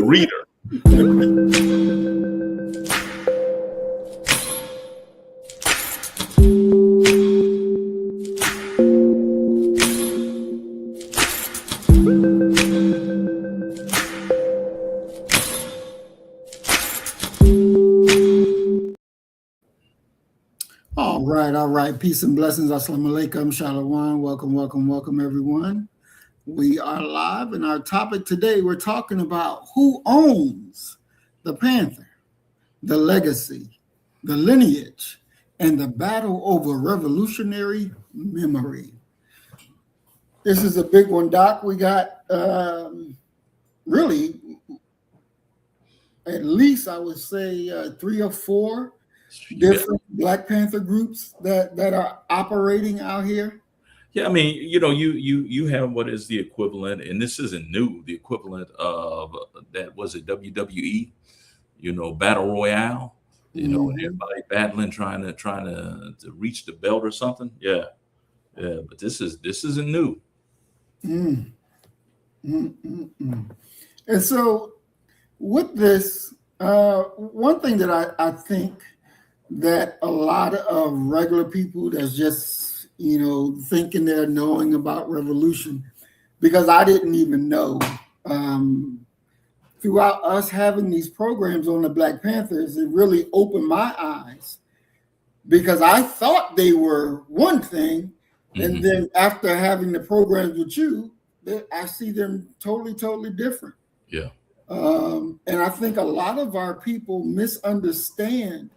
reader. All right. Peace and blessings. Assalamu alaikum. Shalom. Welcome, everyone. We are live, and our topic today, we're talking about who owns the Panther, the legacy, the lineage, and the battle over revolutionary memory. This is a big one, Doc. We got really, at least I would say 3 or 4 different Black Panther groups that are operating out here. Yeah, I mean, you have what is the equivalent, and this isn't new, the equivalent of that, was it WWE, Battle Royale, everybody battling, trying to reach the belt or something. Yeah. But this isn't new. And so with this, one thing that I think that a lot of regular people that's just thinking they're knowing about revolution, because I didn't even know, throughout us having these programs on the Black Panthers, it really opened my eyes, because I thought they were one thing, and then after having the programs with you, I see them totally different. Yeah. And I think a lot of our people misunderstand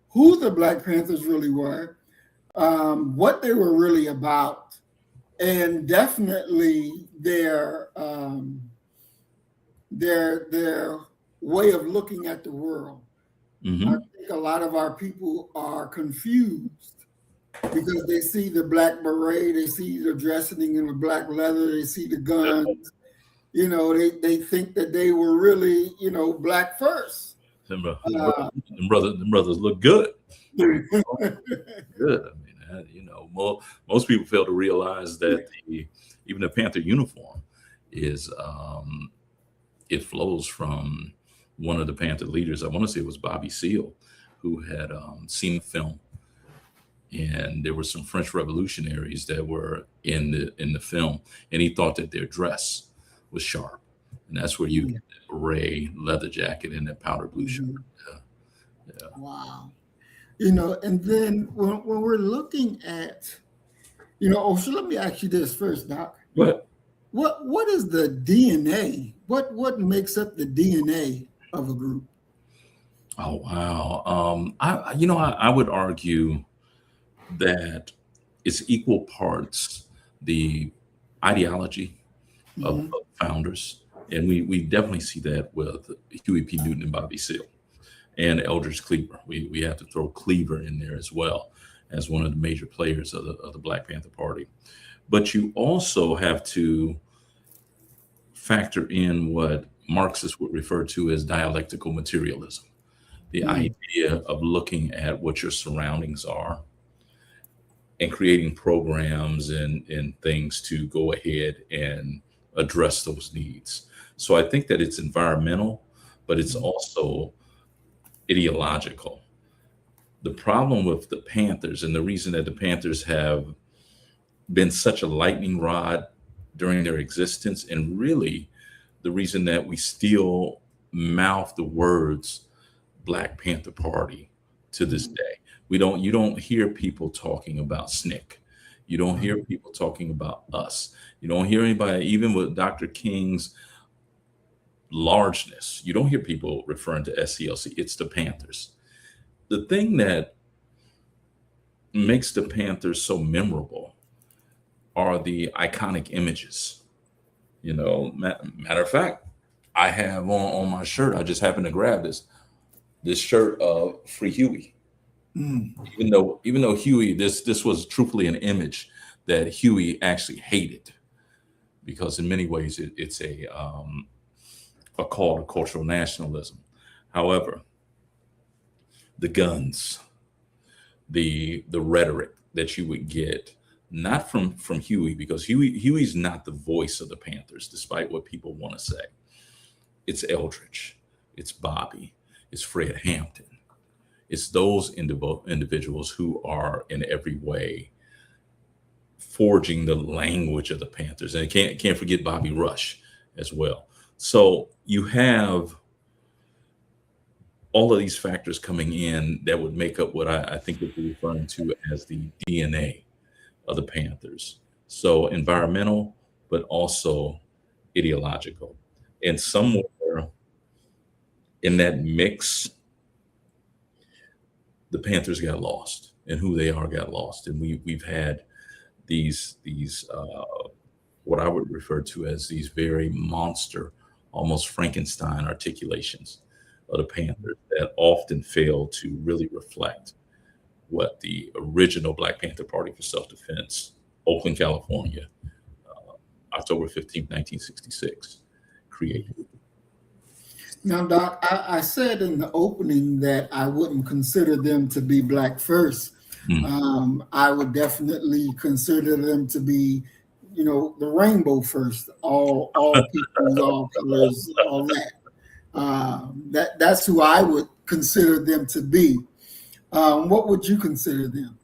who the Black Panthers really were, what they were really about, and definitely their way of looking at the world. I think a lot of our people are confused because they see the black beret, they see the dressing in the black leather, they see the guns. They think that they were really, black first. Them brothers look good. Good. I mean, most people fail to realize that even the Panther uniform is it flows from one of the Panther leaders. I want to say it was Bobby Seale, who had seen the film, and there were some French revolutionaries that were in the film, and he thought that their dress was sharp, and that's where you get that beret, leather jacket, and that powder blue shirt. Yeah. Wow. And then when we're looking at, so let me ask you this first, Doc. What is the DNA? What makes up the DNA of a group? Oh, wow. I would argue that it's equal parts the ideology of founders, and we definitely see that with Huey P. Newton and Bobby Seale. And Eldridge Cleaver. We have to throw Cleaver in there as well as one of the major players of the Black Panther Party. But you also have to factor in what Marxists would refer to as dialectical materialism, the idea of looking at what your surroundings are and creating programs and things to go ahead and address those needs. So I think that it's environmental, but it's also ideological. The problem with the Panthers, and the reason that the Panthers have been such a lightning rod during their existence, and really the reason that we still mouth the words Black Panther Party to this day. You don't hear people talking about SNCC. You don't hear people talking about us. You don't hear anybody, even with Dr. King's largeness, you don't hear people referring to SCLC. It's the Panthers. The thing that makes the Panthers so memorable are the iconic images. Matter of fact, I have on my shirt, I just happened to grab this shirt of Free Huey. Even though Huey, this was truthfully an image that Huey actually hated, because in many ways it's a call to cultural nationalism. However, the guns, the rhetoric that you would get, not from Huey, because Huey's not the voice of the Panthers, despite what people want to say. It's Eldridge, it's Bobby, it's Fred Hampton. It's those individuals who are in every way forging the language of the Panthers. And can't forget Bobby Rush as well. So you have all of these factors coming in that would make up what I think what we're referring to as the DNA of the Panthers. So environmental, but also ideological. And somewhere in that mix, the Panthers got lost, and who they are got lost. And we've had these what I would refer to as these very monster, almost Frankenstein articulations of the Panthers that often fail to really reflect what the original Black Panther Party for Self-Defense, Oakland, California, October 15th, 1966, created. Now, Doc, I said in the opening that I wouldn't consider them to be Black first. I would definitely consider them to be, the rainbow first, all peoples, all colors, all that. That's who I would consider them to be. What would you consider them?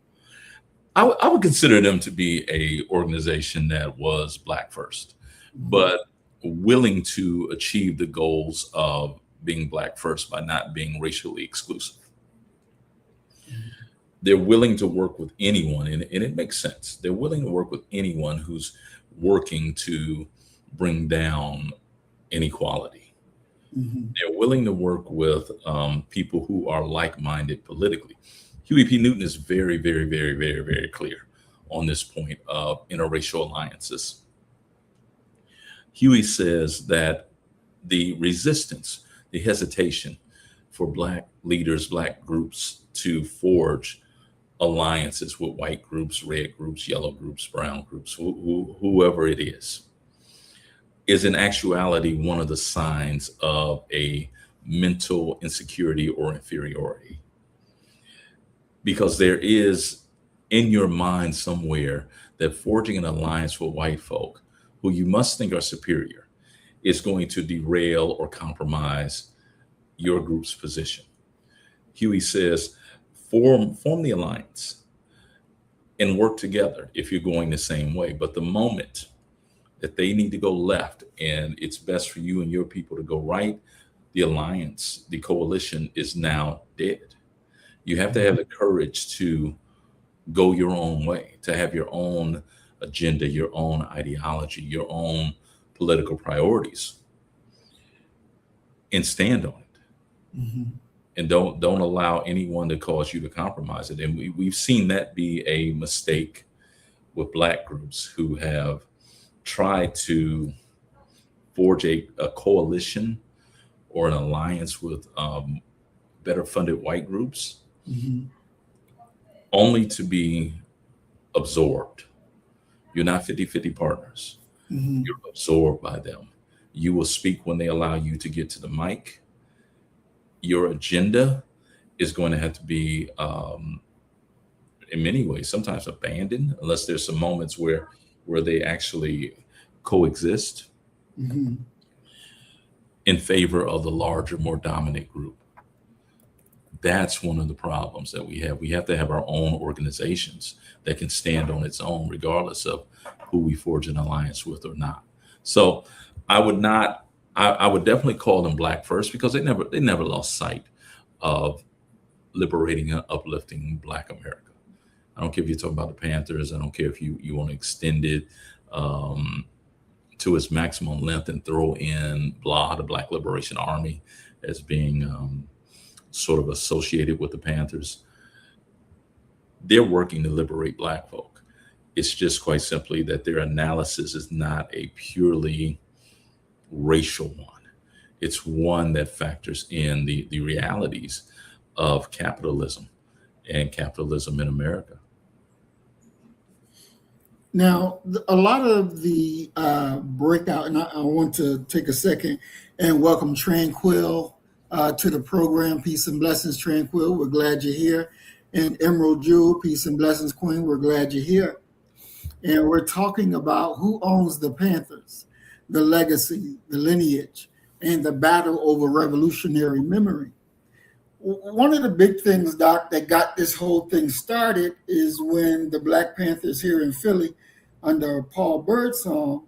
I would consider them to be a organization that was Black first, but willing to achieve the goals of being Black first by not being racially exclusive. They're willing to work with anyone, and it makes sense. They're willing to work with anyone who's working to bring down inequality. They're willing to work with people who are like-minded politically. Huey P. Newton is very, very, very, very, very clear on this point of interracial alliances. Huey says that the resistance, the hesitation for Black leaders, Black groups to forge alliances with white groups, red groups, yellow groups, brown groups, whoever it is in actuality one of the signs of a mental insecurity or inferiority. Because there is in your mind somewhere that forging an alliance with white folk who you must think are superior is going to derail or compromise your group's position. Huey says, form the alliance and work together if you're going the same way. But the moment that they need to go left and it's best for you and your people to go right, the alliance, the coalition is now dead. You have to have the courage to go your own way, to have your own agenda, your own ideology, your own political priorities, and stand on it. And don't allow anyone to cause you to compromise it. And we've seen that be a mistake with Black groups who have tried to forge a coalition or an alliance with better funded white groups, only to be absorbed. You're not 50-50 partners. You're absorbed by them. You will speak when they allow you to get to the mic. Your agenda is going to have to be, in many ways, sometimes abandoned, unless there's some moments where they actually coexist in favor of the larger, more dominant group. That's one of the problems that we have. We have to have our own organizations that can stand on its own, regardless of who we forge an alliance with or not. So I would definitely call them Black first, because they never lost sight of liberating and uplifting Black America. I don't care if you're talking about the Panthers. I don't care if you want to extend it to its maximum length and throw in the Black Liberation Army, as being sort of associated with the Panthers. They're working to liberate Black folk. It's just quite simply that their analysis is not a purely racial one. It's one that factors in the realities of capitalism and capitalism in America. Now, a lot of the breakout, and I want to take a second and welcome Tranquil to the program. Peace and blessings, Tranquil. We're glad you're here. And Emerald Jewel, peace and blessings, Queen. We're glad you're here. And we're talking about who owns the Panthers, the legacy, the lineage. and the battle over revolutionary memory. One of the big things, Doc, that got this whole thing started is when the Black Panthers here in Philly, under Paul Birdsong,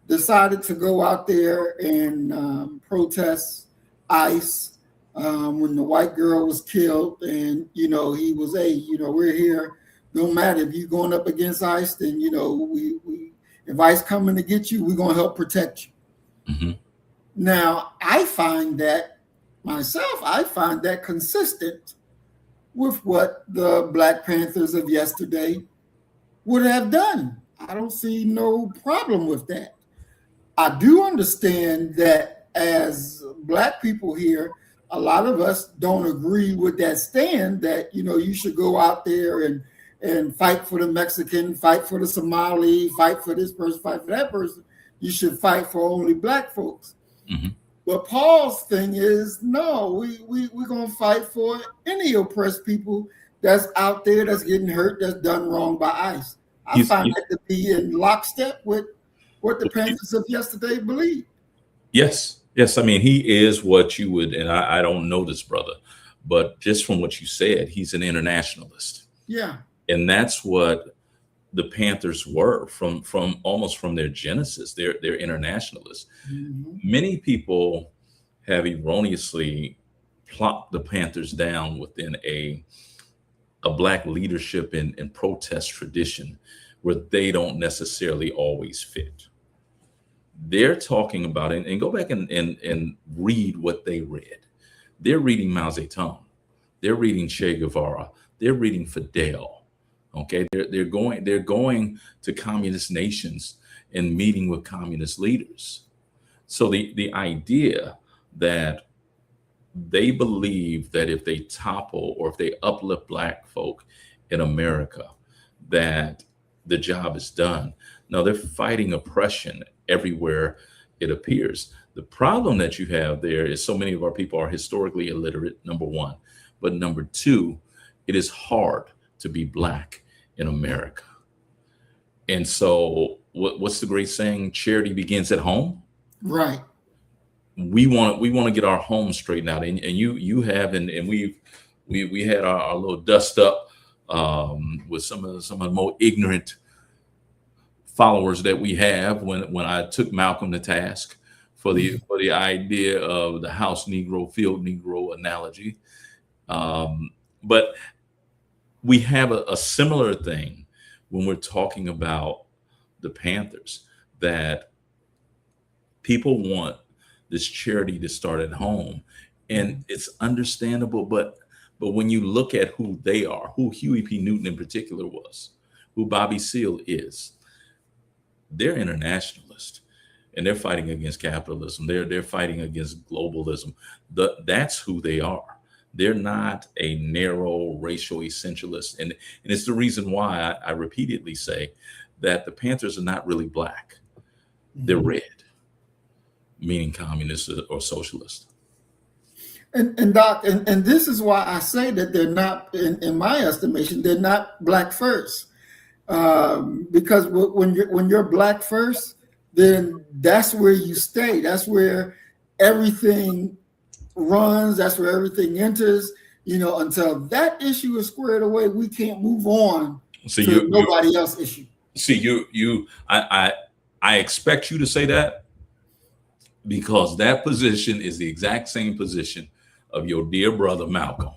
decided to go out there and protest ICE when the white girl was killed. And, he was, hey, we're here. No matter if you're going up against ICE, then, if ICE coming to get you, we're going to help protect you. Mm-hmm. Now, I find that consistent with what the Black Panthers of yesterday would have done. I don't see no problem with that. I do understand that as Black people here, a lot of us don't agree with that stand that, you should go out there and fight for the Mexican, fight for the Somali, fight for this person, fight for that person. You should fight for only Black folks. Mm-hmm. But Paul's thing is, no, we're going to fight for any oppressed people that's out there, that's getting hurt, that's done wrong by ICE. I find that to be in lockstep with what the Panthers of yesterday believed. Yes. I mean, he is what you would, and I don't know this brother, but just from what you said, he's an internationalist. Yeah. And that's what the Panthers were from almost from their genesis. They're internationalists. Mm-hmm. Many people have erroneously plopped the Panthers down within a Black leadership and protest tradition where they don't necessarily always fit. They're talking about it, and go back and read what they read. They're reading Mao Zedong. They're reading Che Guevara. They're reading Fidel. Okay, they're going to communist nations and meeting with communist leaders. So the idea that they believe that if they topple or if they uplift Black folk in America, that the job is done. No, they're fighting oppression everywhere it appears. The problem that you have there is so many of our people are historically illiterate, number one. But number two, it is hard to be Black in America. And so what's the great saying? Charity begins at home. Right. We want to get our home straightened out. And you have, and we had our little dust up with some of the more ignorant followers that we have when I took Malcolm to task for the idea of the house Negro, field Negro analogy. But we have a similar thing when we're talking about the Panthers, that people want this charity to start at home. And it's understandable, but when you look at who they are, who Huey P. Newton in particular was, who Bobby Seale is, they're internationalists and they're fighting against capitalism. They're fighting against globalism. That's who they are. They're not a narrow racial essentialist. And it's the reason why I repeatedly say that the Panthers are not really Black. They're red, meaning communist or socialist. And Doc, and this is why I say that they're not, in my estimation, they're not Black first. Because when you're Black first, then that's where you stay. That's where everything runs. That's where everything enters. Until that issue is squared away, we can't move on to nobody else's issue. See, I expect you to say that because that position is the exact same position of your dear brother Malcolm.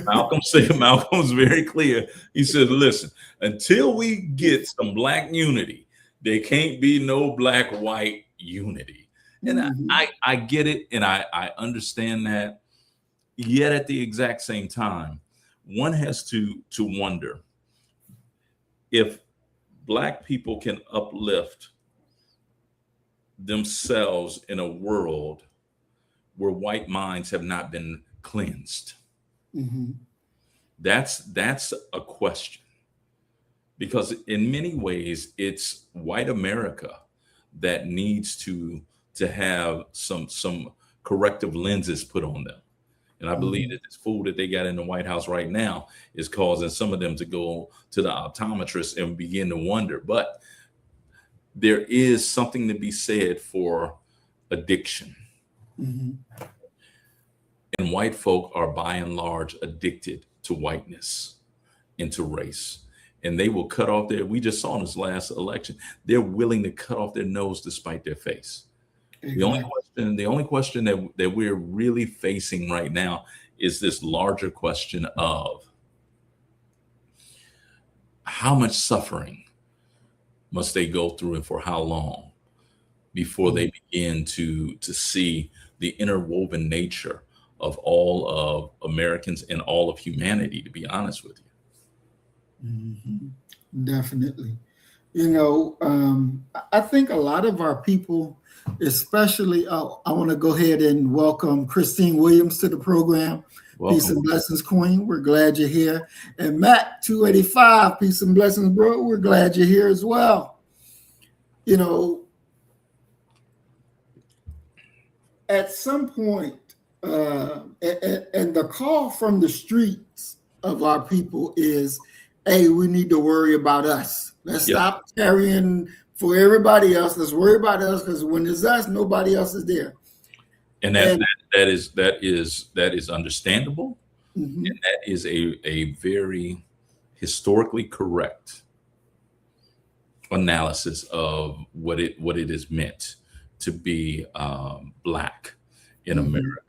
Malcolm's very clear. He said, listen, until we get some Black unity, there can't be no Black-white unity. And I get it, and I understand that. Yet at the exact same time, one has to wonder if Black people can uplift themselves in a world where white minds have not been cleansed. Mm-hmm. That's a question, because in many ways it's white America that needs to have some corrective lenses put on them. And I believe that this food that they got in the White House right now is causing some of them to go to the optometrist and begin to wonder. But there is something to be said for addiction. Mhm. And white folk are by and large addicted to whiteness and to race. And they will cut off we just saw in this last election, they're willing to cut off their nose despite their face. Exactly. The only question that we're really facing right now is this larger question of how much suffering must they go through and for how long before Mhm. they begin to see the interwoven nature of all of Americans and all of humanity, to be honest with you. Mhm. Definitely. I think a lot of our people, especially, I want to go ahead and welcome Christine Williams to the program. Peace Welcome. and blessings, Queen. We're glad you're here. And Matt, 285, peace and blessings, bro. We're glad you're here as well. You know, at some point, and the call from the streets of our people is, hey, we need to worry about us. Let's Yep. stop carrying for everybody else. Let's worry about us, because when it's us, nobody else is there. And And that is understandable. mhm, And that is a very historically correct analysis of what it is meant to be Black in mhm, America.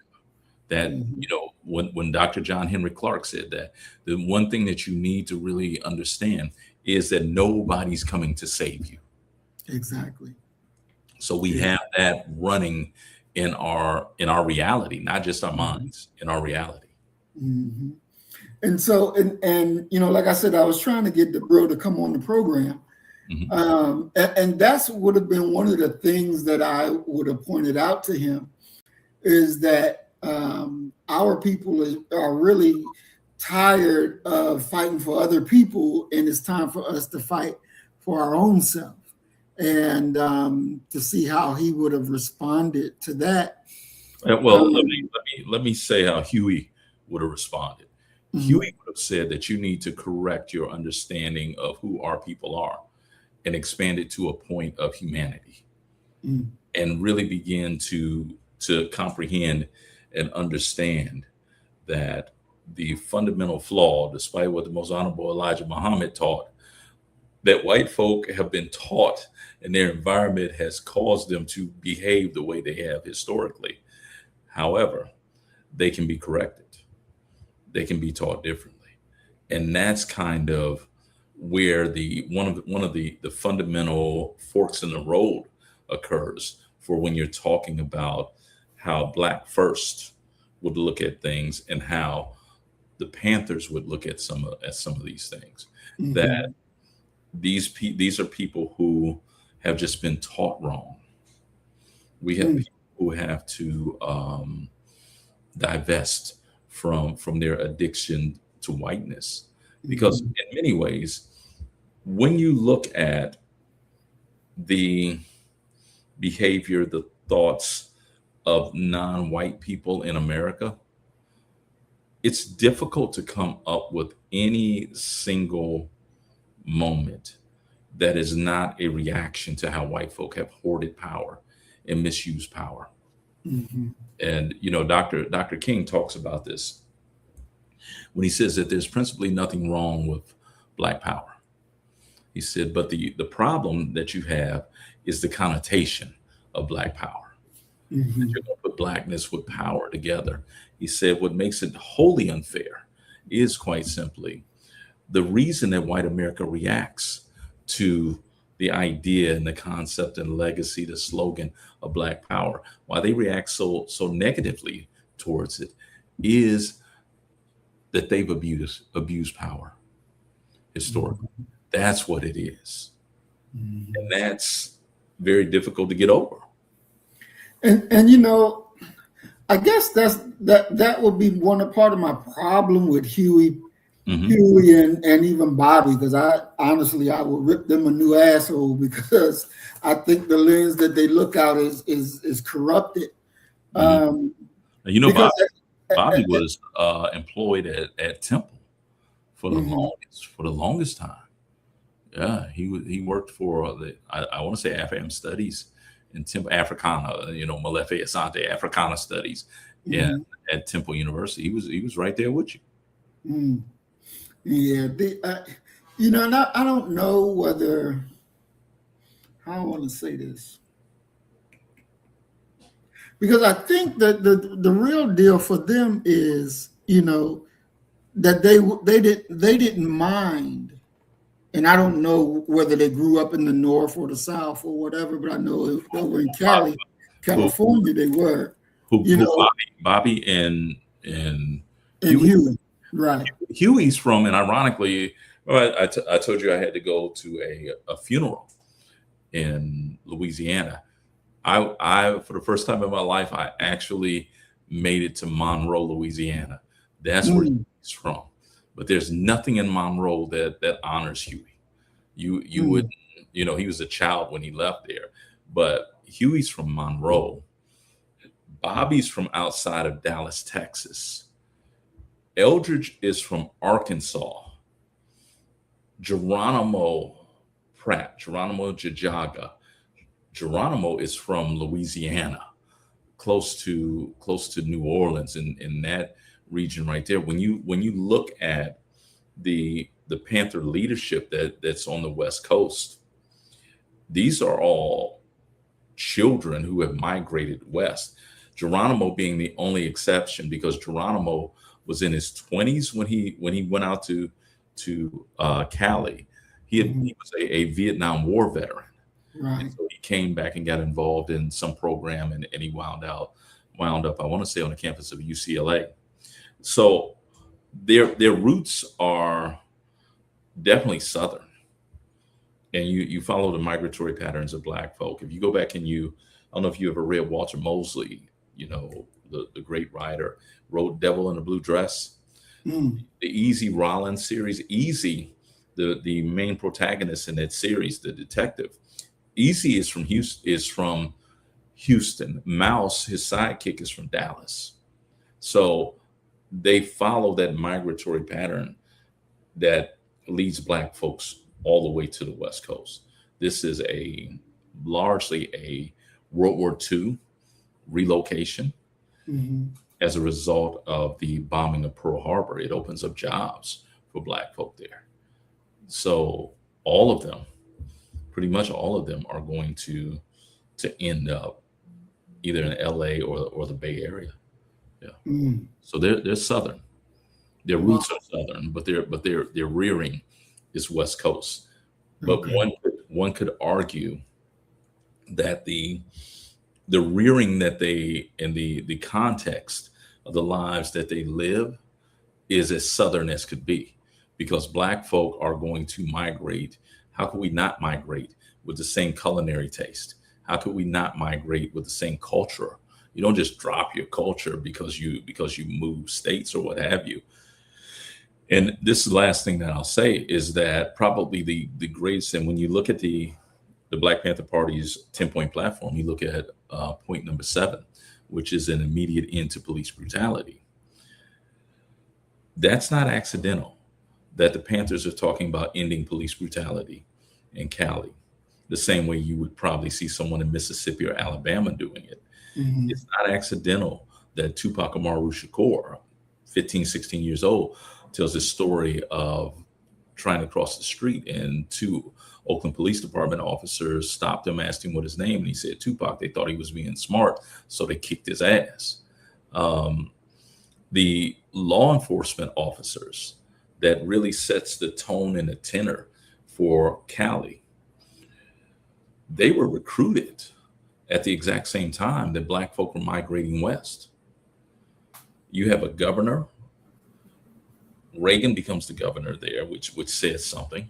That, mhm, when Dr. John Henry Clark said that, the one thing that you need to really understand is that nobody's coming to save you. exactly. So we Ex- have that running in our reality, not just our mhm, minds, in our reality. mhm. And so, like I said, I was trying to get the bro to come on the program. Mhm. And that's would have been one of the things that I would have pointed out to him, is that our people are really tired of fighting for other people, and it's time for us to fight for our own self. And to see how he would have responded to that. Well, Um, let me say how Huey would have responded. mhm, Huey would have said that you need to correct your understanding of who our people are and expand it to a point of humanity, mhm, and really begin to comprehend and understand that the fundamental flaw, despite what the most honorable Elijah Muhammad taught, that white folk have been taught and their environment has caused them to behave the way they have historically. However, they can be corrected. They can be taught differently. And that's kind of where the one of the fundamental forks in the road occurs for when you're talking about how Black First would look at things and how the Panthers would look at some of these things. That mhm, these are people who have just been taught wrong. We have mhm, people who have to divest from their addiction to whiteness, because mhm, in many ways, when you look at the behavior, the thoughts of non-white people in America, it's difficult to come up with any single moment that is not a reaction to how white folk have hoarded power and misused power. mhm, And Dr. King talks about this when he says that there's principally nothing wrong with Black power. He said, but the problem that you have is the connotation of Black power. That mhm, you're going to put Blackness with power together. He said, what makes it wholly unfair is quite simply the reason that white America reacts to the idea and the concept and legacy, the slogan of Black power, why they react so negatively towards it, is that they've abused power historically. mhm, That's what it is. And mhm. that's very difficult to get over. And I guess that would be part of my problem with Hmm. Huey and even Bobby, because I honestly I would rip them a new asshole, because I think the lens that they look out is corrupted. Hmm. Um, Bobby, because Bobby was employed at Temple for mhm, for the longest time. Yeah, he worked for I want to say AFAM Studies in Temple Africana, Malefe Asante, Africana studies in, Mhm. at Temple University. He was right there with you. Mm. Yeah, and I don't know whether how I want to say this, because I think that the real deal for them is, that they didn't mind. And I don't know whether they grew up in the North or the South or whatever, but I know over in Cali, Who California, they were, who you who know, Bobby and and Huey. Huey, right? Huey's from, and ironically, well, I told you I had to go to a funeral in Louisiana. I for the first time in my life, I actually made it to Monroe, Louisiana. That's where Mm, he's from. But there's nothing in Monroe that honors Huey. You would, mm, he was a child when he left there, but Huey's from Monroe. Bobby's from outside of Dallas, Texas. Eldridge is from Arkansas. Geronimo Geronimo Jajaga. Geronimo is from Louisiana, close to New Orleans, in that region right there. When you look at the Panther leadership that's on the West Coast, these are all children who have migrated west. Geronimo being the only exception, because Geronimo was in his 20s when he went out to Cali. mhm, He was a Vietnam War veteran, and right. so he came back and got involved in some program, and he wound up, I want to say, on the campus of UCLA. So their roots are definitely Southern, and you follow the migratory patterns of Black folk. If you go back and I don't know if you ever read Walter Mosley, the great writer, wrote Devil in a Blue Dress, Mm, the Easy Rollins series. Easy, the main protagonist in that series, the detective. Easy is from Houston. Mouse, his sidekick, is from Dallas. So they follow that migratory pattern that leads Black folks all the way to the West Coast. This is largely a World War II relocation mhm. as a result of the bombing of Pearl Harbor. It opens up jobs for Black folk there. So all of them, pretty much all of them, are going to end up either in LA or the Bay Area. Yeah. Mm. So they're Southern. Their Wow. roots are Southern, but their rearing is West Coast. But Okay. one could argue that the rearing that they, and the context of the lives that they live, is as Southern as could be, because Black folk are going to migrate. How could we not migrate with the same culinary taste? How could we not migrate with the same culture? You don't just drop your culture because you move states or what have you. And this is the last thing that I'll say, is that probably the greatest, and when you look at the Black Panther Party's 10-point platform, you look at point number 7, which is an immediate end to police brutality. That's not accidental that the Panthers are talking about ending police brutality in Cali, the same way you would probably see someone in Mississippi or Alabama doing it. Mhm. It's not accidental that Tupac Amaru Shakur, 15, 16 years old, tells this story of trying to cross the street, and two Oakland Police Department officers stopped him, asked him what his name, and he said Tupac. They thought he was being smart, so they kicked his ass. Um, the law enforcement officers that really sets the tone and the tenor for Cali, they were recruited at the exact same time that Black folk were migrating west. You have a governor. Reagan becomes the governor there, which says something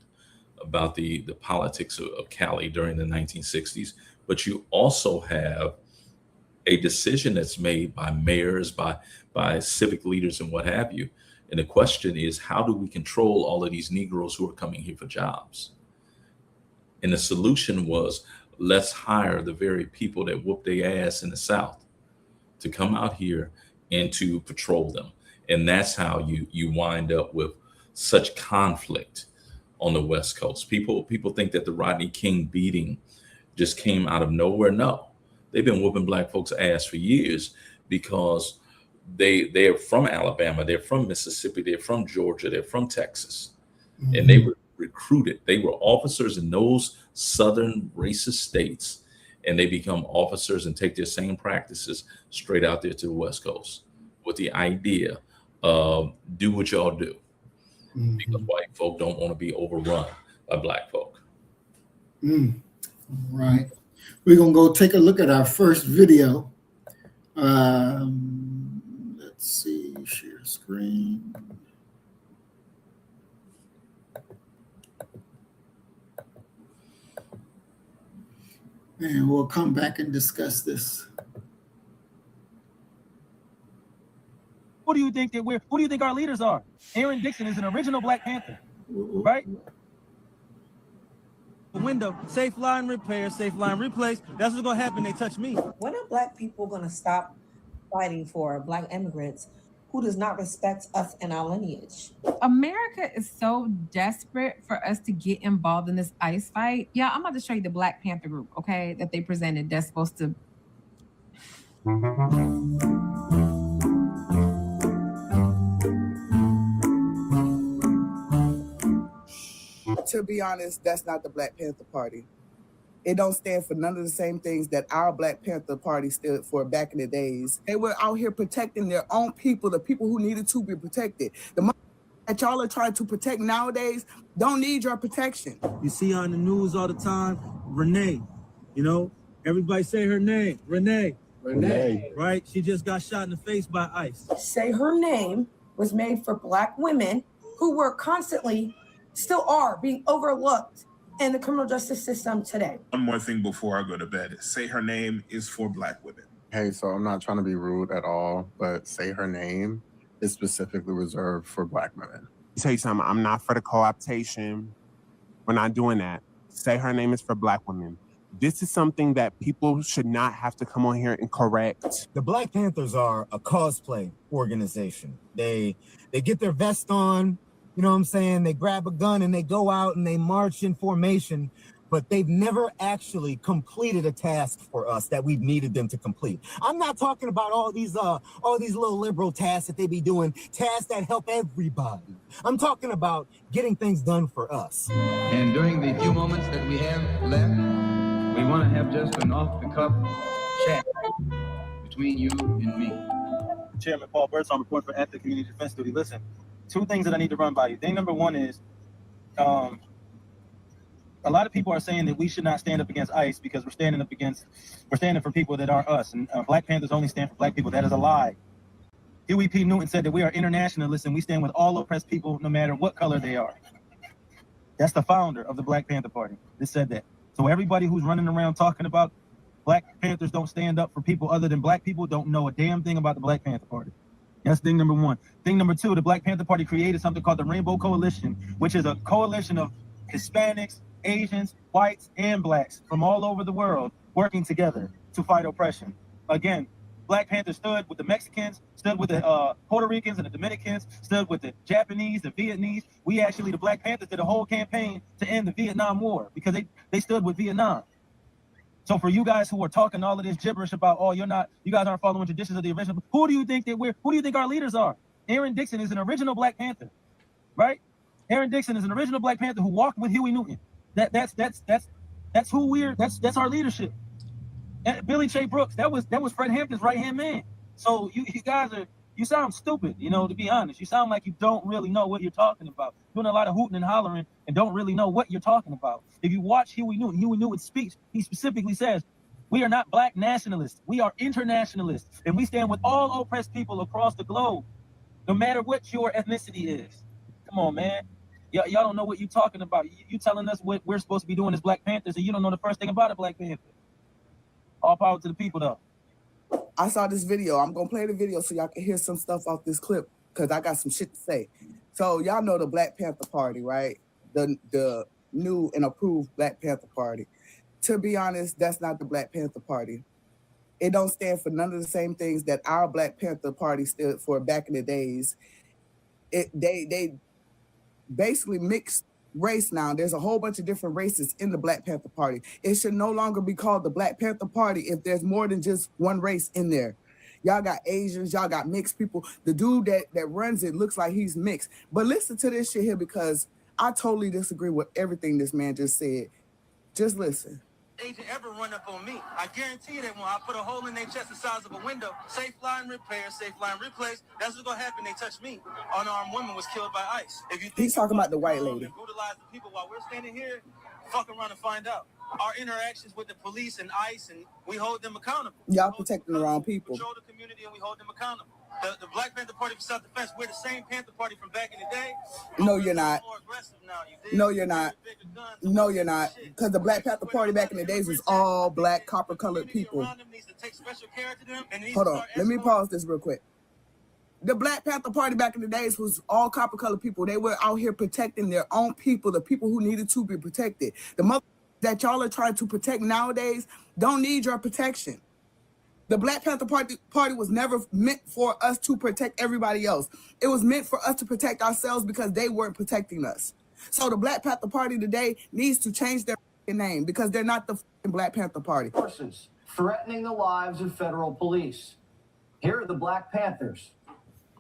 about the politics of Cali during the 1960s. But you also have a decision that's made by mayors, by civic leaders, and what have you. And the question is, how do we control all of these Negroes who are coming here for jobs? And the solution was, let's hire the very people that whoop their ass in the South to come out here and to patrol them. And that's how you wind up with such conflict on the West Coast. People think that the Rodney King beating just came out of nowhere. No, They've been whooping black folks' ass for years because they're from Alabama, they're from Mississippi, they're from Georgia, they're from Texas, and they were recruited. They were officers in those southern racist states, and they become officers and take their same practices straight out there to the West Coast with the idea of do what y'all do because white folk don't want to be overrun by black folk. Right. We're going to go take a look at our first video. Let's see, share screen. And we'll come back and discuss this. Who do you think that who do you think our leaders are? Aaron Dixon is an original Black Panther, right? The window, safe line repair, safe line replace. That's what's gonna happen. They touch me. When are Black people gonna stop fighting for Black immigrants who does not respect us and our lineage? America is so desperate for us to get involved in this ICE fight. Yeah, I'm about to show you the Black Panther group, okay, that they presented that's supposed to. To be honest, that's not the Black Panther Party. It don't stand for none of the same things that our Black Panther Party stood for back in the days. They were out here protecting their own people, the people who needed to be protected. The money that y'all are trying to protect nowadays don't need your protection. You see on the news all the time, Renee, you know, everybody say her name, Renee. Renee. Right? She just got shot in the face by ICE. Say Her Name was made for Black women who were constantly, still are, being overlooked in the criminal justice system today. One more thing before I go to bed. Say Her Name is for Black women. Hey, so I'm not trying to be rude at all, but Say Her Name is specifically reserved for Black women. Tell you something, I'm not for the co-optation. We're not doing that. Say Her Name is for Black women. This is something that people should not have to come on here and correct. The Black Panthers are a cosplay organization. They get their vest on, you know what I'm saying? They grab a gun and they go out and they march in formation, but they've never actually completed a task for us that we've needed them to complete. I'm not talking about all these little liberal tasks that they be doing, tasks that help everybody. I'm talking about getting things done for us. And during the few moments that we have left, we want to have just an off-the-cuff chat between you and me. Chairman Paul Birdsong, report for Active Community Defense Duty. Listen, two things that I need to run by you. Thing number one is, a lot of people are saying that we should not stand up against ICE because we're standing for people that aren't us. And Black Panthers only stand for Black people. That is a lie. Huey P. Newton said that we are internationalists and we stand with all oppressed people no matter what color they are. That's the founder of the Black Panther Party that said that. So everybody who's running around talking about Black Panthers don't stand up for people other than Black people don't know a damn thing about the Black Panther Party. That's thing number one. Thing number two, the Black Panther Party created something called the Rainbow Coalition, which is a coalition of Hispanics, Asians, whites, and Blacks from all over the world working together to fight oppression. Again, Black Panther stood with the Mexicans, stood with the Puerto Ricans and the Dominicans, stood with the Japanese, the Vietnamese. We actually, the Black Panthers did a whole campaign to end the Vietnam War because they stood with Vietnam. So for you guys who are talking all of this gibberish about, oh, you guys aren't following traditions of the original, who do you think our leaders are? Aaron Dixon is an original Black Panther, right? Aaron Dixon is an original Black Panther who walked with Huey Newton. That's our leadership. And Billy J. Brooks, that was Fred Hampton's right-hand man. So you guys you sound stupid, you know, to be honest. You sound like you don't really know what you're talking about. Doing a lot of hooting and hollering and don't really know what you're talking about. If you watch Huey Newton's speech, he specifically says, we are not Black nationalists. We are internationalists. And we stand with all oppressed people across the globe, no matter what your ethnicity is. Come on, man. Y'all don't know what you're talking about. You telling us what we're supposed to be doing as Black Panthers, and you don't know the first thing about a Black Panther. All power to the people, though. I saw this video. I'm going to play the video so y'all can hear some stuff off this clip because I got some shit to say. So y'all know the Black Panther Party, right? The new and approved Black Panther Party. To be honest, that's not the Black Panther Party. It don't stand for none of the same things that our Black Panther Party stood for back in the days. They basically mixed race now. There's a whole bunch of different races in the Black Panther Party. It should no longer be called the Black Panther Party if there's more than just one race in there. Y'all got Asians, y'all got mixed people. The dude that runs it looks like he's mixed. But listen to this shit here, because I totally disagree with everything this man just said. Just listen. Agent ever run up on me, I guarantee you that when I put a hole in their chest the size of a window, safe line repair, safe line replace, that's what's gonna happen. They touch me. Unarmed woman was killed by ICE. If you think He's talking about the white lady. Brutalize the people while we're standing here, fuck around and find out. Our interactions with the police and ICE, and we hold them accountable. Y'all protecting the wrong people. Control the community and we hold them accountable. The Black Panther Party for self-defense, we're the same Panther Party from back in the day. No, you're not. No, you're not. No, you're not. Because the Black Panther Party back in the days was all black, copper-colored people. Hold on. Let me pause this real quick. The Black Panther Party back in the days was all copper-colored people. They were out here protecting their own people, the people who needed to be protected. The mother that y'all are trying to protect nowadays don't need your protection. The Black Panther Party was never meant for us to protect everybody else. It was meant for us to protect ourselves because they weren't protecting us. So the Black Panther Party today needs to change their name because they're not the Black Panther Party. Forces threatening the lives of federal police. Here are the Black Panthers.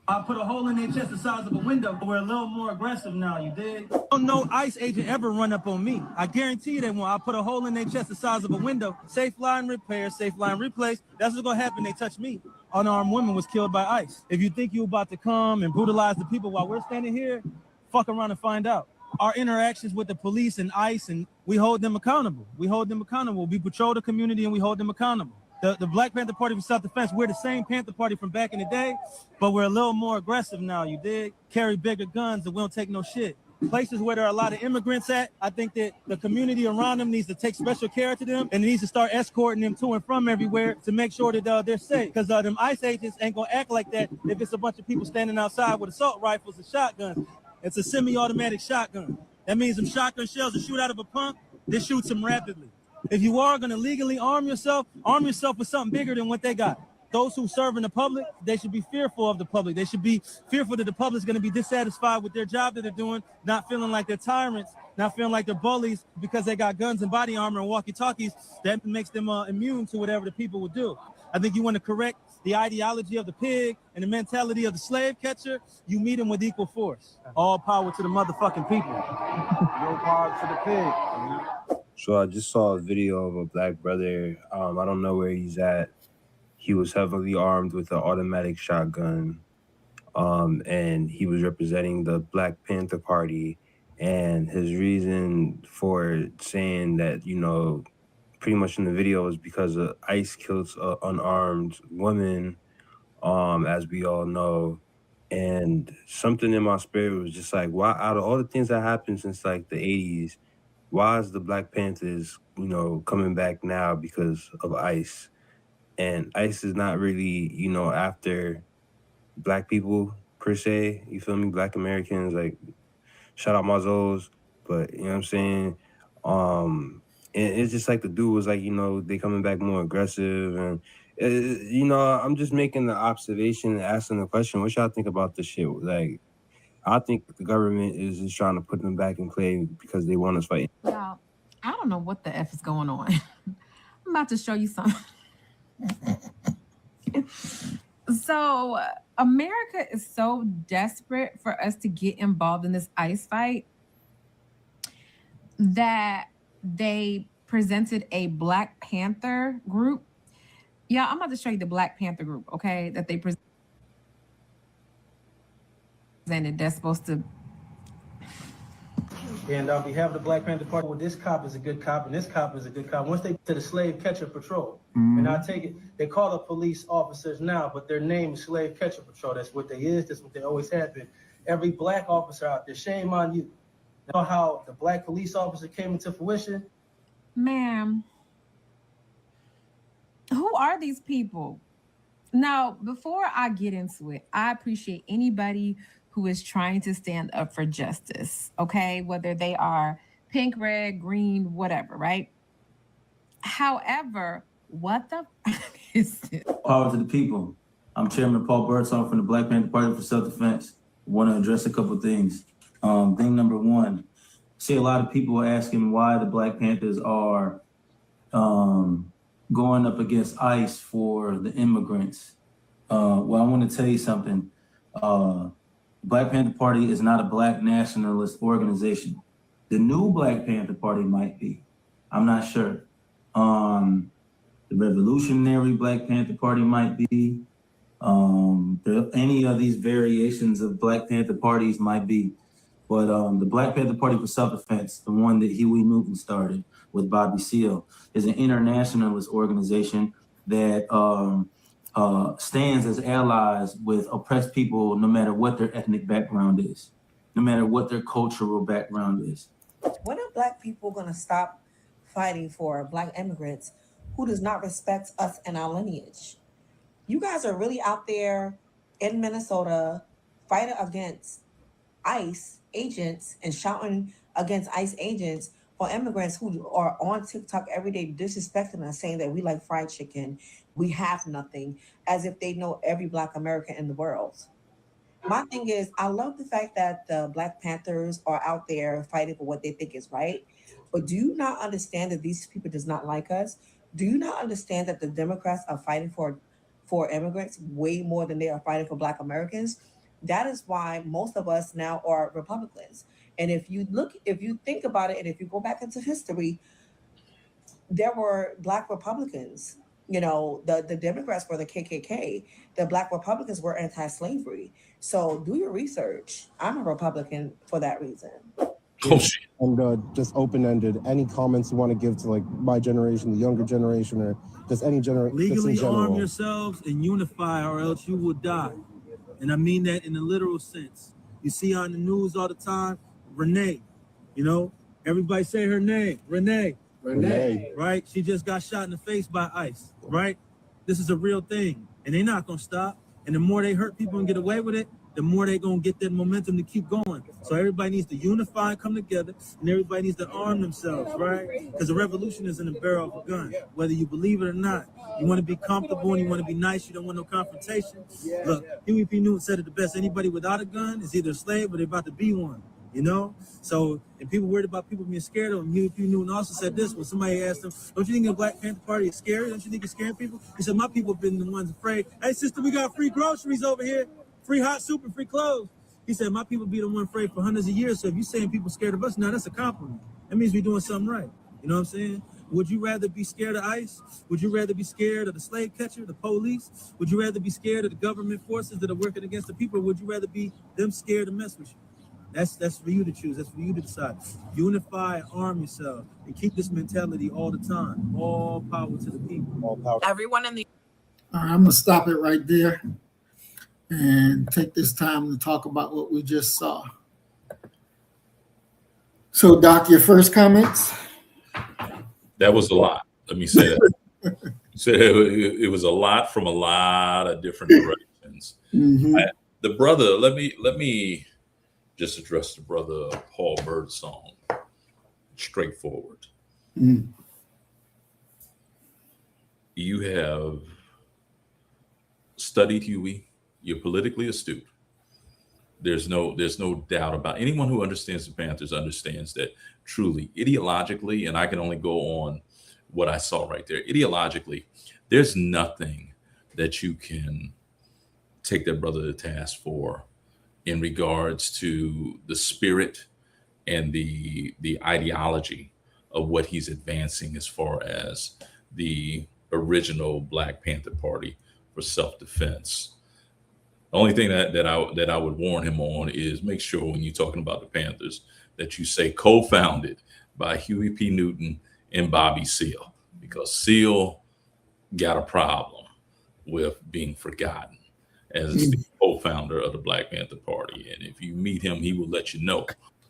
I put a hole in their chest the size of a window. We're a little more aggressive now, you dig? No ICE agent ever run up on me. I guarantee you that when I put a hole in their chest the size of a window, safe line repair, safe line replace, that's what's gonna happen. They touch me. Unarmed woman was killed by ICE. If you think you're about to come and brutalize the people while we're standing here, fuck around and find out. Our interactions with the police and ICE, and we hold them accountable. We hold them accountable. We patrol the community and we hold them accountable. The Black Panther Party for self-defense, we're the same Panther Party from back in the day, but we're a little more aggressive now, you dig? Carry bigger guns and we don't take no shit. Places where there are a lot of immigrants at, I think that the community around them needs to take special care to them and needs to start escorting them to and from everywhere to make sure that they're safe. Because them ICE agents ain't gonna act like that if it's a bunch of people standing outside with assault rifles and shotguns. It's a semi-automatic shotgun. That means them shotgun shells that shoot out of a pump, they shoot them rapidly. If you are going to legally arm yourself with something bigger than what they got. Those who serve in the public, they should be fearful of the public. They should be fearful that the public is going to be dissatisfied with their job that they're doing, not feeling like they're tyrants, not feeling like they're bullies because they got guns and body armor and walkie-talkies. That makes them immune to whatever the people would do. I think you want to correct the ideology of the pig and the mentality of the slave catcher. You meet them with equal force. All power to the motherfucking people. No power to the pig. So I just saw a video of a black brother. I don't know where he's at. He was heavily armed with an automatic shotgun. And he was representing the Black Panther Party. And his reason for saying that, you know, pretty much in the video is because ICE kills unarmed women, as we all know. And something in my spirit was just like, why, out of all the things that happened since like the 80s, why is the Black Panthers, you know, coming back now because of ICE? And ICE is not really, you know, after black people per se, you feel me? Black Americans, like, shout out my Zos, but you know what I'm saying? And it's just like the dude was like, you know, they coming back more aggressive. And, you know, I'm just making the observation and asking the question, what y'all think about this shit? Like, I think the government is just trying to put them back in play because they want us fighting. Y'all, I don't know what the F is going on. I'm about to show you something. So America is so desperate for us to get involved in this ICE fight that they presented a Black Panther group. Yeah, I'm about to show you the Black Panther group, okay, that they presented. That's supposed to. And on behalf of the Black Panther Party, well, this cop is a good cop and this cop is a good cop. Once they to the slave catcher patrol, and I take it, they call the police officers now, but their name is slave catcher patrol. That's what they is. That's what they always have been. Every black officer out there, shame on you. You know how the black police officer came into fruition? Ma'am, who are these people? Now, before I get into it, I appreciate anybody who is trying to stand up for justice, okay? Whether they are pink, red, green, whatever, right? However, what the is this? Power to the people. I'm Chairman Paul Birdsong from the Black Panther Party for Self-Defense. I want to address a couple things. Thing number one, see a lot of people asking why the Black Panthers are going up against ICE for the immigrants. Well, I want to tell you something. Black Panther Party is not a Black nationalist organization. The new Black Panther Party might be. I'm not sure. The Revolutionary Black Panther Party might be. Any of these variations of Black Panther parties might be. But the Black Panther Party for Self-Defense, the one that Huey Newton started with Bobby Seale, is an internationalist organization that stands as allies with oppressed people no matter what their ethnic background is, no matter what their cultural background is. When are Black people going to stop fighting for Black immigrants who does not respect us and our lineage? You guys are really out there in Minnesota fighting against ICE agents and shouting against ICE agents for immigrants who are on TikTok every day disrespecting us, saying that we like fried chicken, we have nothing, as if they know every Black American in the world. My thing is, I love the fact that the Black Panthers are out there fighting for what they think is right. But do you not understand that these people does not like us? Do you not understand that the Democrats are fighting for immigrants way more than they are fighting for Black Americans? That is why most of us now are Republicans. And if you think about it, and if you go back into history, there were Black Republicans. You know, the Democrats were the KKK. The Black Republicans were anti-slavery. So do your research. I'm a Republican for that reason. Oh, shit. And just open-ended, any comments you want to give to like my generation, the younger generation, or just any generation? Legally arm yourselves and unify, or else you will die. And I mean that in a literal sense. You see on the news all the time, Renee, you know, everybody say her name, Renee. Right? She just got shot in the face by ICE, right? This is a real thing, and they're not gonna stop. And the more they hurt people and get away with it, the more they're gonna get that momentum to keep going. So everybody needs to unify and come together, and everybody needs to arm themselves, right? Because the revolution is in the barrel of a gun, whether you believe it or not. You want to be comfortable and you want to be nice, you don't want no confrontation. Look, Huey P. Newton said it the best. Anybody without a gun is either a slave or they're about to be one, you know? So, and people worried about people being scared of them. Huey P. Newton also said this when somebody asked him, don't you think the Black Panther Party is scary? Don't you think it's scaring people? He said, my people have been the ones afraid. Hey, sister, we got free groceries over here. Free hot soup and free clothes. He said, my people be the one afraid for hundreds of years. So if you're saying people scared of us, now that's a compliment. That means we're doing something right. You know what I'm saying? Would you rather be scared of ICE? Would you rather be scared of the slave catcher, the police? Would you rather be scared of the government forces that are working against the people? Or would you rather be them scared to mess with you? That's for you to choose. That's for you to decide. Unify, arm yourself, and keep this mentality all the time. All power to the people. All power. Everyone in the All right, I'm gonna stop it right there and take this time to talk about what we just saw. So, Doc, your first comments? That was a lot. Let me say that. So it was a lot from a lot of different directions. The brother, let me just address the brother Paul Birdsong straightforward. You have studied Huey. You're politically astute. There's no doubt about anyone who understands the Panthers understands that truly ideologically, and I can only go on what I saw right there. Ideologically, there's nothing that you can take that brother to task for in regards to the spirit and the ideology of what he's advancing as far as the original Black Panther Party for self-defense. The only thing that I would warn him on is make sure when you're talking about the Panthers that you say co-founded by Huey P. Newton and Bobby Seale, because Seale got a problem with being forgotten as the co-founder of the Black Panther Party. And if you meet him, he will let you know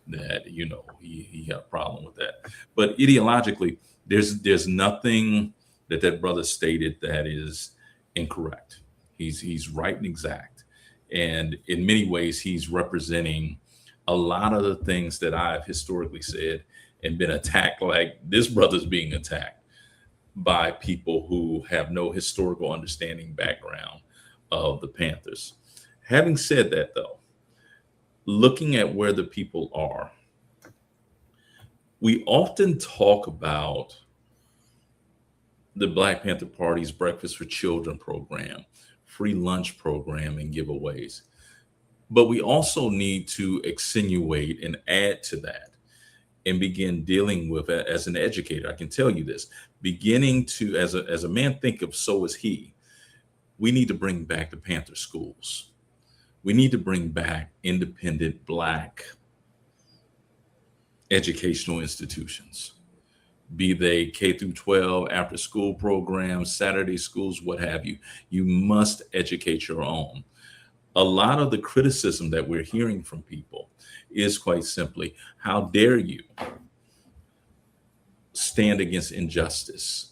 that, you know, he had a problem with that. But ideologically, there's nothing that brother stated that is incorrect. He's right and exact. And in many ways, he's representing a lot of the things that I've historically said and been attacked, like this brother's being attacked by people who have no historical understanding background of the Panthers. Having said that, though, looking at where the people are, We often talk about the Black Panther Party's Breakfast for Children program, free lunch program, and giveaways. But we also need to accentuate and add to that and begin dealing with it as an educator. I can tell you this, beginning to, as a man think of, so is he, we need to bring back the Panther schools. We need to bring back independent Black educational institutions, be they K through 12, after school programs, Saturday schools, what have you. You must educate your own. A lot of the criticism that we're hearing from people is quite simply, how dare you stand against injustice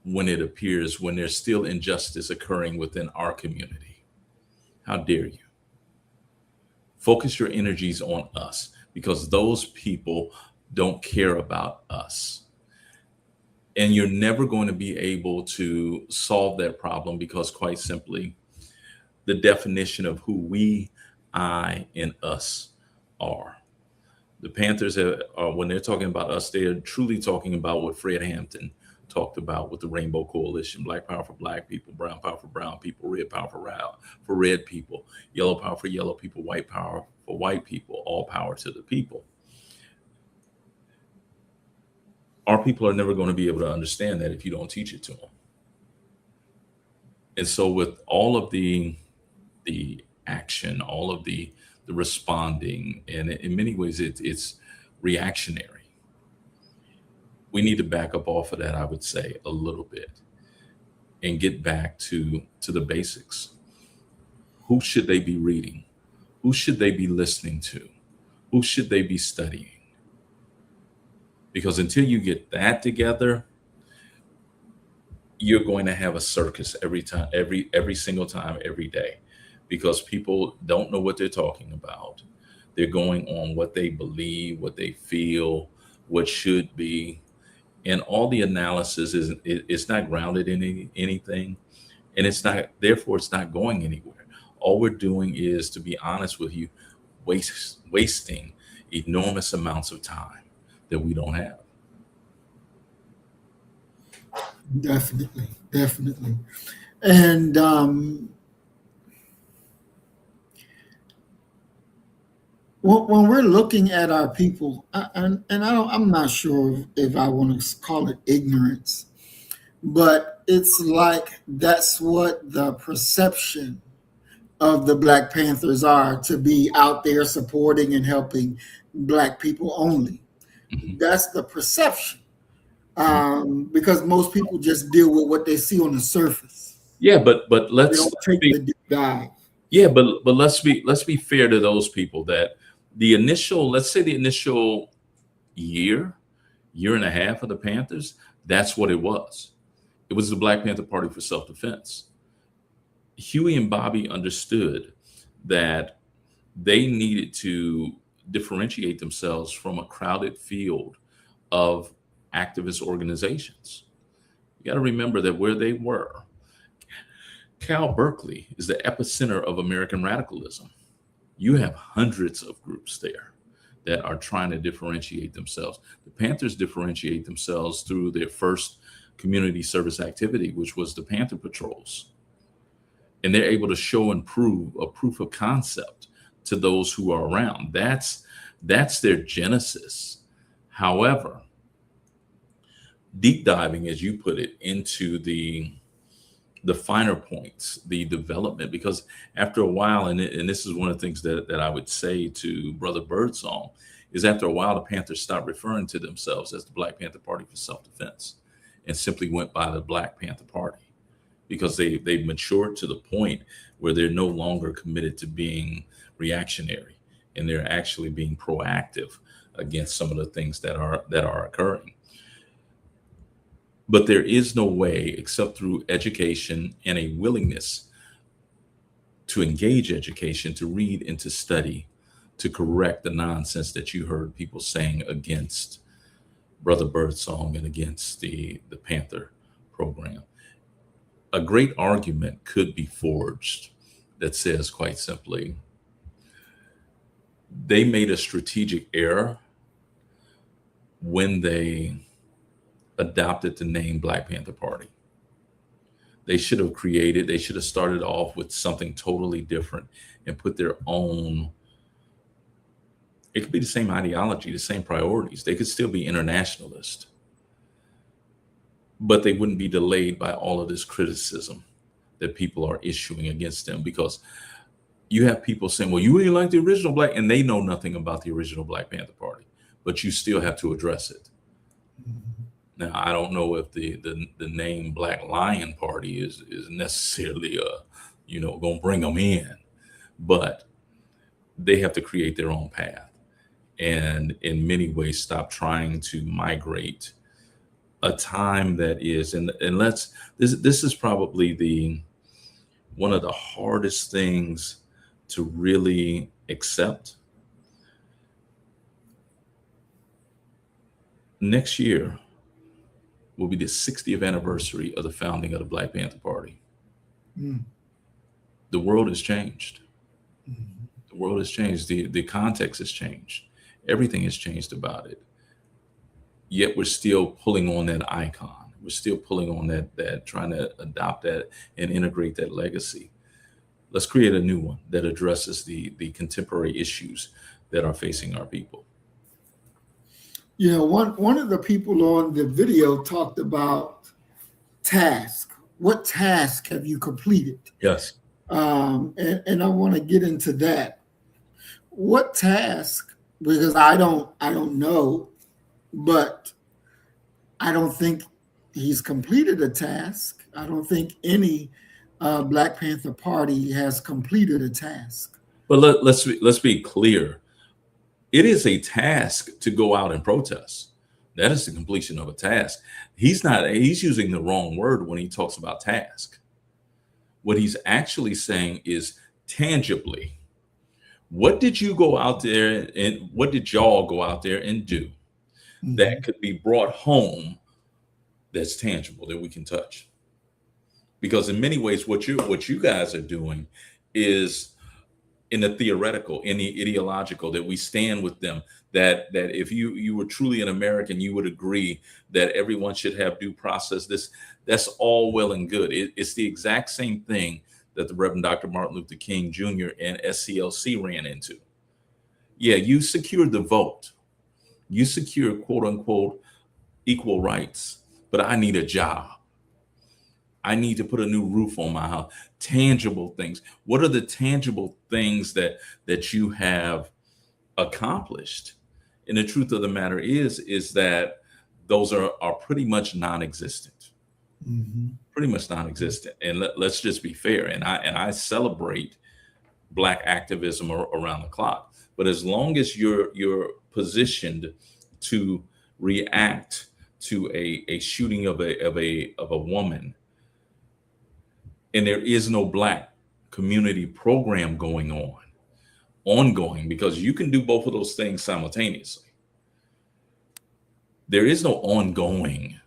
when it appears, when there's still injustice occurring within our community? How dare you? Focus your energies on us, because those people don't care about us. And you're never going to be able to solve that problem, because quite simply, the definition of who we, I, and us are. The Panthers, when they're talking about us, they are truly talking about what Fred Hampton talked about with the Rainbow Coalition: Black power for Black people, brown power for brown people, red power for red people, yellow power for yellow people, white power for white people, all power to the people. Our people are never going to be able to understand that if you don't teach it to them. And so with all of the action, all of the responding, and in many ways it's reactionary, we need to back up off of that, I would say, a little bit, and get back to the basics. Who should they be reading? Who should they be listening to? Who should they be studying? Because until you get that together, you're going to have a circus every time, every single time, every day, because people don't know what they're talking about. They're going on what they believe, what they feel, what should be, and all the analysis it's not grounded in anything, and it's not, therefore it's not going anywhere. All we're doing is, to be honest with you, wasting enormous amounts of time that we don't have. Definitely. And when we're looking at our people, I'm not sure if I want to call it ignorance, but it's like that's what the perception of the Black Panthers are, to be out there supporting and helping Black people only. That's the perception, because most people just deal with what they see on the surface. Yeah, but let's they don't take the deep dive. Yeah, but let's be fair to those people that the initial, let's say the initial year and a half of the Panthers, that's what it was. It was the Black Panther Party for self-defense. Huey and Bobby understood that they needed to differentiate themselves from a crowded field of activist organizations. You got to remember that where they were, Cal Berkeley is the epicenter of American radicalism. You have hundreds of groups there that are trying to differentiate themselves. The Panthers differentiate themselves through their first community service activity, which was the Panther Patrols. And they're able to show and prove a proof of concept to those who are around. That's their genesis. However, deep diving, as you put it, into the finer points, the development, because after a while, and this is one of the things that I would say to Brother Birdsong, is after a while, the Panthers stopped referring to themselves as the Black Panther Party for self-defense and simply went by the Black Panther Party, because they've matured to the point where they're no longer committed to being reactionary, and they're actually being proactive against some of the things that are occurring. But there is no way except through education and a willingness to engage education, to read and to study, to correct the nonsense that you heard people saying against Brother Birdsong and against the Panther program. A great argument could be forged that says, quite simply, they made a strategic error when they adopted the name Black Panther Party. They should have started off with something totally different and put their own, it could be the same ideology, the same priorities. They could still be internationalist, but they wouldn't be delayed by all of this criticism that people are issuing against them, because you have people saying, well, you ain't like the original Black, and they know nothing about the original Black Panther Party, but you still have to address it. Now, I don't know if the name Black Lion Party is necessarily going to bring them in, but they have to create their own path, and in many ways stop trying to migrate a time that is, and this is probably one of the hardest things to really accept. Next year will be the 60th anniversary of the founding of the Black Panther Party. The world has changed. The world has changed. The context has changed. Everything has changed about it. Yet we're still pulling on that icon. We're still pulling on that trying to adopt that and integrate that legacy. Let's create a new one that addresses the contemporary issues that are facing our people. You know, one of the people on the video talked about task. What task have you completed? Yes. And I want to get into that. What task? Because I don't know, but I don't think he's completed a task. I don't think any Black Panther Party has completed a task. But let's be clear. It is a task to go out and protest. That is the completion of a task. He's using the wrong word when he talks about task. What he's actually saying is tangibly. What did you go out there and what did y'all go out there and do that could be brought home that's tangible, that we can touch? Because in many ways, what you guys are doing is in the theoretical, in the ideological, that we stand with them, that if you were truly an American, you would agree that everyone should have due process. That's all well and good. It's the exact same thing that the Reverend Dr. Martin Luther King Jr. and SCLC ran into. Yeah, you secured the vote. You secured quote unquote equal rights, but I need a job. I need to put a new roof on my house. Tangible things. What are the tangible things that you have accomplished? And the truth of the matter is that those are pretty much non-existent. Pretty much non-existent. And let's just be fair. And I celebrate Black activism around the clock. But as long as you're positioned to react to a shooting of a woman, and there is no Black community program ongoing, because you can do both of those things simultaneously. There is no ongoing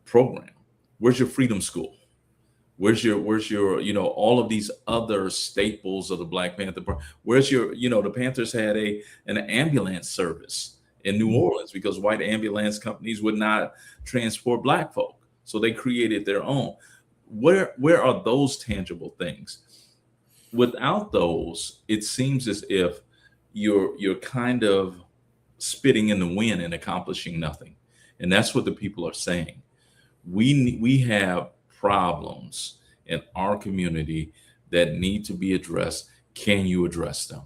program. Where's your freedom school? Where's your all of these other staples of the Black Panther Party? Where's your, the Panthers had an ambulance service in New Orleans because white ambulance companies would not transport Black folk. So they created their own. Where are those tangible things? Without those, it seems as if you're kind of spitting in the wind and accomplishing nothing. And that's what the people are saying. We have problems in our community that need to be addressed. Can you address them?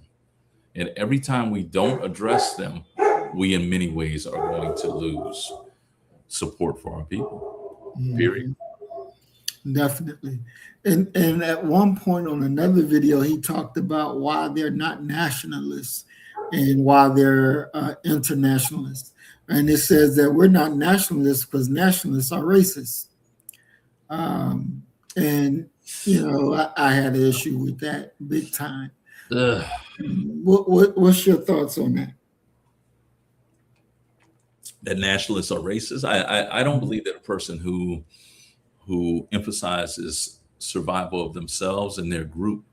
And every time we don't address them, we in many ways are going to lose support for our people. Period. Definitely. And at one point on another video, he talked about why they're not nationalists and why they're internationalists. And it says that we're not nationalists because nationalists are racist. And, I had an issue with that big time. What's your thoughts on that? That nationalists are racist? I don't believe that a person who emphasizes survival of themselves and their group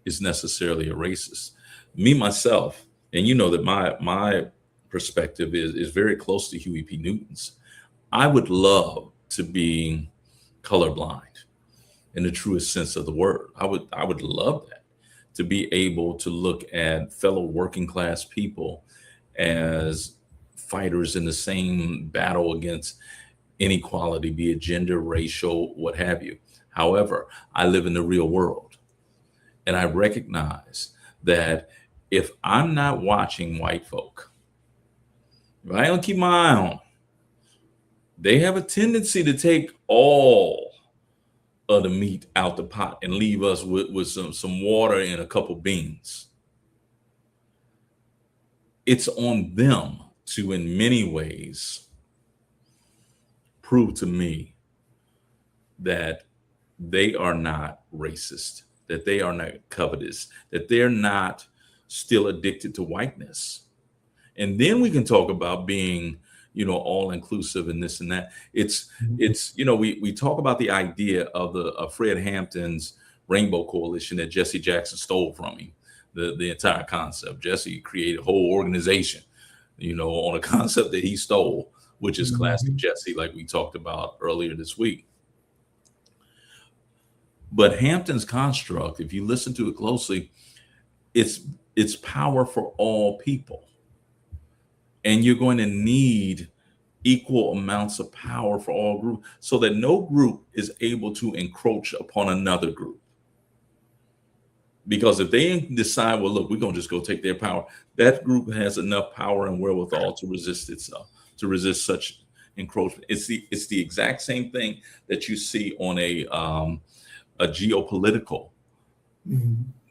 is necessarily a racist. Me, myself, and you know that my perspective is very close to Huey P. Newton's. I would love to be colorblind in the truest sense of the word. I would love that, to be able to look at fellow working class people as fighters in the same battle against inequality, be it gender, racial, what have you. However, I live in the real world, and I recognize that if I'm not watching white folk, if I don't keep my eye on them, they have a tendency to take all of the meat out the pot and leave us with some water and a couple beans. It's on them to, in many ways, prove to me that they are not racist, that they are not covetous, that they're not still addicted to whiteness. And then we can talk about being, all inclusive and this and that. It's we talk about the idea of Fred Hampton's Rainbow Coalition that Jesse Jackson stole from him, the entire concept. Jesse created a whole organization, on a concept that he stole, which is classic Jesse, like we talked about earlier this week. But Hampton's construct, if you listen to it closely, it's power for all people. And you're going to need equal amounts of power for all groups so that no group is able to encroach upon another group. Because if they decide, well, look, we're going to just go take their power, that group has enough power and wherewithal to resist itself, to resist such encroachment. It's the exact same thing that you see on a geopolitical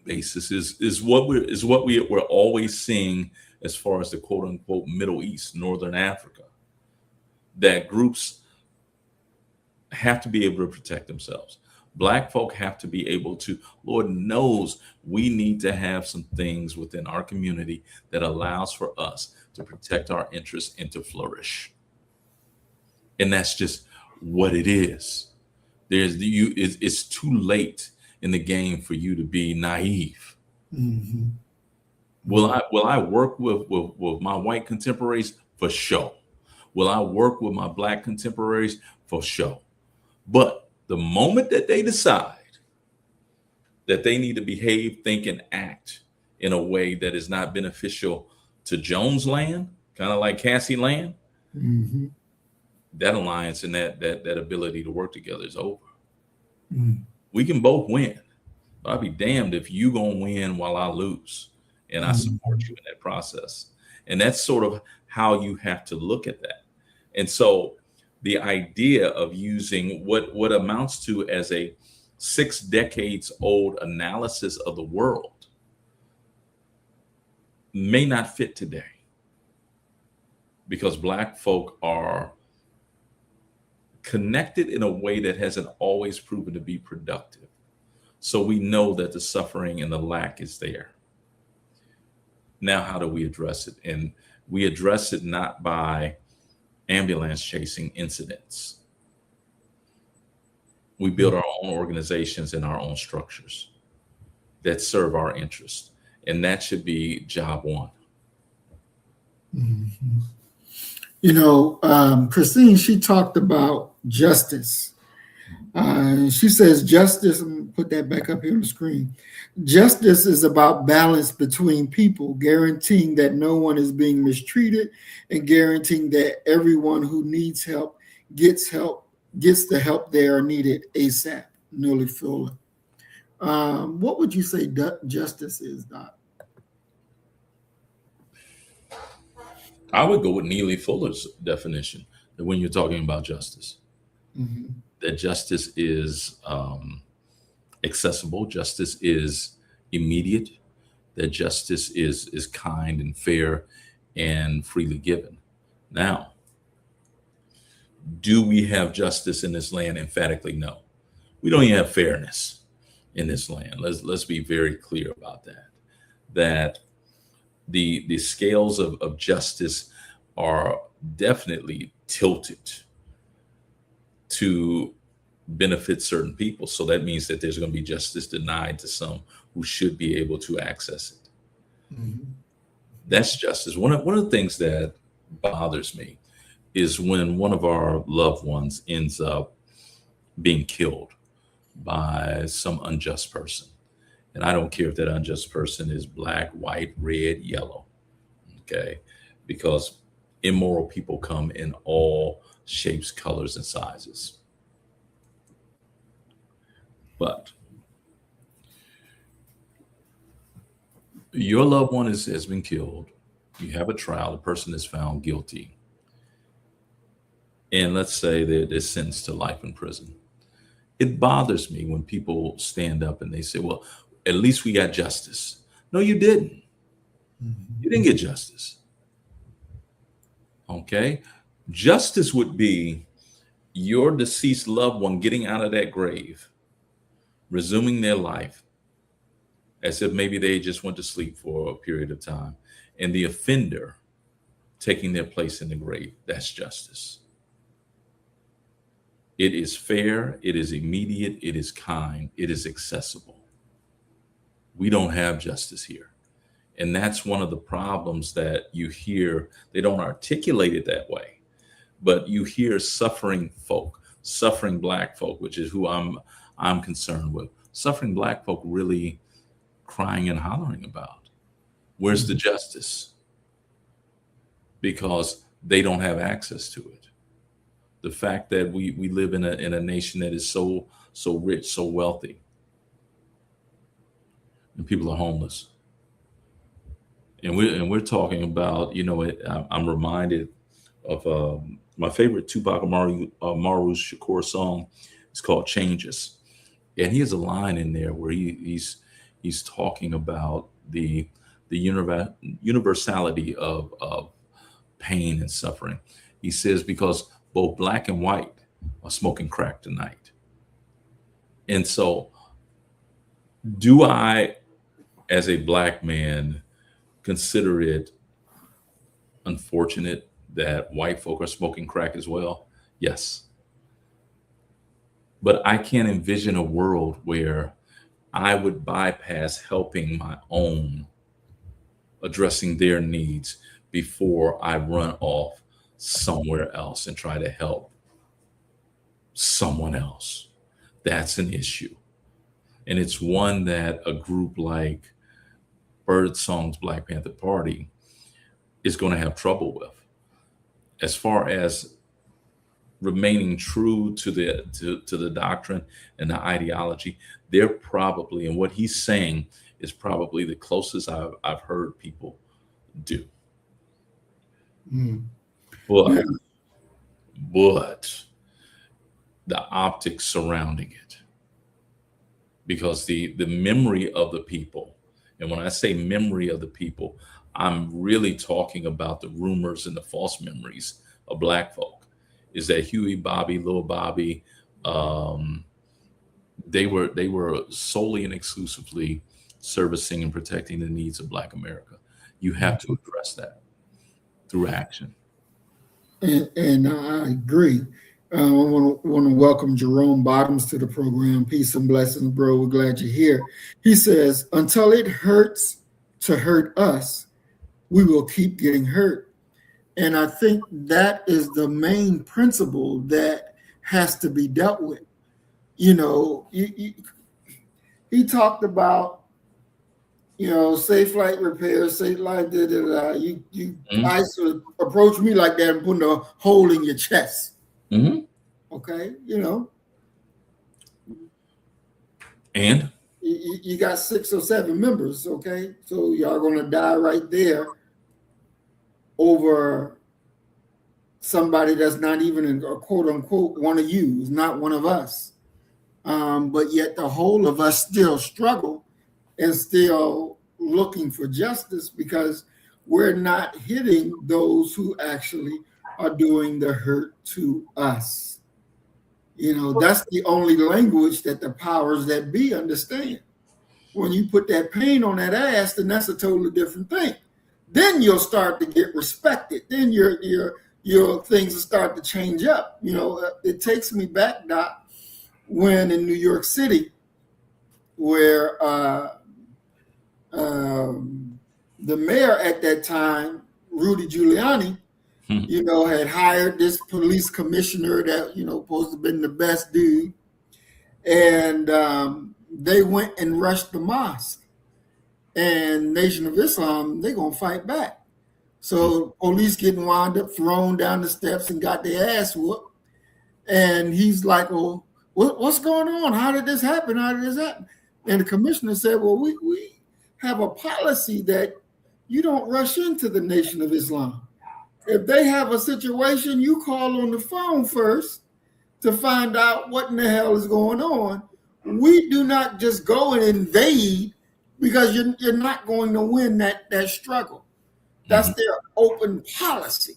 basis is what we're always seeing as far as the quote unquote Middle East, Northern Africa, that groups have to be able to protect themselves. Black folk have to be able to, Lord knows we need to have some things within our community that allows for us to protect our interests and to flourish. And that's just what it is. It's too late in the game for you to be naive. Mm-hmm. Will I work with my white contemporaries? For sure. Will I work with my Black contemporaries? For sure. But the moment that they decide that they need to behave, think, and act in a way that is not beneficial to Jones land, kind of like Cassie land, that alliance and that ability to work together is over. We can both win, but I'll be damned if you gonna win while I lose. And I support you in that process. And that's sort of how you have to look at that. And so the idea of using what amounts to as a 6 decades old analysis of the world may not fit today, because Black folk are connected in a way that hasn't always proven to be productive. So we know that the suffering and the lack is there. Now, how do we address it? And we address it not by ambulance chasing incidents. We build our own organizations and our own structures that serve our interests. And that should be job one. Christine, she talked about justice. She says justice, I'm gonna put that back up here on the screen. Justice is about balance between people, guaranteeing that no one is being mistreated and guaranteeing that everyone who needs help gets the help they are needed ASAP. Nearly Fuller. What would you say justice is, Doc? I would go with Neely Fuller's definition that when you're talking about justice, that justice is accessible, justice is immediate, that justice is kind and fair and freely given. Now, do we have justice in this land? Emphatically, no. We don't even have fairness in this land. Let's be very clear about that. That the scales of justice are definitely tilted to benefit certain people. So that means that there's going to be justice denied to some who should be able to access it. That's justice. One of the things that bothers me is when one of our loved ones ends up being killed by some unjust person. And I don't care if that unjust person is black, white, red, yellow. Okay. Because immoral people come in all shapes, colors, and sizes. But your loved one has been killed. You have a trial, the person is found guilty. And let's say that they're sentenced to life in prison. It bothers me when people stand up and they say, well, at least we got justice. No, you didn't. You didn't get justice. Okay. Justice would be your deceased loved one getting out of that grave, resuming their life as if maybe they just went to sleep for a period of time, and the offender taking their place in the grave. That's justice. It is fair, it is immediate, it is kind, it is accessible. We don't have justice here. And that's one of the problems that you hear. They don't articulate it that way, but you hear suffering folk, suffering Black folk, which is who I'm concerned with. Suffering Black folk really crying and hollering about. Where's the justice? Because they don't have access to it. The fact that we live in a nation that is so rich, so wealthy, and people are homeless. And we're talking about, I'm reminded of my favorite Tupac Amaru Shakur song. It's called Changes. And he has a line in there where he's talking about the universality of pain and suffering. He says, because both Black and white are smoking crack tonight. And so do I, as a Black man, consider it unfortunate that white folk are smoking crack as well? Yes. But I can't envision a world where I would bypass helping my own, addressing their needs before I run off somewhere else and try to help someone else. That's an issue. And it's one that a group like Birdsong's Black Panther Party is going to have trouble with. As far as remaining true to the doctrine and the ideology, they're probably, and what he's saying is probably the closest I've heard people do. But the optics surrounding it, because the memory of the people, and when I say memory of the people, I'm really talking about the rumors and the false memories of Black folk, is that Huey, Bobby, Lil Bobby, they were solely and exclusively servicing and protecting the needs of Black America. You have to address that through action. And I agree. I want to welcome Jerome Bottoms to the program. Peace and blessings, bro. We're glad you're here. He says, until it hurts to hurt us, we will keep getting hurt. And I think that is the main principle that has to be dealt with. He talked about, safe flight repairs, safe flight, You guys approach me like that and putting a hole in your chest. Mm-hmm. Okay, And you got 6 or 7 members. Okay, so y'all gonna die right there over somebody that's not even a quote unquote one of you, is not one of us. But yet the whole of us still struggle and still looking for justice, because we're not hitting those who actually are doing the hurt to us. That's the only language that the powers that be understand. When you put that pain on that ass, then that's a totally different thing. Then you'll start to get respected. Then your things will start to change up. It takes me back, Doc, when in New York the mayor at that time, Rudy Giuliani, had hired this police commissioner that, supposed to have been the best dude. And they went and rushed the mosque. And Nation of Islam, they're going to fight back. So police getting wound up thrown down the steps and got their ass whooped. And he's like, well, what's going on? How did this happen? How did this happen? And the commissioner said, well, we have a policy that you don't rush into the Nation of Islam. If they have a situation, you call on the phone first to find out what in the hell is going on. We do not just go and invade because you're not going to win that struggle. That's their open policy,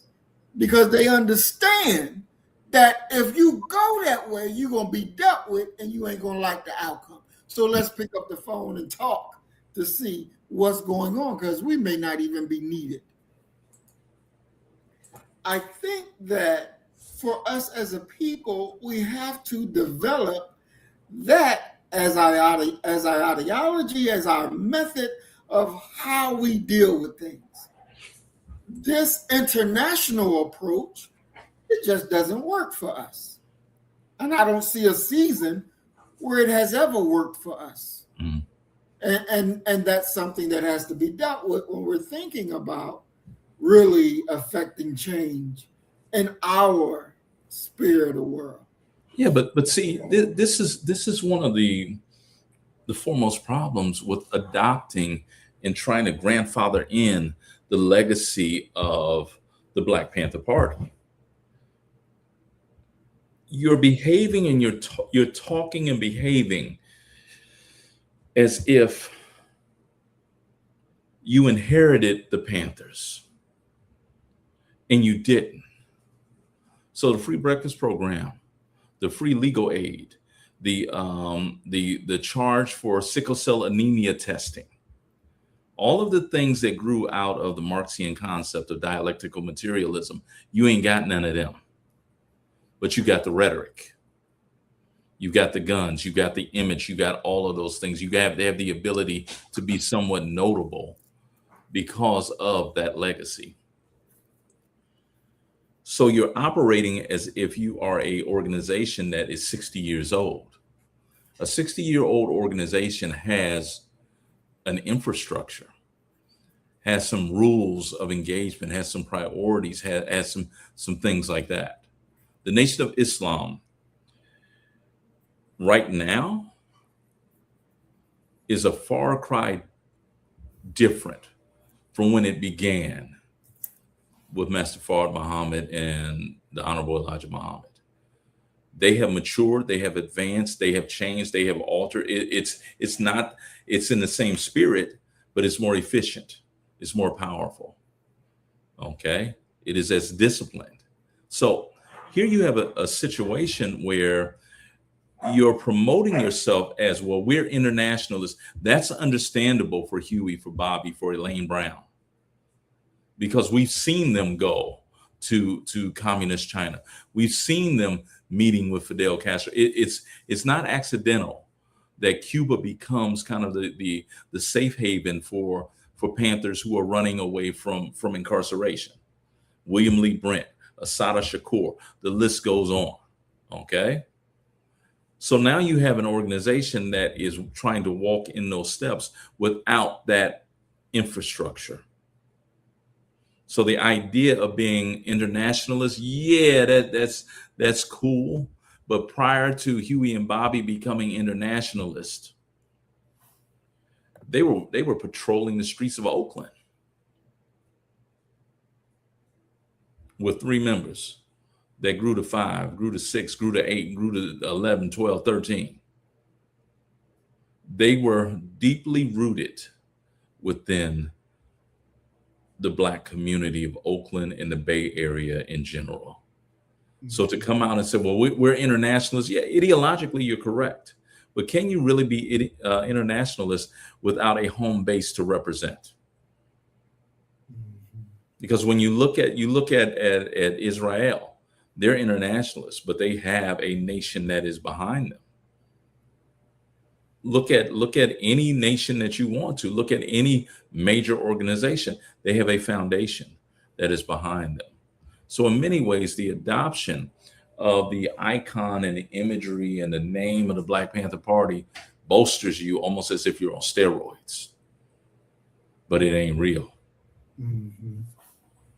because they understand that if you go that way, you're going to be dealt with and you ain't going to like the outcome. So let's pick up the phone and talk to see what's going on, because we may not even be needed. I think that for us as a people, we have to develop that as our ideology, as our method of how we deal with things. This international approach, it just doesn't work for us. And I don't see a season where it has ever worked for us. And that's something that has to be dealt with when we're thinking about really affecting change in our spirit of world. Yeah, but see, this is one of the foremost problems with adopting and trying to grandfather in the legacy of the Black Panther Party. You're behaving and you're talking and behaving as if you inherited the Panthers, and you didn't. So the free breakfast program, the free legal aid, the charge for sickle cell anemia testing, all of the things that grew out of the Marxian concept of dialectical materialism, you ain't got none of them. But you got the rhetoric, you got the guns, you got the image, you got all of those things. They have the ability to be somewhat notable because of that legacy. So you're operating as if you are an organization that is 60 years old. A 60-year-old organization has an infrastructure, has some rules of engagement, has some priorities, has some things like that. The Nation of Islam right now is a far cry different from when it began with Master Fard Muhammad and the Honorable Elijah Muhammad. They have matured, they have advanced, they have changed, they have altered. It's in the same spirit, but it's more efficient, it's more powerful. Okay, it is as disciplined. So here you have a situation where you're promoting yourself as, well, we're internationalists. That's understandable for Huey, for Bobby, for Elaine Brown, because we've seen them go to communist China. We've seen them meeting with Fidel Castro. It's not accidental that Cuba becomes kind of the safe haven for Panthers who are running away from incarceration. William Lee Brent, Assata Shakur, the list goes on. Okay. So now you have an organization that is trying to walk in those steps without that infrastructure. So the idea of being internationalist, yeah, that's cool. But prior to Huey and Bobby becoming internationalists, they were patrolling the streets of Oakland with 3 members that grew to 5, grew to 6, grew to 8, grew to 11, 12, 13. They were deeply rooted within the Black community of Oakland and the Bay Area in general. So to come out and say, well, we're internationalists, yeah, ideologically you're correct. But can you really be internationalist without a home base to represent? Because when you look at Israel, they're internationalists, but they have a nation that is behind them. look at any nation that you want to. Look at any major organization. They have a foundation that is behind them. So in many ways, the adoption of the icon and the imagery and the name of the Black Panther Party bolsters you almost as if you're on steroids, but it ain't real. Mhm.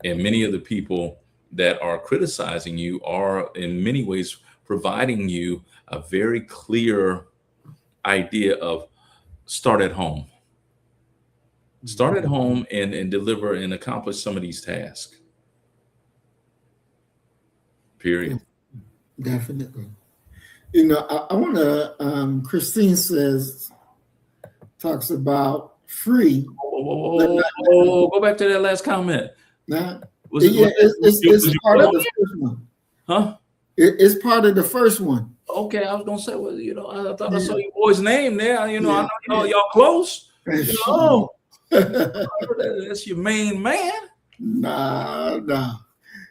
And many of the people that are criticizing you are in many ways providing you a very clear idea of start at home. Start at home and deliver and accomplish some of these tasks. Period. Definitely. I want to, Christine talks about free. Go back to that last comment. It's part of the first one. Huh? It's part of the first one. Okay, I was gonna say, well, I thought I saw your boy's name there. I know y'all close. That's your main man. Nah.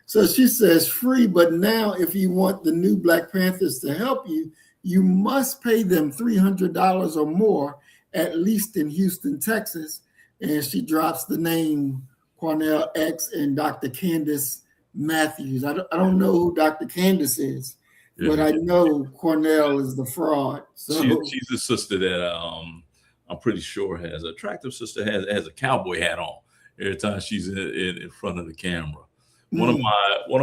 So she says free, but now if you want the new Black Panthers to help you, you must pay them $300 or more, at least in Houston, Texas. And she drops the name Cornell X and Dr. Candace Matthews. I don't know who Dr. Candace is, but I know Cornell is the fraud. So she's a sister that I'm pretty sure has an attractive sister, has a cowboy hat on every time she's in front of the camera. One of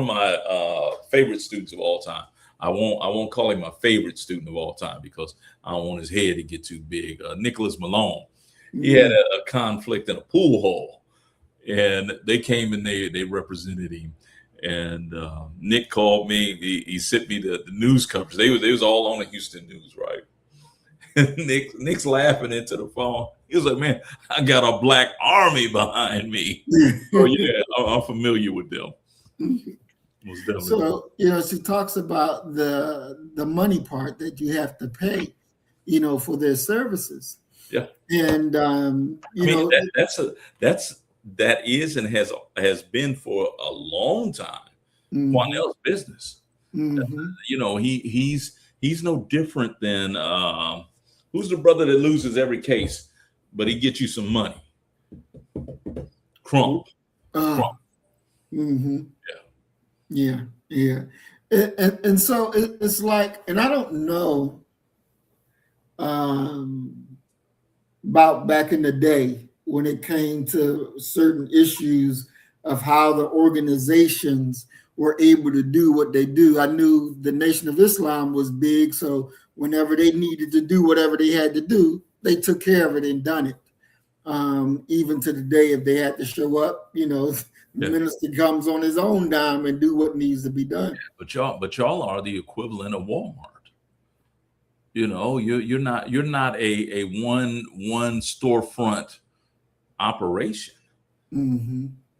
my favorite students of all time. I won't call him my favorite student of all time because I don't want his head to get too big. Nicholas Malone. He had a conflict in a pool hall, and they came and they represented him. And Nick called me. He sent me the news coverage. They was all on the Houston news, right? Nick's laughing into the phone. He was like, "Man, I got a black army behind me." So yeah, I'm familiar with them. So she talks about the money part that you have to pay, for their services. Yeah, and that is and has been for a long time. Cornell's business. He's no different than who's the brother that loses every case, but he gets you some money. Crump. Yeah. And so it's like, and I don't know about back in the day when it came to certain issues of how the organizations were able to do what they do. I knew the Nation of Islam was big, so whenever they needed to do whatever they had to do, they took care of it and done it. Even to the day, if they had to show up, the minister comes on his own dime and do what needs to be done. Yeah, but y'all are the equivalent of Walmart. You're not a one storefront operation.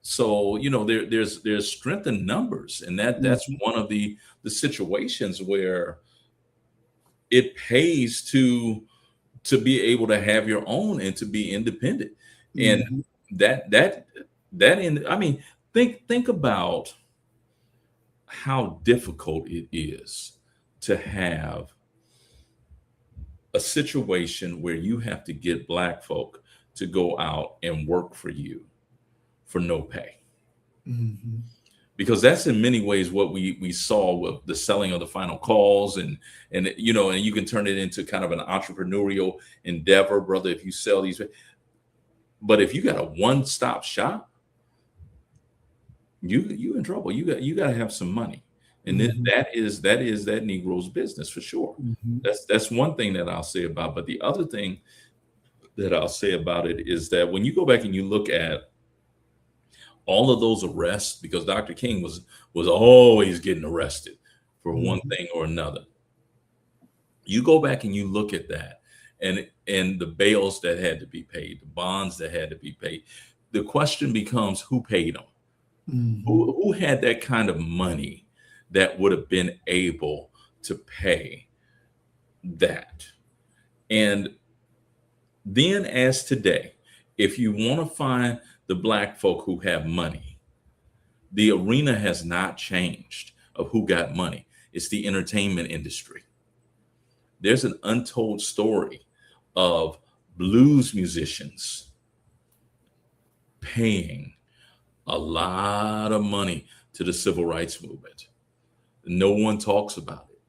So there's strength in numbers, and that's one of the situations where it pays to be able to have your own and to be independent. And think about how difficult it is to have a situation where you have to get Black folk to go out and work for you for no pay. Because that's in many ways what we saw with the selling of the final calls, and you can turn it into kind of an entrepreneurial endeavor, brother, if you sell these. But if you got a one-stop shop, you in trouble. You got to have some money. And that is that Negro's business for sure. That's one thing that I'll say about. But the other thing that I'll say about it is that when you go back and you look at all of those arrests, because Dr. King was always getting arrested for one thing or another. You go back and you look at that, and the bails that had to be paid, the bonds that had to be paid. The question becomes, who paid them? Who had that kind of money that would have been able to pay that? And then as today, if you want to find the Black folk who have money, the arena has not changed of who got money. It's the entertainment industry. There's an untold story of blues musicians paying a lot of money to the civil rights movement. No one talks about it.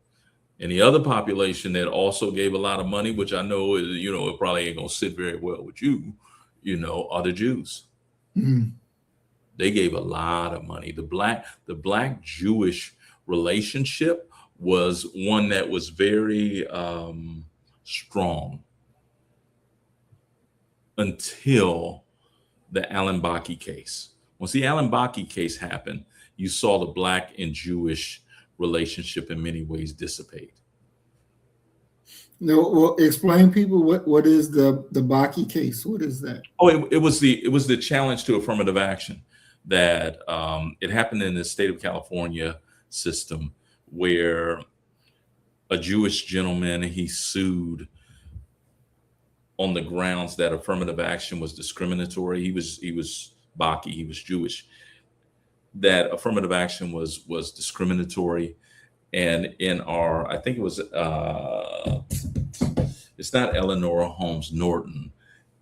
And the other population that also gave a lot of money, which I know is, it probably ain't gonna sit very well with you, are the Jews. Mm. They gave a lot of money. The black Jewish relationship was one that was very strong until the Alan Baki case. Once the Alan Baki case happened, you saw the black and Jewish relationship in many ways dissipate. No, well, explain people what is the Baki case? What is that? Oh, it was the challenge to affirmative action that it happened in the state of California system where a Jewish gentleman, he sued on the grounds that affirmative action was discriminatory. He was Baki, he was Jewish. That affirmative action was discriminatory, and in I think it was it's not Eleanor Holmes Norton.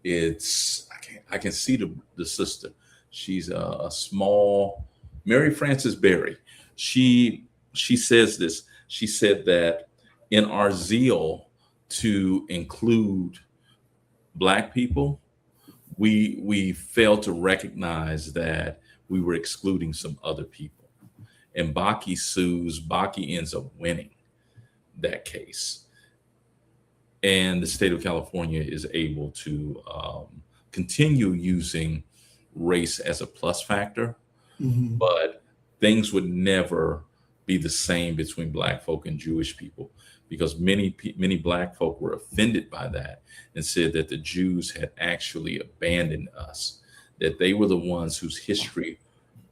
I can see the sister. She's a small Mary Frances Berry. She says this. She said that in our zeal to include Black people, we failed to recognize that we were excluding some other people. And Baki sues. Baki ends up winning that case. And the state of California is able to continue using race as a plus factor, but things would never be the same between Black folk and Jewish people, because many Black folk were offended by that and said that the Jews had actually abandoned us, that they were the ones whose history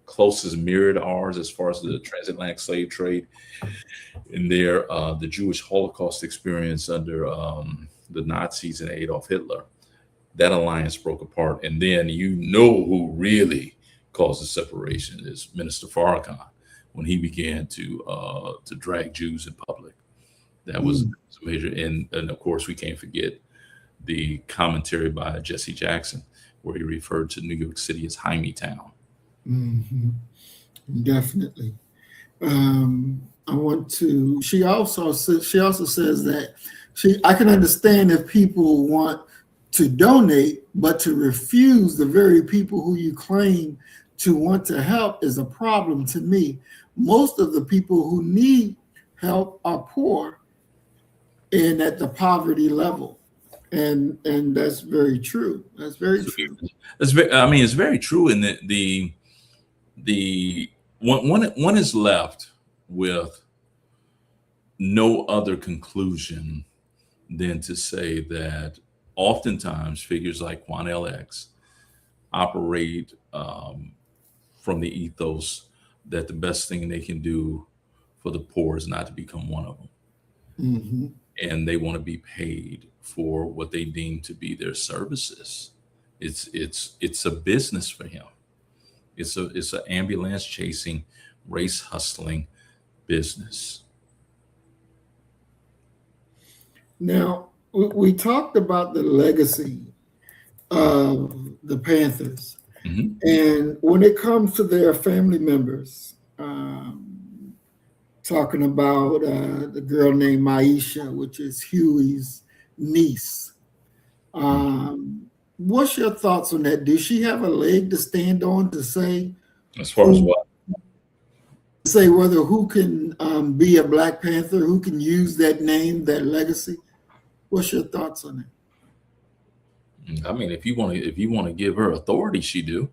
closest mirrored ours as far as the transatlantic slave trade and the Jewish Holocaust experience under the Nazis and Adolf Hitler. That alliance broke apart. And then who really caused the separation is Minister Farrakhan, when he began to drag Jews in public. That was major. And of course, we can't forget the commentary by Jesse Jackson, where he referred to New York City as Jaime Town. Mm-hmm. Definitely. She also says that I can understand if people want to donate, but to refuse the very people who you claim to want to help is a problem to me. Most of the people who need help are poor and at the poverty level. And that's very true. That's very true. It's very true. And one is left with no other conclusion than to say that oftentimes figures like Juan LX operate from the ethos that the best thing they can do for the poor is not to become one of them. Mm-hmm. And they want to be paid for what they deem to be their services. It's a business for him. It's an ambulance chasing, race hustling business. Now, we talked about the legacy of the Panthers. Mm-hmm. And when it comes to their family members, talking about the girl named Myesha, which is Huey's niece. What's your thoughts on that? Does she have a leg to stand on to say? As far as what? Say whether who can be a Black Panther, who can use that name, that legacy. What's your thoughts on that? I mean, if you want to give her authority, she do.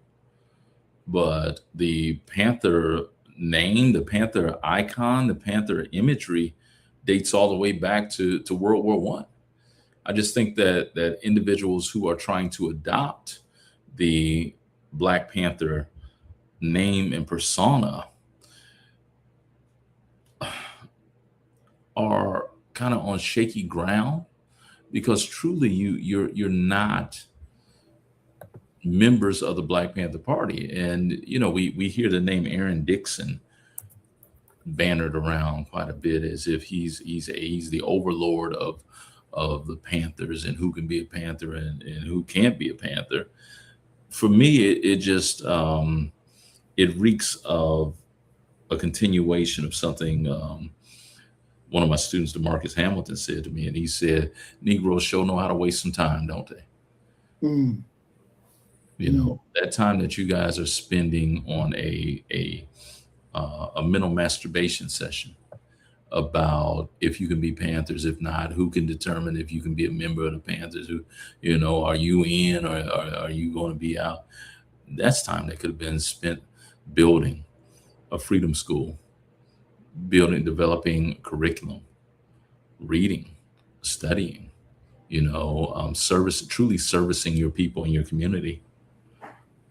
But the Panther name, the Panther icon, the Panther imagery dates all the way back to World War I. I just think that individuals who are trying to adopt the Black Panther name and persona are kind of on shaky ground, because truly you're not members of the Black Panther Party. And we hear the name Aaron Dixon bannered around quite a bit as if he's the overlord of the Panthers and who can be a Panther and who can't be a Panther. For me, it just it reeks of a continuation of something one of my students, DeMarcus Hamilton, said to me, and he said, "Negroes sure know how to waste some time, don't they?" You know, that time that you guys are spending on a mental masturbation session about if you can be Panthers, if not, who can determine if you can be a member of the Panthers? Who, you know, are you in or are you going to be out? That's time that could have been spent building a freedom school, developing curriculum, reading, studying, truly servicing your people and your community.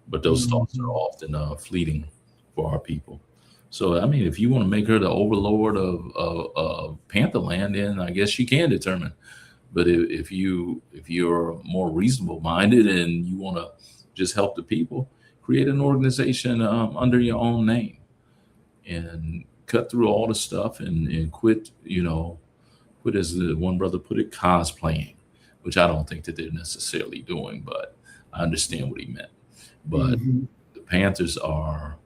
But those thoughts are often fleeting for our people. So, I mean, if you want to make her the overlord of Pantherland, then I guess she can determine. But if you're more reasonable minded and you want to just help the people, create an organization under your own name and cut through all the stuff and quit, quit, as the one brother put it, cosplaying, which I don't think that they're necessarily doing, but I understand what he meant. But the Panthers are,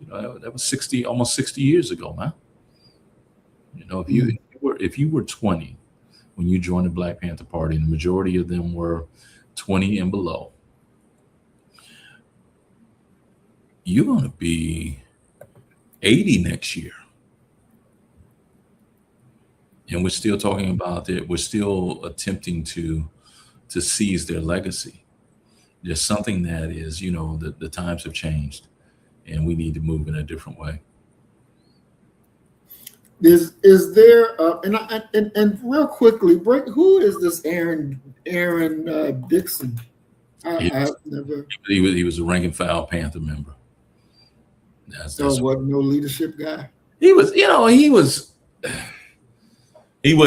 that was almost 60 years ago, man. If you were 20 when you joined the Black Panther Party, and the majority of them were 20 and below, you're going to be 80 next year. And we're still talking about it. We're still attempting to seize their legacy. There's something that is, the times have changed and we need to move in a different way. Is there and real quickly, who is this Aaron Dixon? He was a rank and file Panther member. Wasn't no leadership guy. He wasn't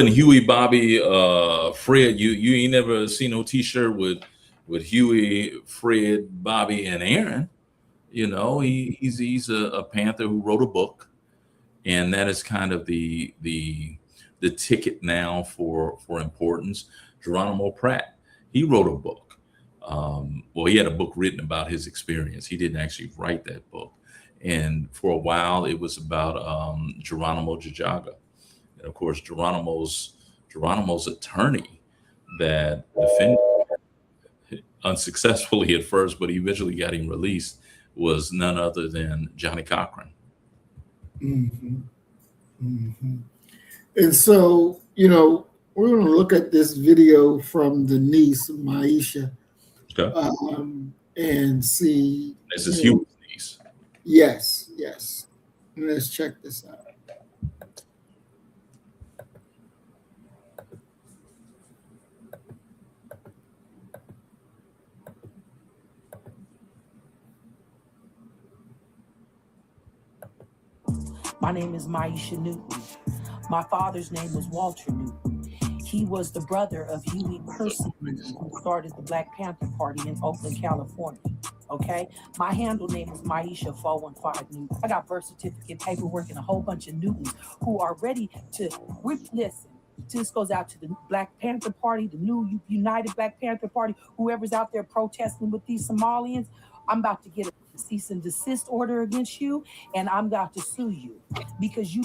Huey, Bobby, Fred. You ain't never seen no T-shirt with Huey, Fred, Bobby, and Aaron. He's a Panther who wrote a book, and that is kind of the ticket now for importance. Geronimo Pratt, he wrote a book. He had a book written about his experience. He didn't actually write that book, and for a while it was about Geronimo Jajaga. And of course, Geronimo's attorney that defended unsuccessfully at first, but eventually got him released, was none other than Johnny Cochran. And so, we're going to look at this video from the niece, Myesha, and see. This is Huey's niece. Yes. Let's check this out. My name is Myesha Newton. My father's name was Walter Newton. He was the brother of Huey P, who started the Black Panther Party in Oakland, California. Okay? My handle name is Myesha 415 Newton. I got birth certificate, paperwork, and a whole bunch of Newtons who are ready to listen. This goes out to the Black Panther Party, the new United Black Panther Party, whoever's out there protesting with these Somalians. I'm about to get a cease and desist order against you, and I'm about to sue you because you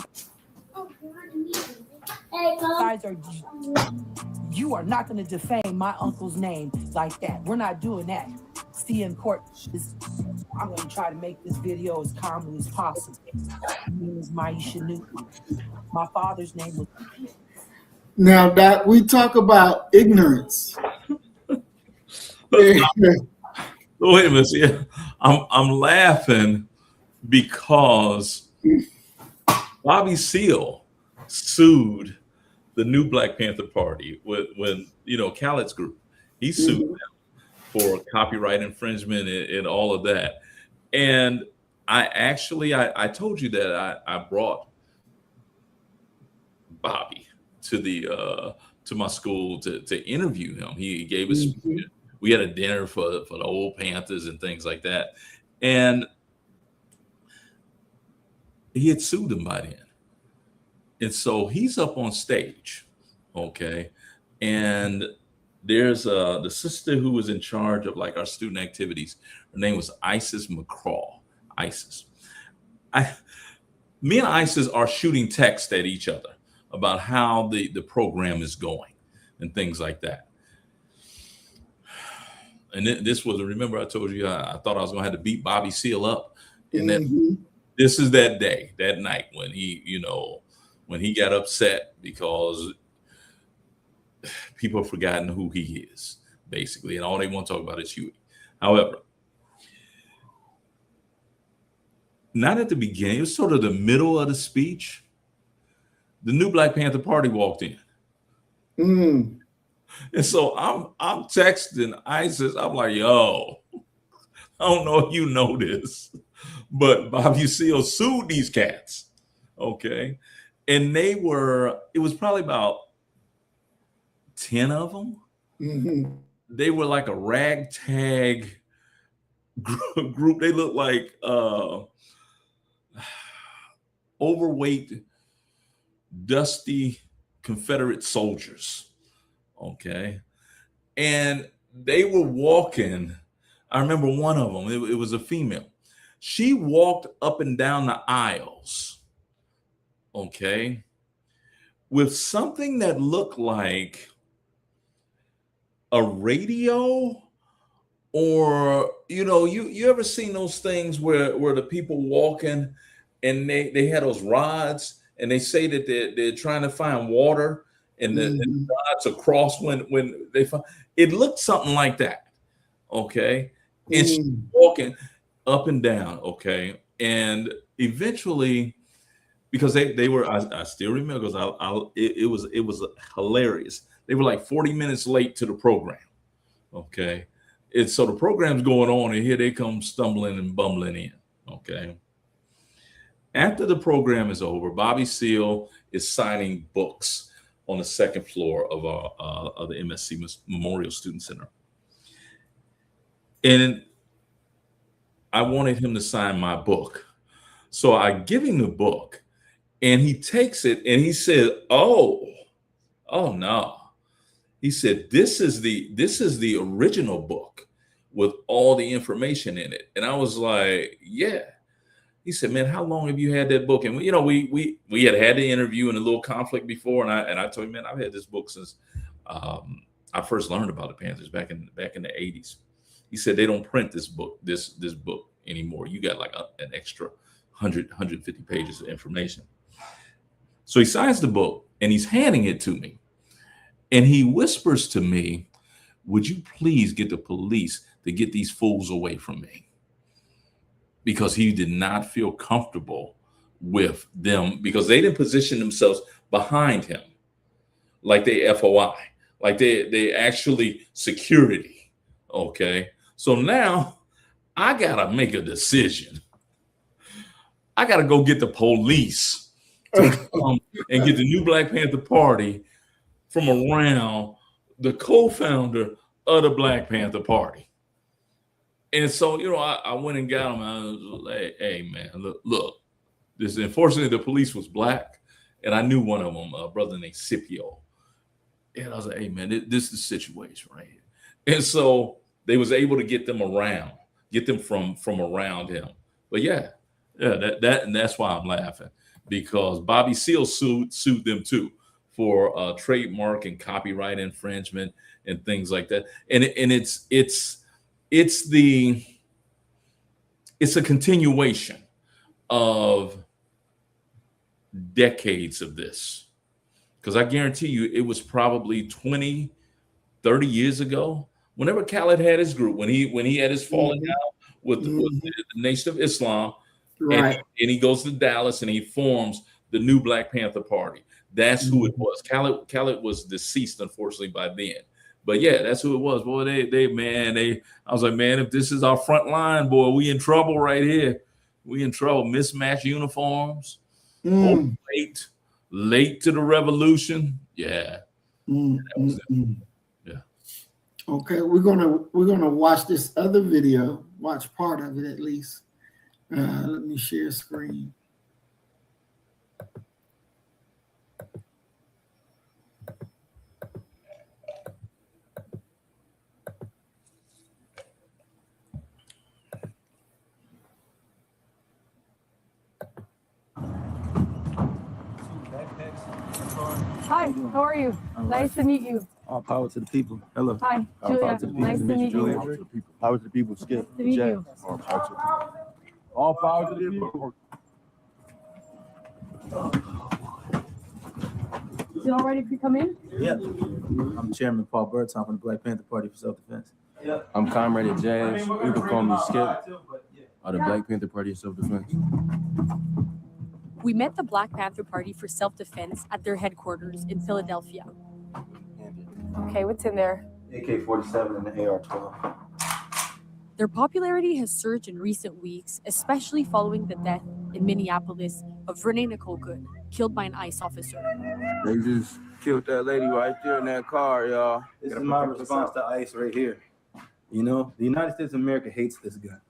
guys you are not going to defame my uncle's name like that. We're not doing that. See in court. I'm going to try to make this video as calmly as possible. My name is Myesha Newton. My father's name was. Now that we talk about ignorance. Wait a minute. Yeah. I'm laughing because Bobby Seale sued the new Black Panther Party when Khaled's group. He sued them for copyright infringement and all of that. And I told you that I brought Bobby to my school to interview him. He gave us. We had a dinner for the old Panthers and things like that. And he had sued them by then. And so he's up on stage, okay? And there's the sister who was in charge of like our student activities. Her name was Isis McCraw. Isis. Me and Isis are shooting text at each other about how the program is going and things like that. And this was, remember I told you I thought I was going to have to beat Bobby Seale up. And then this is that day, that night when he, when he got upset because people have forgotten who he is, basically. And all they want to talk about is Huey. However, not at the beginning, it was sort of the middle of the speech. The new Black Panther Party walked in. And so I'm texting Isis. I'm like, yo, I don't know if you know this, but Bobby Seale sued these cats. Okay. And it was probably about 10 of them. They were like a ragtag group. They looked like overweight, dusty Confederate soldiers. Okay. And they were walking. I remember one of them, it was a female. She walked up and down the aisles, okay, with something that looked like a radio, or, you ever seen those things where the people walking and they had those rods and they say that they're trying to find water and the rods across when they find, it looked something like that. Okay. And she's walking up and down. Okay. And eventually, because they were, I still remember, because it was hilarious. They were like 40 minutes late to the program. Okay. So the program's going on, and here they come stumbling and bumbling in. Okay. After the program is over, Bobby Seale is signing books on the second floor of the MSC Memorial Student Center. And I wanted him to sign my book. So I give him the book, and he takes it and he said, oh no. He said, this is the original book with all the information in it. And I was like, yeah. He said, man, how long have you had that book? And we had the interview and a little conflict before. And I told him, man, I've had this book since I first learned about the Panthers back in the 80s. He said, they don't print this book anymore. You got like an extra 150 pages of information. So he signs the book and he's handing it to me. And he whispers to me, would you please get the police to get these fools away from me? Because he did not feel comfortable with them, because they didn't position themselves behind him like they FOI, like they actually security. Okay. So now I gotta make a decision. I gotta go get the police to come and get the new Black Panther Party from around the co-founder of the Black Panther Party. And so, I went and got him. I was like, hey, man, look, this, unfortunately, the police was black. And I knew one of them, a brother named Scipio. And I was like, hey, man, this is the situation right here. And so they was able to get them from around him. But yeah, and that's why I'm laughing, because Bobby Seale sued them too for trademark and copyright infringement and things like that. And it's a continuation of decades of this, because I guarantee you it was probably 20, 30 years ago, whenever Khaled had his group, when he had his falling out with the Nation of Islam, right? And he goes to Dallas and he forms the new Black Panther Party. That's who it was. Khaled was deceased, unfortunately, by then. But yeah, that's who it was. Boy, I was like, man, if this is our front line, boy, we in trouble right here. We in trouble. Mismatched uniforms, late to the revolution. Yeah. Yeah. Okay, we're gonna watch this other video, watch part of it at least. Let me share screen. Hi, how are you? Nice to meet you. All power to the people. Hello. Hi, Julia. Nice to meet you. Power to the people. Skip. Nice to meet you. All power to the people. You all ready to come in? Yeah. I'm Chairman Paul Birdsong from the Black Panther Party for Self-Defense. I'm Comrade Jazz. You can call me Skip. Of the Black Panther Party of Self-Defense. We met the Black Panther Party for Self-Defense at their headquarters in Philadelphia. Okay, what's in there? AK-47 and the AR-12. Their popularity has surged in recent weeks, especially following the death in Minneapolis of Renee Nicole Good, killed by an ICE officer. They just killed that lady right there in that car, y'all. This is my response to ICE right here. You know, the United States of America hates this gun.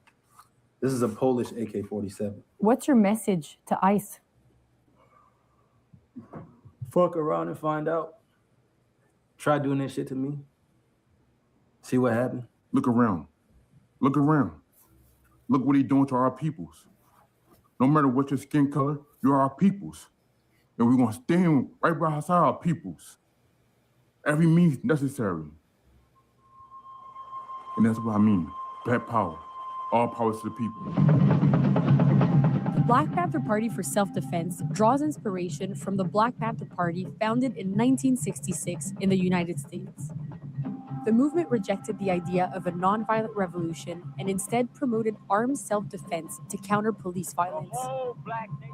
This is a Polish AK-47. What's your message to ICE? Fuck around and find out. Try doing that shit to me. See what happened. Look around. Look around. Look what he's doing to our peoples. No matter what your skin color, you're our peoples. And we're gonna stand right beside our peoples. Every means necessary. And that's what I mean. Black power. All power to the people. The Black Panther Party for Self-Defense draws inspiration from the Black Panther Party founded in 1966 in the United States. The movement rejected the idea of a nonviolent revolution and instead promoted armed self-defense to counter police violence.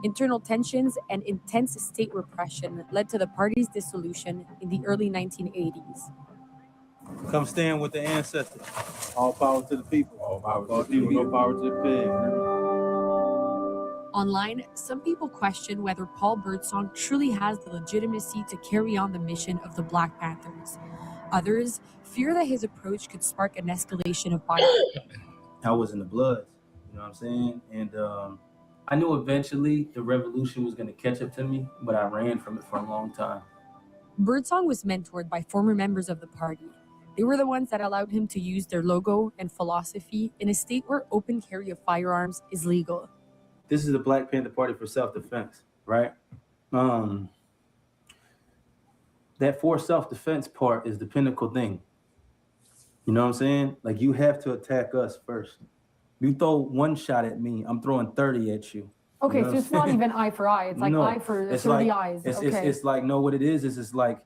Internal tensions and intense state repression led to the party's dissolution in the early 1980s. Come stand with the ancestors. All power to the people. All power to the people. No power to the pig. Online, some people question whether Paul Birdsong truly has the legitimacy to carry on the mission of the Black Panthers. Others fear that his approach could spark an escalation of violence. I was in the blood, you know what I'm saying? And I knew eventually the revolution was going to catch up to me, but I ran from it for a long time. Birdsong was mentored by former members of the party. They were the ones that allowed him to use their logo and philosophy in a state where open carry of firearms is legal. This is the Black Panther Party for Self-Defense, right? That for self-defense part is the pinnacle thing. You know what I'm saying? Like, you have to attack us first. You throw one shot at me, I'm throwing 30 at you. Okay, You know so it's not even eye for eye. It's like eye for 30 eyes. It's like, no, what it is it's like,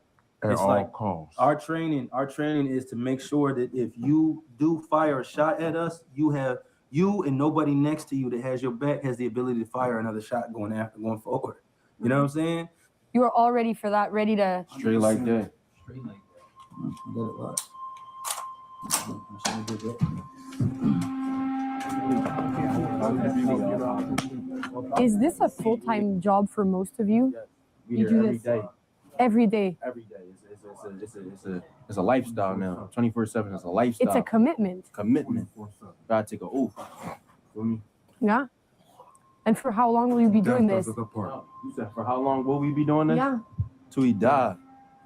At it's all like costs. our training is to make sure that if you do fire a shot at us, you and nobody next to you that has your back has the ability to fire another shot going forward. You know what I'm saying? You are all ready for that, ready to... Straight like that. Straight like that. Get it right. Is this a full-time job for most of you? We here every day. Every day? Every day. It's a lifestyle now. 24/7 is a lifestyle. It's a commitment. Commitment. Gotta take an oath. Feel me? Yeah. And for how long will you be doing this? You said for how long will we be doing this? Yeah. Till he died.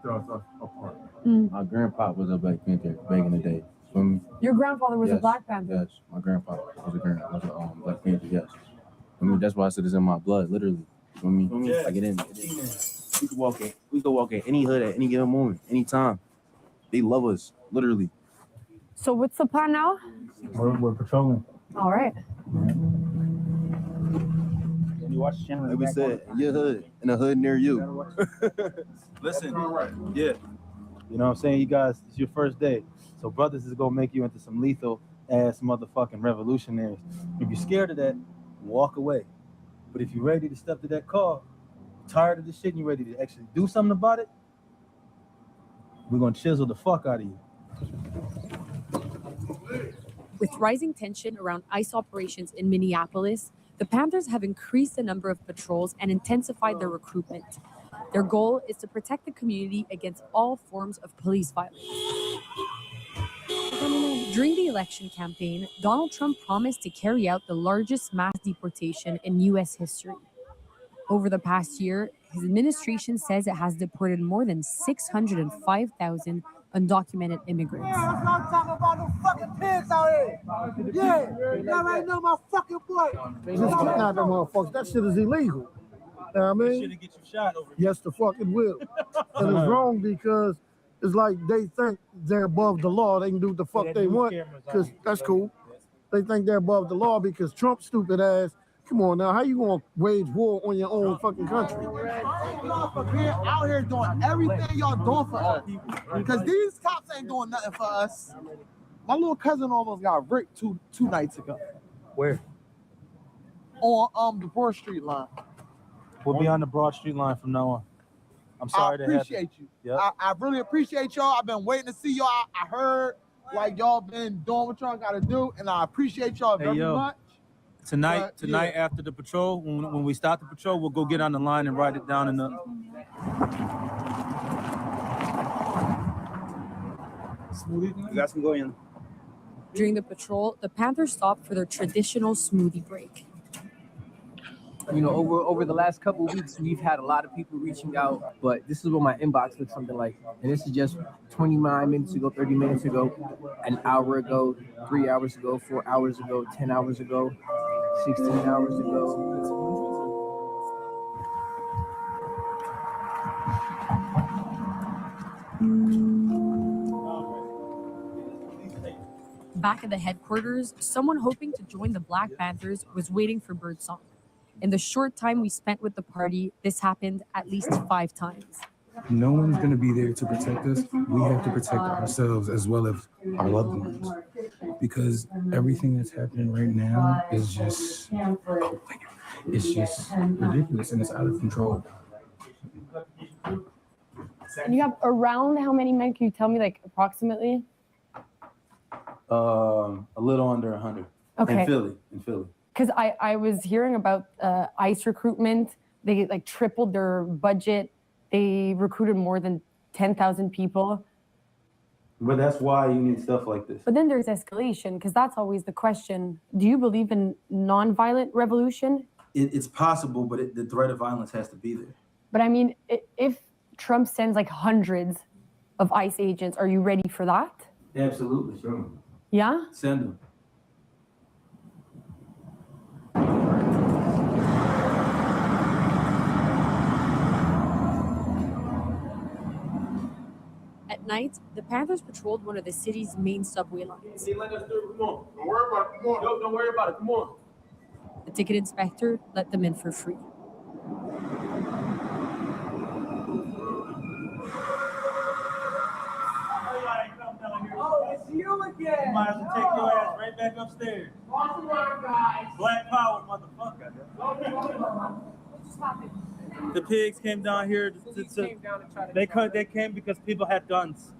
Mm. My grandpa was a Black Panther back in the day. Feel me? Your grandfather was a Yes, Black Panther? Yes, my grandpa was a Black Panther, yes. I mean, that's why I said it's in my blood, literally. Feel me? Yes. Like it in. We can walk in any hood at any given moment, anytime. They love us, literally. So what's the plan now? We're patrolling. All right. You watch the channel. Like we said, your hood, in a hood near you. Listen, yeah. You know what I'm saying? You guys, it's your first day. So brothers is gonna make you into some lethal ass motherfucking revolutionaries. If you're scared of that, walk away. But if you're ready to step to that car, tired of this shit and you're ready to actually do something about it, we're gonna chisel the fuck out of you. With rising tension around ICE operations in Minneapolis, the Panthers have increased the number of patrols and intensified their recruitment. Their goal is to protect the community against all forms of police violence. During the election campaign, Donald Trump promised to carry out the largest mass deportation in U.S. history. Over the past year, his administration says it has deported more than 605,000 undocumented immigrants. Yeah, that's what I'm talking about, them fucking pigs out here. Yeah, y'all ain't know my fucking boy. Just kidnap them motherfuckers. That shit is illegal. You know what I It mean? shouldn't get you shot over. Yes, the fucking will. And it's wrong because it's like they think they're above the law. They can do what the fuck they want because that's cool. They think they're above the law because Trump's stupid ass. Come on now, how you gonna wage war on your own fucking country? Y'all for being out here doing everything y'all doing for us. Because these cops ain't doing nothing for us. My little cousin almost got raped two nights ago. Where? On the Broad Street line. We'll be on the Broad Street line from now on. I'm sorry I to have appreciate you. Yep. I really appreciate y'all. I've been waiting to see y'all. I heard like y'all been doing what y'all gotta do, and I appreciate y'all very much. Tonight But, yeah. after the patrol, when we start the patrol, we'll go get on the line and write it down in the. You got some going. During the patrol, the Panthers stopped for their traditional smoothie break. You know, over the last couple of weeks, we've had a lot of people reaching out, but this is what my inbox looks something like. And this is just 29 minutes ago, 30 minutes ago, an hour ago, 3 hours ago, 4 hours ago, 10 hours ago, 16 hours ago. Back at the headquarters, someone hoping to join the Black Panthers was waiting for birdsong. In the short time we spent with the party, this happened at least 5 times. No one's going to be there to protect us. We have to protect ourselves as well as our loved ones. Because everything that's happening right now is just, it's just ridiculous and it's out of control. And you have around how many men? Can you tell me, like, approximately? A little under 100. Okay. In Philly. Because I was hearing about ICE recruitment. They like tripled their budget. They recruited more than 10,000 people. But that's why you need stuff like this. But then there's escalation, because that's always the question. Do you believe in nonviolent revolution? It's possible, but the threat of violence has to be there. But I mean, if Trump sends like hundreds of ICE agents, are you ready for that? Absolutely, sure. Yeah? Send them. At night, the Panthers patrolled one of the city's main subway lines. Let us do it. Come on. Don't worry about it. Come on. Don't worry about it. Come on. The ticket inspector let them in for free. Oh, it's you again. You might have to take your ass right back upstairs. Black power, motherfucker. The pigs came down here. They came because people had guns.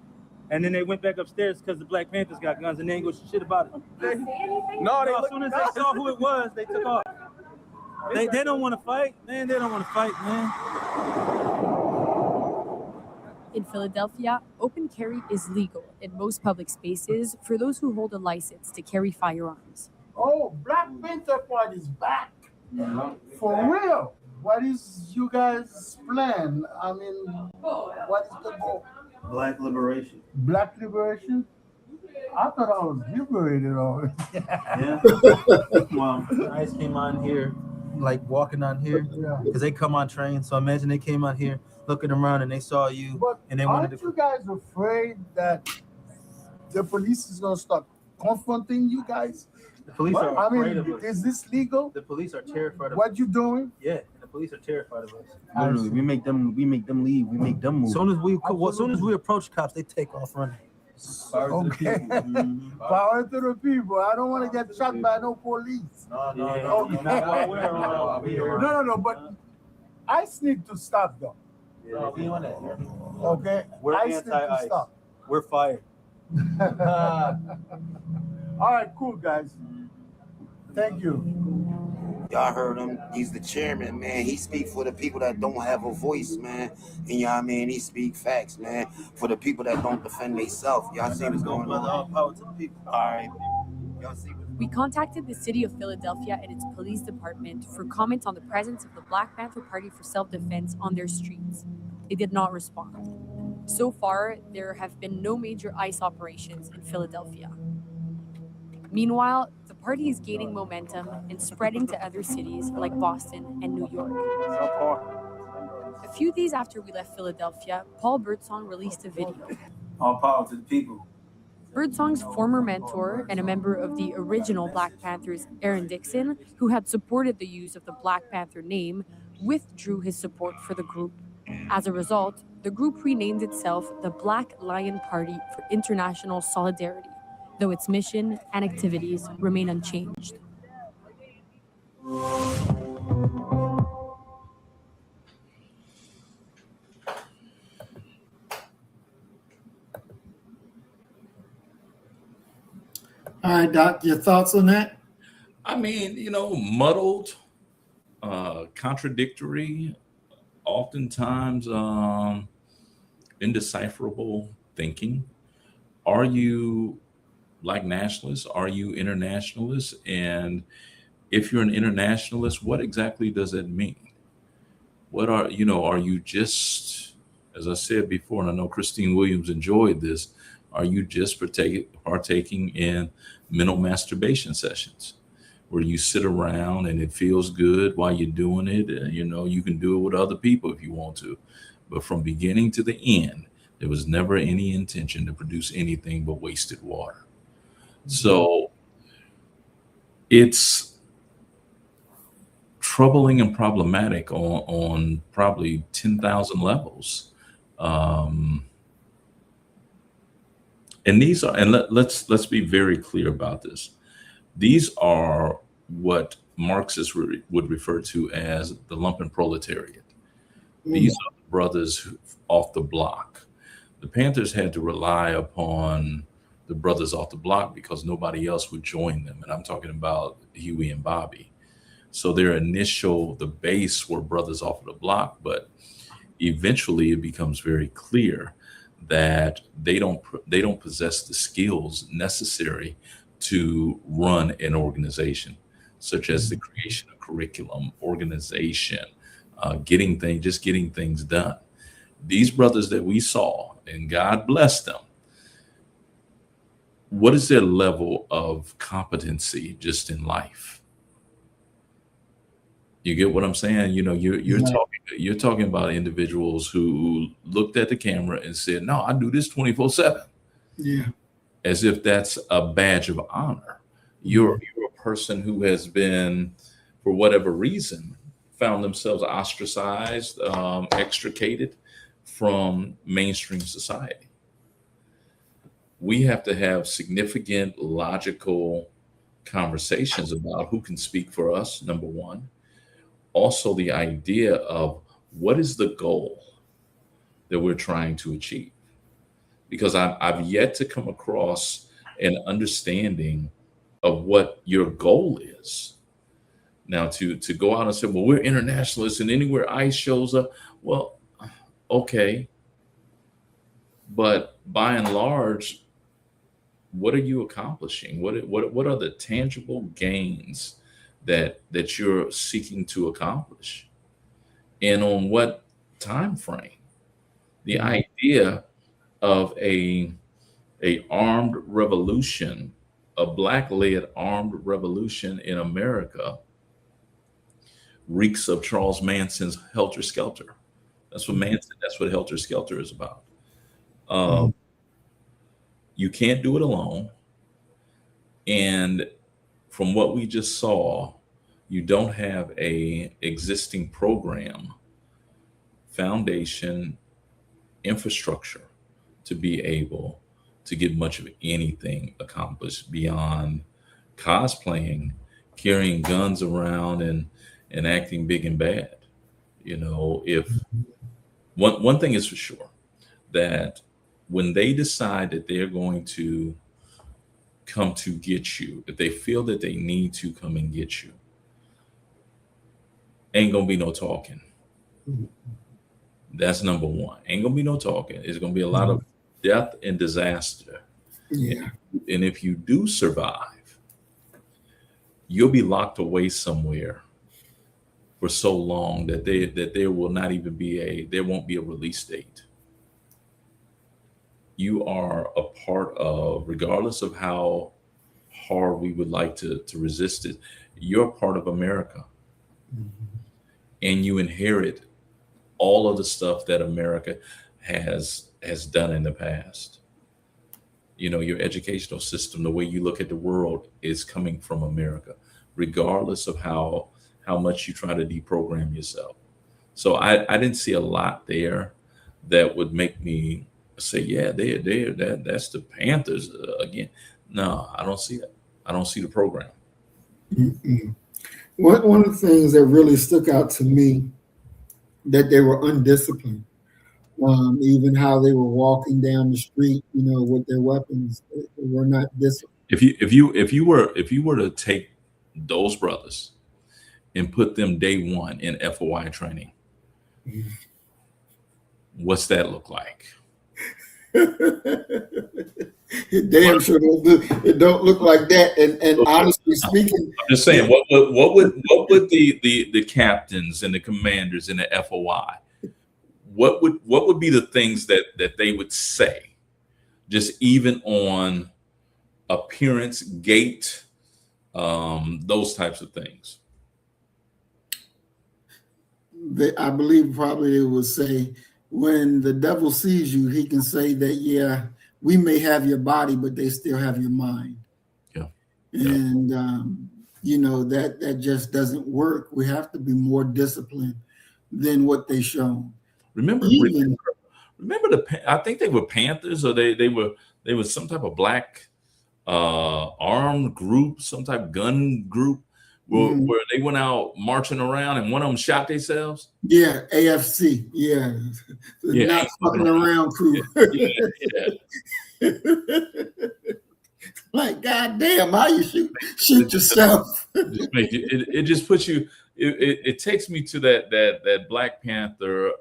And then they went back upstairs because the Black Panthers got guns and they ain't go shit about it. As soon as they saw who it was, they took off. They don't want to fight, man. They don't want to fight, man. In Philadelphia, open carry is legal in most public spaces for those who hold a license to carry firearms. Oh, Black Panther Party is back. For real. What is you guys' plan? I mean, what is the goal? Black liberation. Black liberation? I thought I was liberated already. Yeah. Well, ICE came on here, like walking on here, because they come on trains. So imagine they came on here looking around and they saw you, and they wanted Aren't you guys afraid that the police is gonna start confronting you guys? The police are afraid of us. Is this legal? The police are terrified of us. What you doing? Yeah, the police are terrified of us. Literally, we make them leave. We make them move. As soon as we approach cops, they take off running. Okay. Power to the people. I don't want to get shot by no police. No, But I need to stop though. Yeah, we on that. Okay. We're I need to anti-ICE. stop. We're fired. All right, cool guys. Thank you. Y'all heard him. He's the chairman, man. He speak for the people that don't have a voice, man. And you know what I mean? He speak facts, man. For the people that don't defend themselves. Y'all see what's going on? All power to the people. All right. Y'all see what's We contacted the city of Philadelphia and its police department for comment on the presence of the Black Panther Party for self-defense on their streets. They did not respond. So far, there have been no major ICE operations in Philadelphia. Meanwhile, the party is gaining momentum and spreading to other cities like Boston and New York. A few days after we left Philadelphia, Paul Birdsong released a video. All power to the people. Birdsong's former mentor and a member of the original Black Panthers, Aaron Dixon, who had supported the use of the Black Panther name, withdrew his support for the group. As a result, the group renamed itself the Black Lion Party for International Solidarity, though its mission and activities remain unchanged. All right, Doc, your thoughts on that? I mean, muddled, contradictory, oftentimes indecipherable thinking. Are you Black nationalists? Are you internationalists? And if you're an internationalist, what exactly does that mean? What are you just, as I said before, and I know Christine Williams enjoyed this, are you just partaking in mental masturbation sessions where you sit around and it feels good while you're doing it? You can do it with other people if you want to, but from beginning to the end, there was never any intention to produce anything but wasted water. So it's troubling and problematic on probably 10,000 levels. And these are, and let's be very clear about this. These are what Marxists would refer to as the lumpen proletariat. These are the brothers off the block. The Panthers had to rely upon the brothers off the block because nobody else would join them. And I'm talking about Huey and Bobby. So the base were brothers off of the block, but eventually it becomes very clear that they don't possess the skills necessary to run an organization, such as the creation of curriculum, organization, getting things done. These brothers that we saw, and God bless them, what is their level of competency just in life? You get what I'm saying? You're talking about individuals who looked at the camera and said, "No, I do this 24/7." Yeah. As if that's a badge of honor. You're a person who has been, for whatever reason, found themselves ostracized, extricated from mainstream society. We have to have significant logical conversations about who can speak for us, number one. Also, the idea of what is the goal that we're trying to achieve? Because I've yet to come across an understanding of what your goal is. Now, to go out and say, well, we're internationalists and anywhere ICE shows up, well, okay. But by and large, what are you accomplishing? What are the tangible gains that you're seeking to accomplish? And on what time frame? The idea of a armed revolution, a Black-led armed revolution in America, reeks of Charles Manson's Helter Skelter. That's what Helter Skelter is about. You can't do it alone. And from what we just saw, you don't have a existing program, foundation, infrastructure to be able to get much of anything accomplished beyond cosplaying, carrying guns around and acting big and bad. If one thing is for sure, that when they decide that they're going to come to get you, if they feel that they need to come and get you, ain't gonna be no talking. That's number one. Ain't gonna be no talking. It's gonna be a lot of death and disaster. Yeah. And if you do survive, you'll be locked away somewhere for so long that there will not even be there won't be a release date. You are a part of, regardless of how hard we would like to resist it. You're part of America, and you inherit all of the stuff that America has done in the past. You know, your educational system, the way you look at the world, is coming from America, regardless of how much you try to deprogram yourself. So I didn't see a lot there that would make me say, yeah, that's the Panthers again. No, I don't see it. I don't see the program. Mm-mm. One of the things that really stuck out to me, that they were undisciplined. Even how they were walking down the street, you know, with their weapons, they were not disciplined. If you were to take those brothers and put them day one in FOI training, what's that look like? Damn sure it don't look like that. And honestly speaking, I'm just saying, what would the captains and the commanders in the FOI, what would be the things that they would say, just even on appearance, gait, those types of things? I believe probably they would say, when the devil sees you, he can say that, yeah, we may have your body, but they still have your mind. Yeah. And you know, that just doesn't work. We have to be more disciplined than what they shown. Remember I think they were Panthers, or they were some type of black armed group, some type of gun group, where they went out marching around and one of them shot themselves. Yeah, AFC. Yeah, not fucking around crew. Yeah. Like, goddamn, how you shoot yourself? It just puts you. It takes me to that Black Panther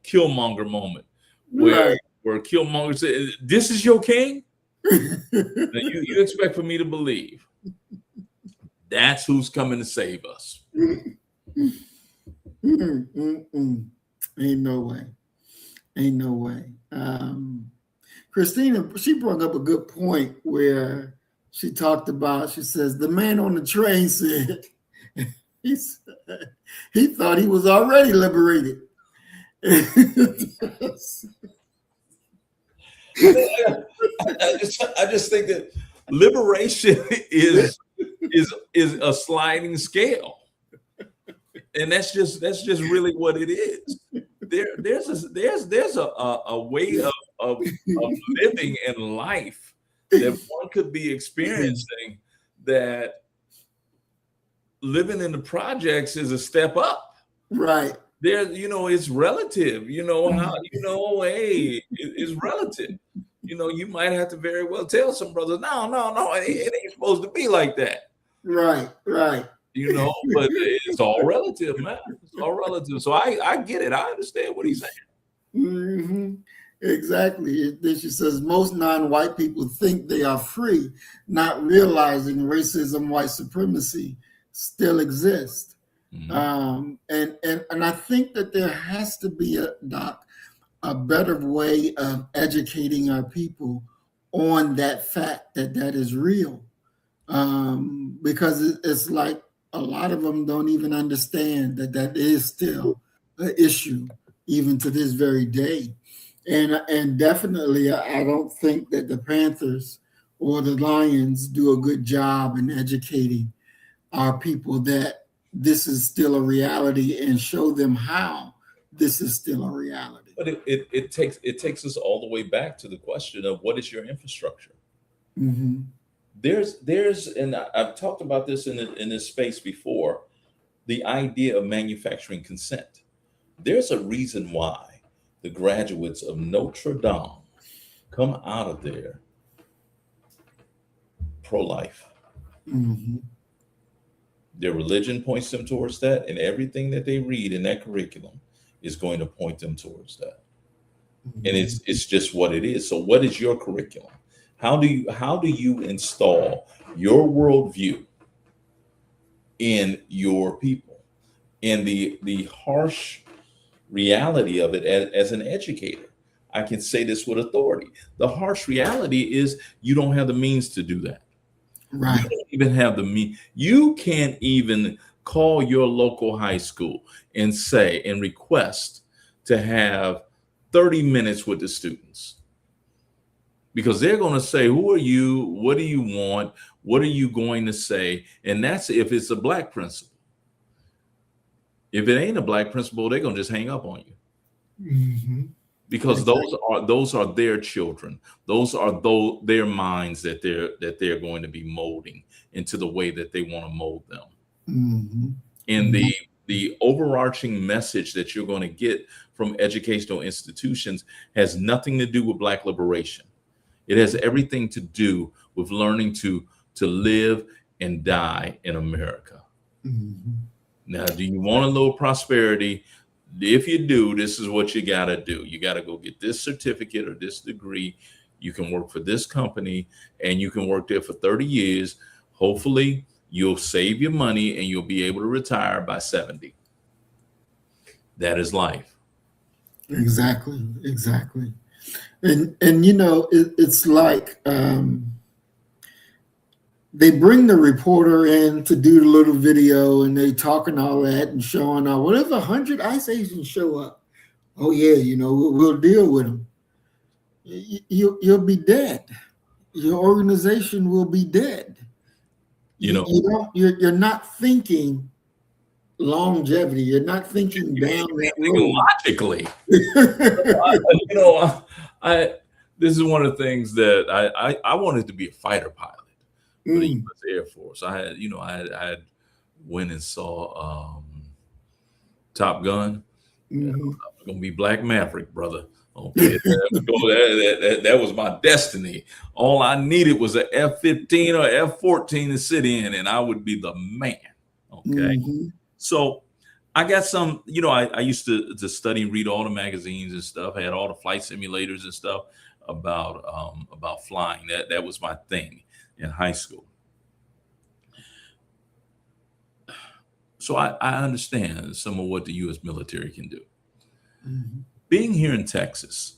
Killmonger moment where Killmonger said, "This is your king." Now you expect for me to believe that's who's coming to save us? Ain't no way. Ain't no way. Christina, she brought up a good point where she talked about, she says, the man on the train said he thought he was already liberated. I just think that liberation is a sliding scale, and that's just really what it is. There's a way of living in life that one could be experiencing, that living in the projects is a step up. Right. There, it's relative. Hey, it's relative. You might have to very well tell some brothers, no, it ain't supposed to be like that. Right. But it's all relative, man. It's all relative. So I get it. I understand what he's saying. Mm-hmm. Exactly. Then she says, most non-white people think they are free, not realizing racism, white supremacy still exists. Mm-hmm. And I think that there has to be a better way of educating our people on that fact that is real. Because it's like a lot of them don't even understand that is still an issue even to this very day. And definitely, I don't think that the Panthers or the Lions do a good job in educating our people that this is still a reality and show them how this is still a reality. But it takes us all the way back to the question of what is your infrastructure? Mm-hmm. There's and I've talked about this in this space before, the idea of manufacturing consent. There's a reason why the graduates of Notre Dame come out of there pro-life. Mm-hmm. Their religion points them towards that, and everything that they read in that curriculum is going to point them towards that. Mm-hmm. And it's just what it is. So what is your curriculum? How do you install your worldview in your people? And the harsh reality of it as an educator, I can say this with authority. The harsh reality is you don't have the means to do that. Right. You don't even have you can't even call your local high school and say and request to have 30 minutes with the students, because they're going to say, who are you? What do you want? What are you going to say? And that's if it's a black principal. If it ain't a black principal, they're going to just hang up on you. Mm-hmm. Because Exactly. those are their children. Those are their minds that they're going to be molding into the way that they want to mold them. Mm-hmm. And the overarching message that you're going to get from educational institutions has nothing to do with Black liberation. It has everything to do with learning to live and die in America. Mm-hmm. Now, do you want a little prosperity? If you do, this is what you got to do. You got to go get this certificate or this degree. You can work for this company and you can work there for 30 years. Hopefully, you'll save your money and you'll be able to retire by 70. That is life. Exactly. And you know, it's like they bring the reporter in to do the little video and they talking all that and showing all, what if 100 ICE agents show up? Oh yeah, you know, we'll deal with them. You'll be dead. Your organization will be dead. You're not thinking longevity. You're not thinking down that road logically. This is one of the things that I wanted to be a fighter pilot for the U.S. Air Force. I had went and saw Top Gun. Mm-hmm. I'm gonna be Black Maverick, brother. Okay, that was my destiny. All I needed was an F-15 or F-14 to sit in, and I would be the man. Okay, Mm-hmm. so I got some. I used to study and read all the magazines and stuff. I had all the flight simulators and stuff about flying. That was my thing in high school. So I understand some of what the U.S. military can do. Mm-hmm. Being here in Texas,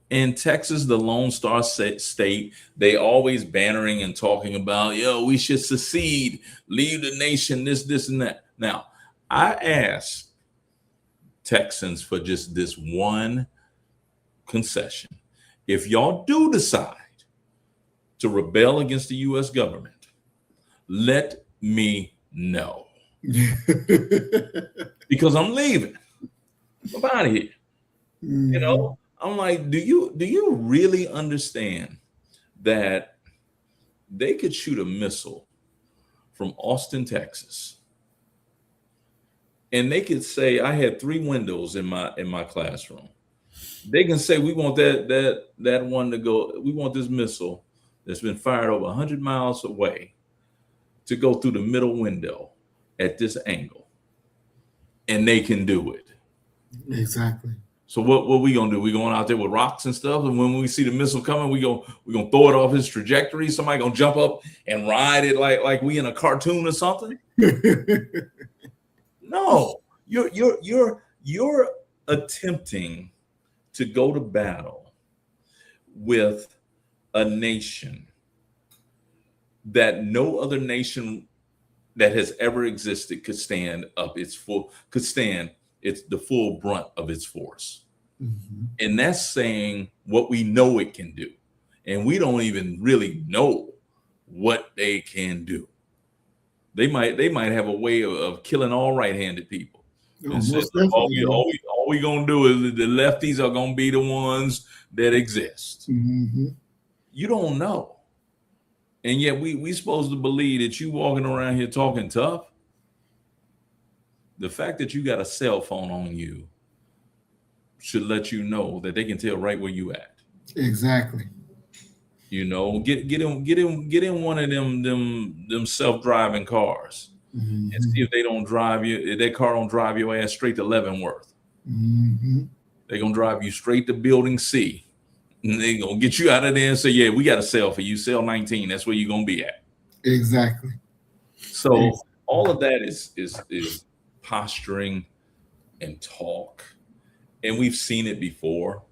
the Lone Star State, they always bannering and talking about, we should secede, leave the nation, this, and that. Now, I asked Texans for just this one concession. If y'all do decide to rebel against the U.S. government, let me know. Because I'm leaving. I'm out of here. Mm-hmm. I'm like, do you really understand that they could shoot a missile from Austin, Texas, and they could say, I had 3 windows in my classroom. They can say, we want that one to go. We want this missile that's been fired over 100 miles away to go through the middle window at this angle, and they can do it. Exactly. So what we gonna do? We going out there with rocks and stuff, and when we see the missile coming, we gonna throw it off its trajectory. Somebody gonna jump up and ride it like we in a cartoon or something? No, you're attempting to go to battle with a nation that no other nation that has ever existed could stand the full brunt of its force. Mm-hmm. And that's saying what we know it can do. And we don't even really know what they can do. They might have a way of killing all right-handed people. And says, all we gonna do is the lefties are gonna be the ones that exist. Mm-hmm. You don't know. And yet we supposed to believe that you walking around here talking tough. The fact that you got a cell phone on you should let you know that they can tell right where you at. Exactly. Get in one of them self-driving cars, mm-hmm. and see if they don't drive you. If that car don't drive your ass straight to Leavenworth. Mm-hmm. They're gonna drive you straight to Building C. And they gonna get you out of there and say, yeah, we got a cell for you, cell 19. That's where you're gonna be at. Exactly. So all of that is posturing and talk. And we've seen it before.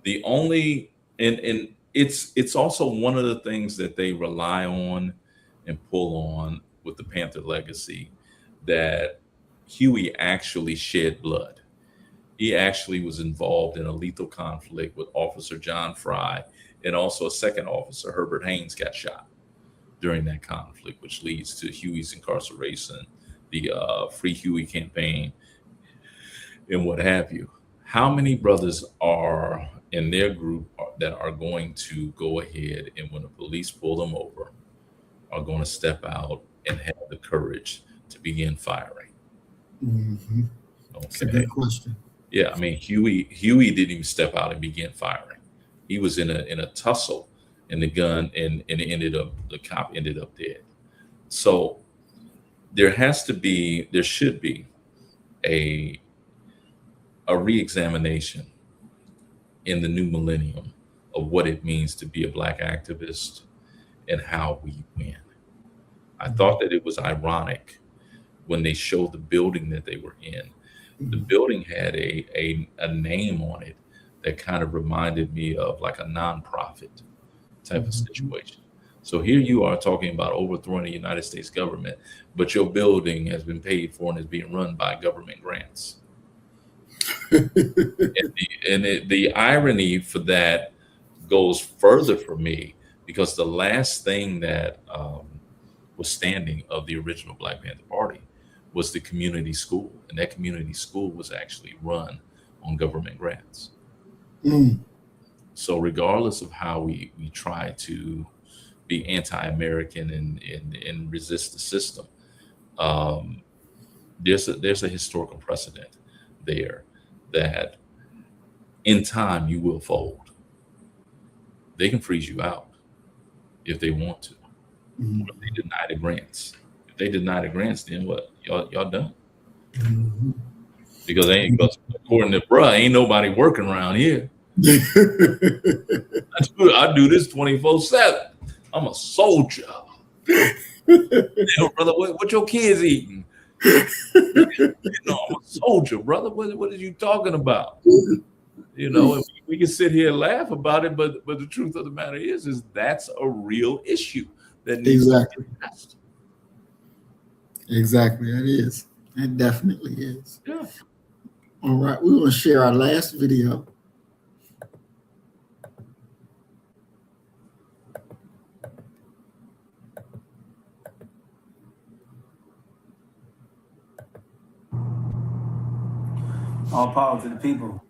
The only and it's also one of the things that they rely on and pull on with the Panther legacy that Huey actually shed blood. He actually was involved in a lethal conflict with Officer John Fry, and also a second officer, Herbert Haynes, got shot during that conflict, which leads to Huey's incarceration, the Free Huey campaign, and what have you. How many brothers are in their group that are going to go ahead and, when the police pull them over, are going to step out and have the courage to begin firing? Mm-hmm. That's a Okay. good question. Yeah, I mean, Huey didn't even step out and begin firing. He was in a tussle, and the cop ended up dead. So there should be a re-examination in the new millennium of what it means to be a Black activist and how we win. I thought that it was ironic when they showed the building that they were in. The building had a name on it that kind of reminded me of like a nonprofit type of situation. So here you are talking about overthrowing the United States government, but your building has been paid for and is being run by government grants. The irony for that goes further for me, because the last thing that was standing of the original Black Panther Party was the community school, and that community school was actually run on government grants. So regardless of how we try to be anti-American and resist the system, there's a historical precedent there that in time you will fold. They can freeze you out if they want to. If they deny the grants. If they deny the grants, then what? Y'all done. Because according to bruh, ain't nobody working around here. I do this 24/7. I'm a soldier. Brother, what your kids eating? I'm a soldier, brother. What are you talking about? And we can sit here and laugh about it, but the truth of the matter is that's a real issue that needs to be addressed. Exactly, that is. It definitely is. Yeah. All right, we want to share our last video. All power to the people.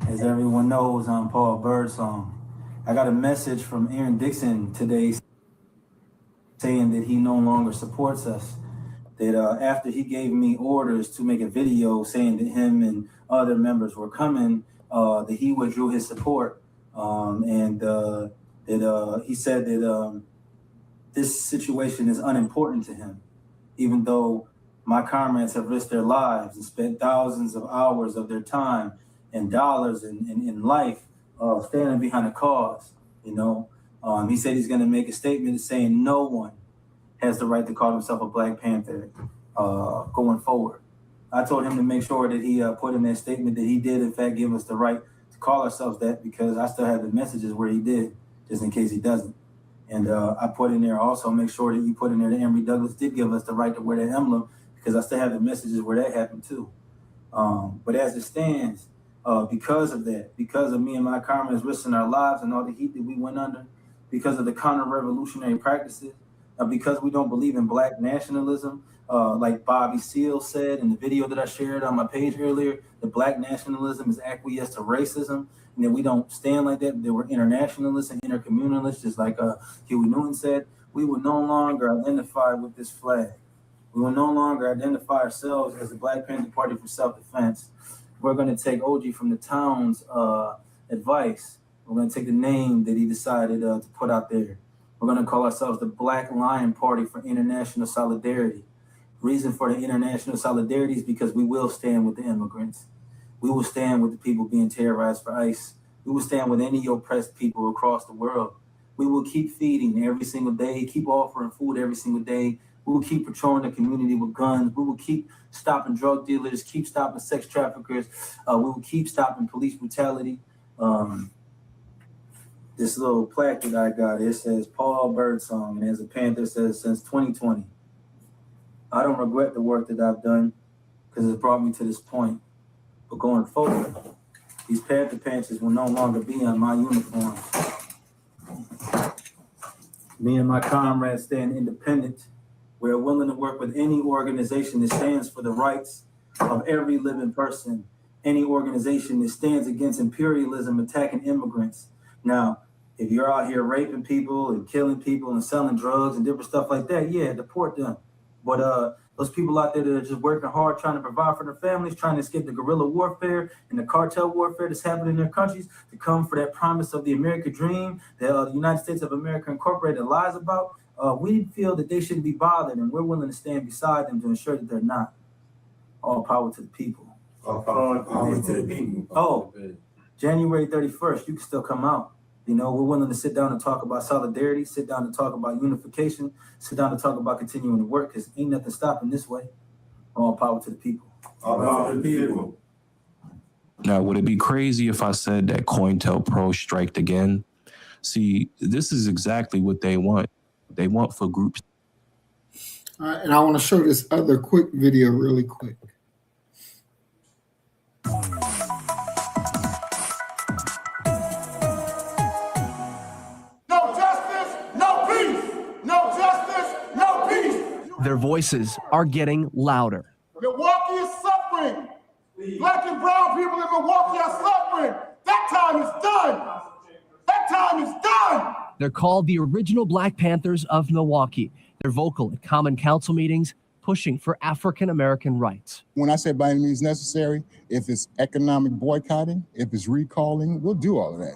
As everyone knows, I'm Paul Birdsong. I got a message from Aaron Dixon today saying that he no longer supports us. That after he gave me orders to make a video saying that him and other members were coming, that he withdrew his support. And that he said that this situation is unimportant to him, even though my comrades have risked their lives and spent thousands of hours of their time and dollars in life standing behind a cause. He said he's going to make a statement saying no one has the right to call himself a Black Panther going forward. I told him to make sure that he put in that statement that he did in fact give us the right to call ourselves that, because I still have the messages where he did, just in case he doesn't. And I put in there also, make sure that you put in there that Emory Douglas did give us the right to wear that emblem, because I still have the messages where that happened too. But as it stands, because of that, because of me and my comrades risking our lives and all the heat that we went under, because of the counter-revolutionary practices, because we don't believe in Black nationalism, like Bobby Seale said in the video that I shared on my page earlier, that Black nationalism is acquiesce to racism, and that we don't stand like that we're internationalists and intercommunalists, just like Huey Newton said. We will no longer identify with this flag. We will no longer identify ourselves as the Black Panther Party for self-defense. We're going to take OG from the town's advice. We're going to take the name that he decided to put out there. We're going to call ourselves the Black Lion Party for International Solidarity. Reason for the international solidarity is because we will stand with the immigrants. We will stand with the people being terrorized for ICE. We will stand with any oppressed people across the world. We will keep feeding every single day, keep offering food every single day. We will keep patrolling the community with guns. We will keep stopping drug dealers, keep stopping sex traffickers. We will keep stopping police brutality. This little plaque that I got, it says Paul Birdsong, and as a Panther says since 2020. I don't regret the work that I've done because it's brought me to this point. But going forward, these Panther patches will no longer be on my uniform. Me and my comrades stand independent. We're willing to work with any organization that stands for the rights of every living person, any organization that stands against imperialism, attacking immigrants. Now, if you're out here raping people and killing people and selling drugs and different stuff like that, yeah, deport them. But those people out there that are just working hard, trying to provide for their families, trying to escape the guerrilla warfare and the cartel warfare that's happening in their countries, to come for that promise of the American dream that the United States of America Incorporated lies about, we feel that they shouldn't be bothered, and we're willing to stand beside them to ensure that they're not. All power to the people. All power to the people. Oh, January 31st, you can still come out. You know, we're willing to sit down and talk about solidarity, sit down and talk about unification, sit down and talk about continuing to work, because ain't nothing stopping this way. All power to the people. All power to the people. Now, would it be crazy if I said that COINTELPRO striked again? See, this is exactly what they want. They want for groups. All right, and I want to show this other quick video really quick. No justice, no peace. No justice, no peace. Their voices are getting louder. Milwaukee is suffering. Black and brown people in Milwaukee are suffering. That time is done. That time is done. They're called the original Black Panthers of Milwaukee. They're vocal at common council meetings, pushing for African-American rights. When I say by any means necessary, if it's economic boycotting, if it's recalling, we'll do all of that.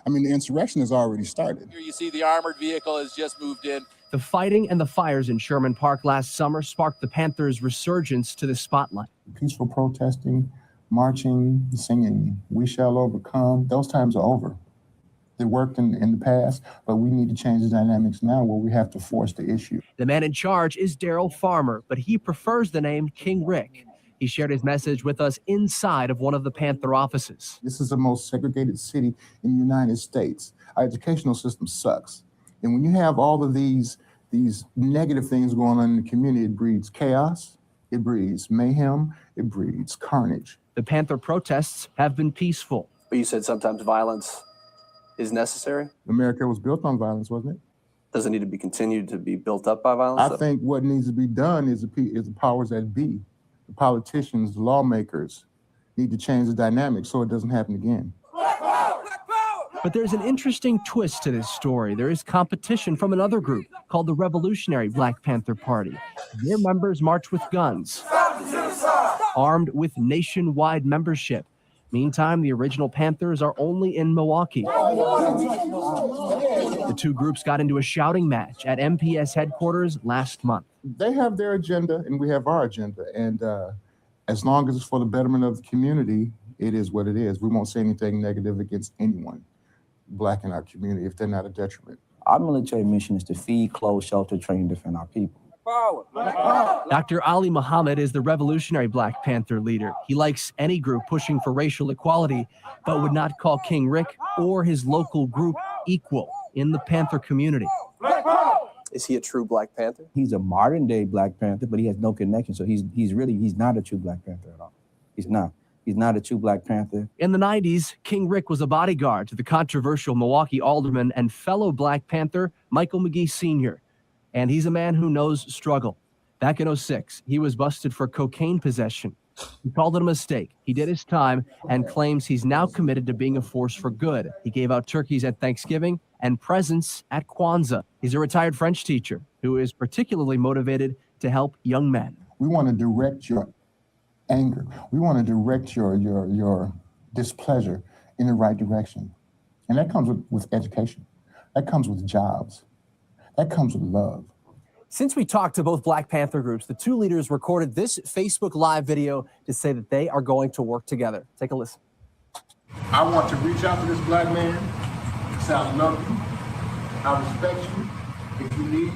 I mean, the insurrection has already started. Here you see the armored vehicle has just moved in. The fighting and the fires in Sherman Park last summer sparked the Panthers' resurgence to the spotlight. Peaceful protesting, marching, singing, "We shall overcome," those times are over. They worked in the past, but we need to change the dynamics now where we have to force the issue. The man in charge is Daryl Farmer, but he prefers the name King Rick. He shared his message with us inside of one of the Panther offices. This is the most segregated city in the United States. Our educational system sucks. And when you have all of these negative things going on in the community, it breeds chaos, it breeds mayhem, it breeds carnage. The Panther protests have been peaceful. But you said sometimes violence is necessary. America was built on violence, wasn't it? Does it need to be continued to be built up by violence? I think what needs to be done is the powers that be, the politicians, the lawmakers, need to change the dynamic so it doesn't happen again. But there's an interesting twist to this story. There is competition from another group called the Revolutionary Black Panther Party. Their members march with guns, armed with nationwide membership. Meantime, the original Panthers are only in Milwaukee. The two groups got into a shouting match at MPS headquarters last month. They have their agenda and we have our agenda. And as long as it's for the betterment of the community, it is what it is. We won't say anything negative against anyone Black in our community if they're not a detriment. Our military mission is to feed, clothe, shelter, train, and defend our people. Dr. Ali Muhammad is the Revolutionary Black Panther leader. He likes any group pushing for racial equality, but would not call King Rick or his local group equal in the Panther community. Is he a true Black Panther? He's a modern day Black Panther, but he has no connection. So he's not a true Black Panther at all. He's not. He's not a true Black Panther. In the 90s, King Rick was a bodyguard to the controversial Milwaukee alderman and fellow Black Panther Michael McGee Sr., and he's a man who knows struggle. Back in 2006, he was busted for cocaine possession. He called it a mistake. He did his time and claims he's now committed to being a force for good. He gave out turkeys at Thanksgiving and presents at Kwanzaa. He's a retired French teacher who is particularly motivated to help young men. We want to direct your anger. We want to direct your displeasure in the right direction. And that comes with education. That comes with jobs. That comes with love. Since we talked to both Black Panther groups, the two leaders recorded this Facebook Live video to say that they are going to work together. Take a listen. I want to reach out to this Black man, say I love you, I respect you. If you need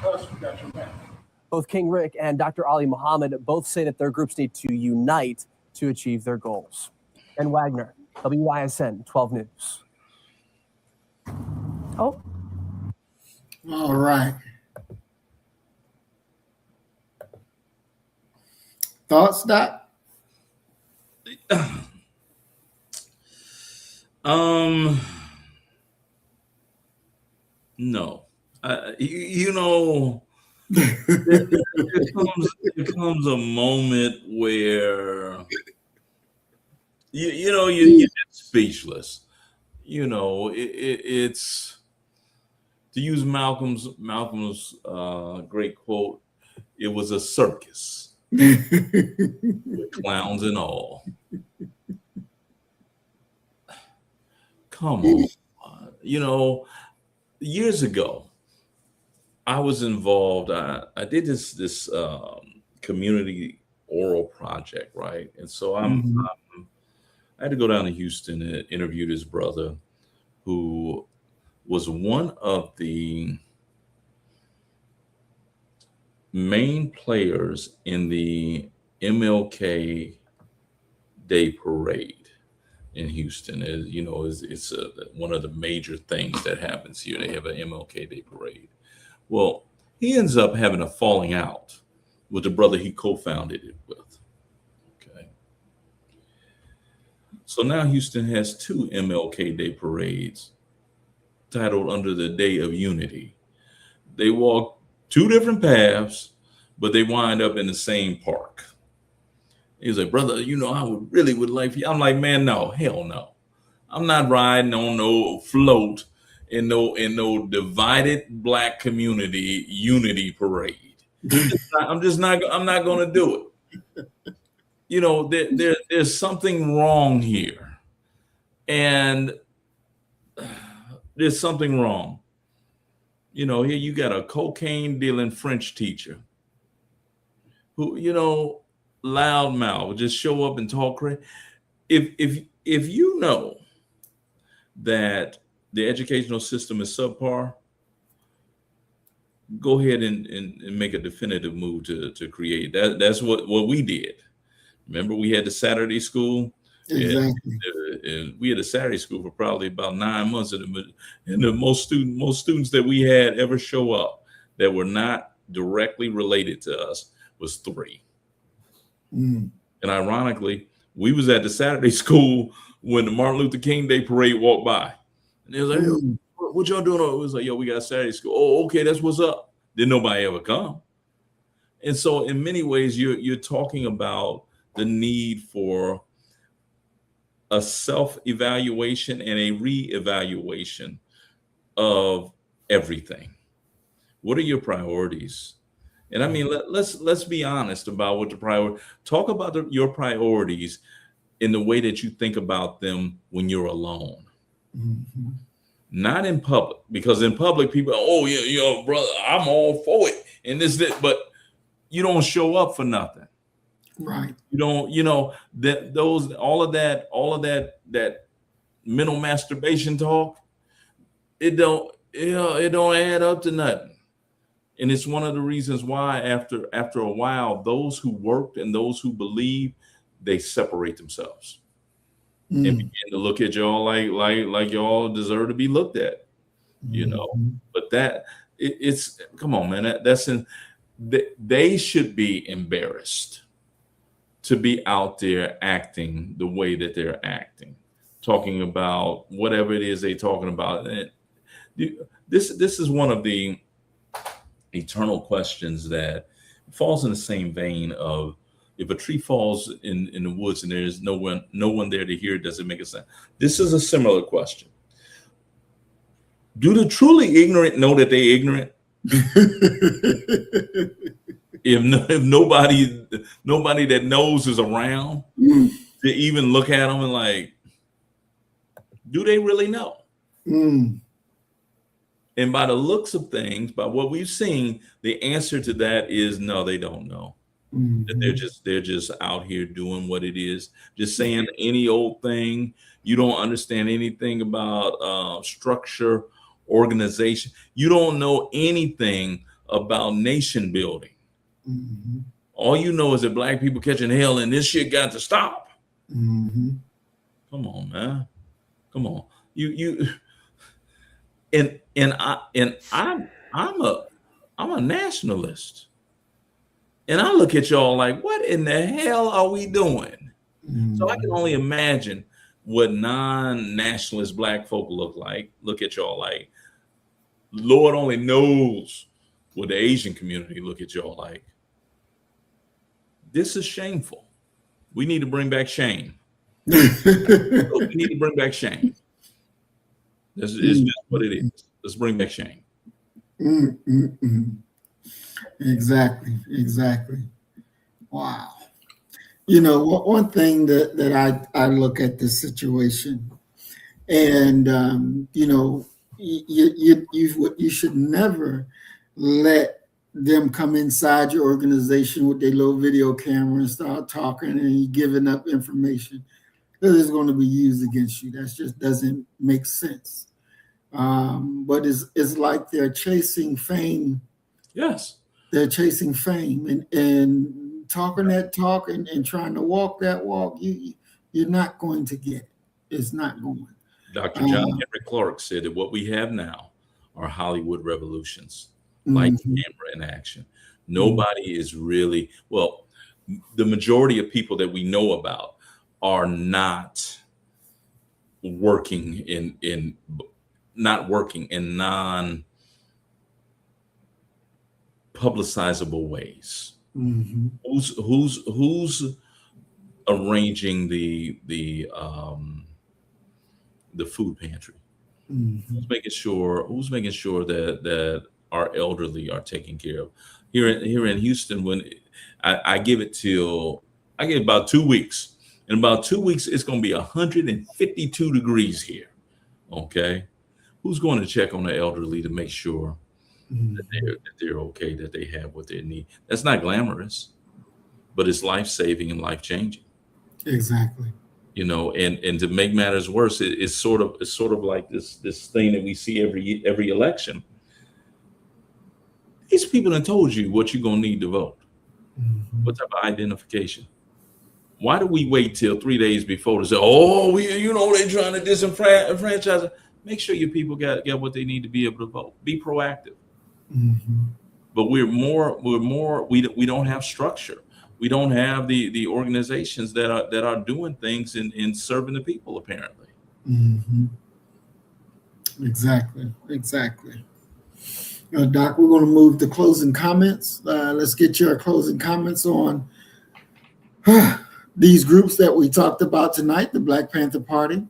us, we got your back. Both King Rick and Dr. Ali Muhammad both say that their groups need to unite to achieve their goals. Ben Wagner, WISN 12 News. Oh. All right. Thoughts, Doc? No. You know, there comes a moment where you're just speechless. You know, it's, to use Malcolm's great quote, it was a circus with clowns and all. Come on. You know, years ago, I was involved. I did this community oral project, right? And so I had to go down to Houston and interview this brother who was one of the main players in the MLK Day Parade in Houston. It's one of the major things that happens here. They have an MLK Day Parade. Well, he ends up having a falling out with the brother he co-founded it with. Okay. So now Houston has two MLK Day parades titled under the Day of Unity. They walk two different paths, but they wind up in the same park. He's like, brother, I would like for you. I'm like, man, no, hell no. I'm not riding on no float in no divided Black community unity parade. I'm not going to do it. There's something wrong here. And there's something wrong. Here you got a cocaine dealing French teacher who, loudmouth, will just show up and talk crazy. If you know that the educational system is subpar, go ahead and make a definitive move to create that. That's what we did. Remember, we had the Saturday school. Exactly. We had a Saturday school for probably about 9 months, and the most students that we had ever show up that were not directly related to us was 3. And ironically, we was at the Saturday school when the Martin Luther King Day Parade walked by. And they was like, yo, what y'all doing? It was like, yo, we got Saturday school. Oh, okay, that's what's up. Didn't nobody ever come. And so in many ways, you're talking about the need for a self-evaluation and a re-evaluation of everything. What are your priorities? And I mean, let's be honest about what the priority. Talk about your priorities in the way that you think about them when you're alone. Not in public, because in public people, oh yeah, brother, I'm all for it, and that, but you don't show up for nothing. Right. You don't, all of that mental masturbation talk, it don't add up to nothing. And it's one of the reasons why after a while, those who worked and those who believe, they separate themselves and begin to look at y'all like y'all deserve to be looked at, But it's come on, man. They should be embarrassed to be out there acting the way that they're acting, talking about whatever it is they're talking about. And this is one of the eternal questions that falls in the same vein of, if a tree falls in the woods and there's no one there to hear it, does it make a sound? This is a similar question. Do the truly ignorant know that they're ignorant? If nobody that knows is around to even look at them and like, do they really know? And by the looks of things, by what we've seen, the answer to that is no, they don't know. That they're just out here doing what it is, just saying any old thing. You don't understand anything about structure, organization. You don't know anything about nation building. All you know is that black people catching hell, and this shit got to stop. Come on, man. Come on. I'm a nationalist. And I look at y'all like, what in the hell are we doing? So I can only imagine what non-nationalist black folk look at y'all like. Lord only knows what the Asian community look at y'all like. This is shameful. We need to bring back shame. We need to bring back shame. This is just what it is. Let's bring back shame. Exactly. Wow. You know, one thing that I look at this situation, and you know, you should never let them come inside your organization with their little video camera and start talking and you giving up information that is going to be used against you. That just doesn't make sense. But it's like they're chasing fame. Yes. They're chasing fame and talking that talk and trying to walk that walk. You're not going to get it. It's not going. Dr. John Henry Clark said that what we have now are Hollywood revolutions, light, camera, and action. Nobody is really, well, the majority of people that we know about are not working in non-publicizable ways. Who's arranging the food pantry? Who's making sure that our elderly are taken care of? Here in Houston, when I give it about 2 weeks. In about 2 weeks, it's going to be 152 degrees here. Okay, who's going to check on the elderly to make sure that they're okay, that they have what they need? That's not glamorous, but it's life-saving and life-changing. Exactly. You know, and to make matters worse, it's sort of like this thing that we see every election. These people have told you what you're gonna need to vote. What type of identification? Why do we wait till 3 days before to say, oh, they're trying to disenfranchise? Make sure your people get what they need to be able to vote. Be proactive. But we don't have structure. We don't have the organizations that are doing things in serving the people, apparently. Exactly. Doc, we're going to move to closing comments. Let's get your closing comments on these groups that we talked about tonight, the Black Panther Party.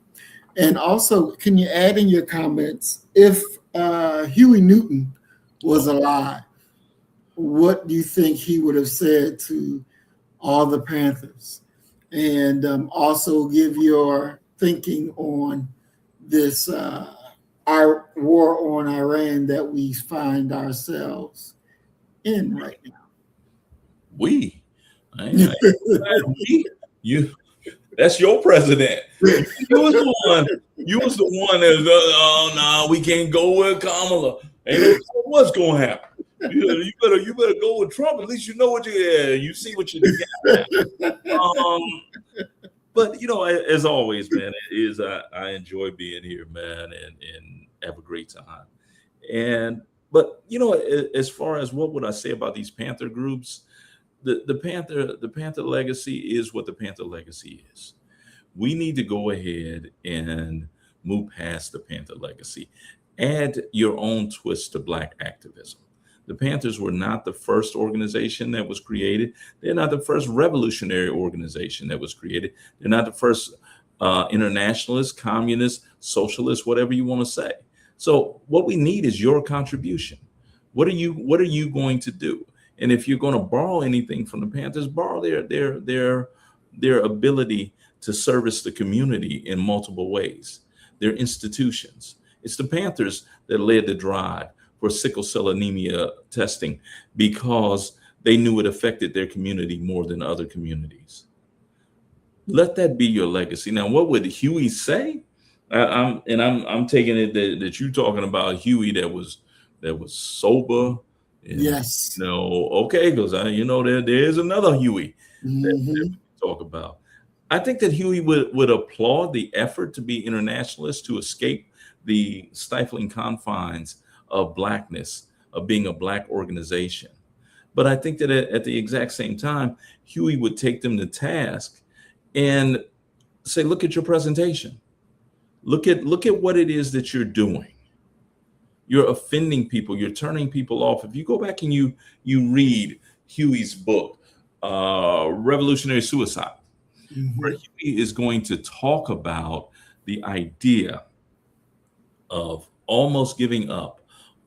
And also, can you add in your comments, if Huey Newton was alive, what do you think he would have said to all the Panthers? And also give your thinking on this our war on Iran that we find ourselves in right now. That's your president. You was the one that oh no, we can't go with Kamala. Ain't no what's gonna happen. You better go with Trump. At least you know what you see what you got. But as always, man, I enjoy being here, man, and have a great time. But as far as what would I say about these Panther groups, the Panther legacy is what the Panther legacy is. We need to go ahead and move past the Panther legacy. Add your own twist to Black activism. The Panthers were not the first organization that was created. They're not the first revolutionary organization that was created. They're not the first internationalist, communist, socialist, whatever you want to say. So what we need is your contribution. What are you going to do? And if you're going to borrow anything from the Panthers, borrow their ability to service the community in multiple ways. Their institutions. It's the Panthers that led the drive for sickle cell anemia testing because they knew it affected their community more than other communities. Let that be your legacy. Now, what would Huey say? I'm taking it that you're talking about Huey that was sober, And, yes. Okay, because there's another Huey that we Mhm. can talk about. I think that Huey would applaud the effort to be internationalist, to escape the stifling confines of blackness, of being a black organization. But I think that at the exact same time, Huey would take them to task and say, look at your presentation. Look at what it is that you're doing. You're offending people. You're turning people off. If you go back and you read Huey's book, Revolutionary Suicide, where Huey is going to talk about the idea of almost giving up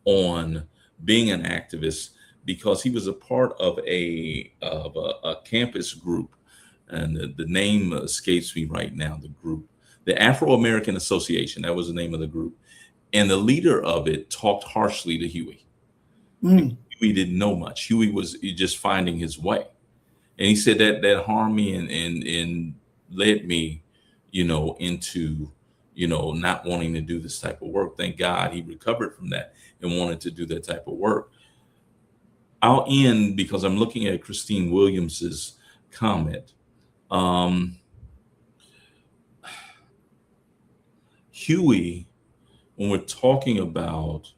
on being an activist because he was a part of a campus group, and the name escapes me right now. The group, the Afro-American Association, that was the name of the group, and the leader of it talked harshly to Huey. Huey didn't know much. Huey was just finding his way, and he said that harmed me and led me, into not wanting to do this type of work. Thank God he recovered from that and wanted to do that type of work. I'll end because I'm looking at Christine Williams's comment. Huey, when we're talking about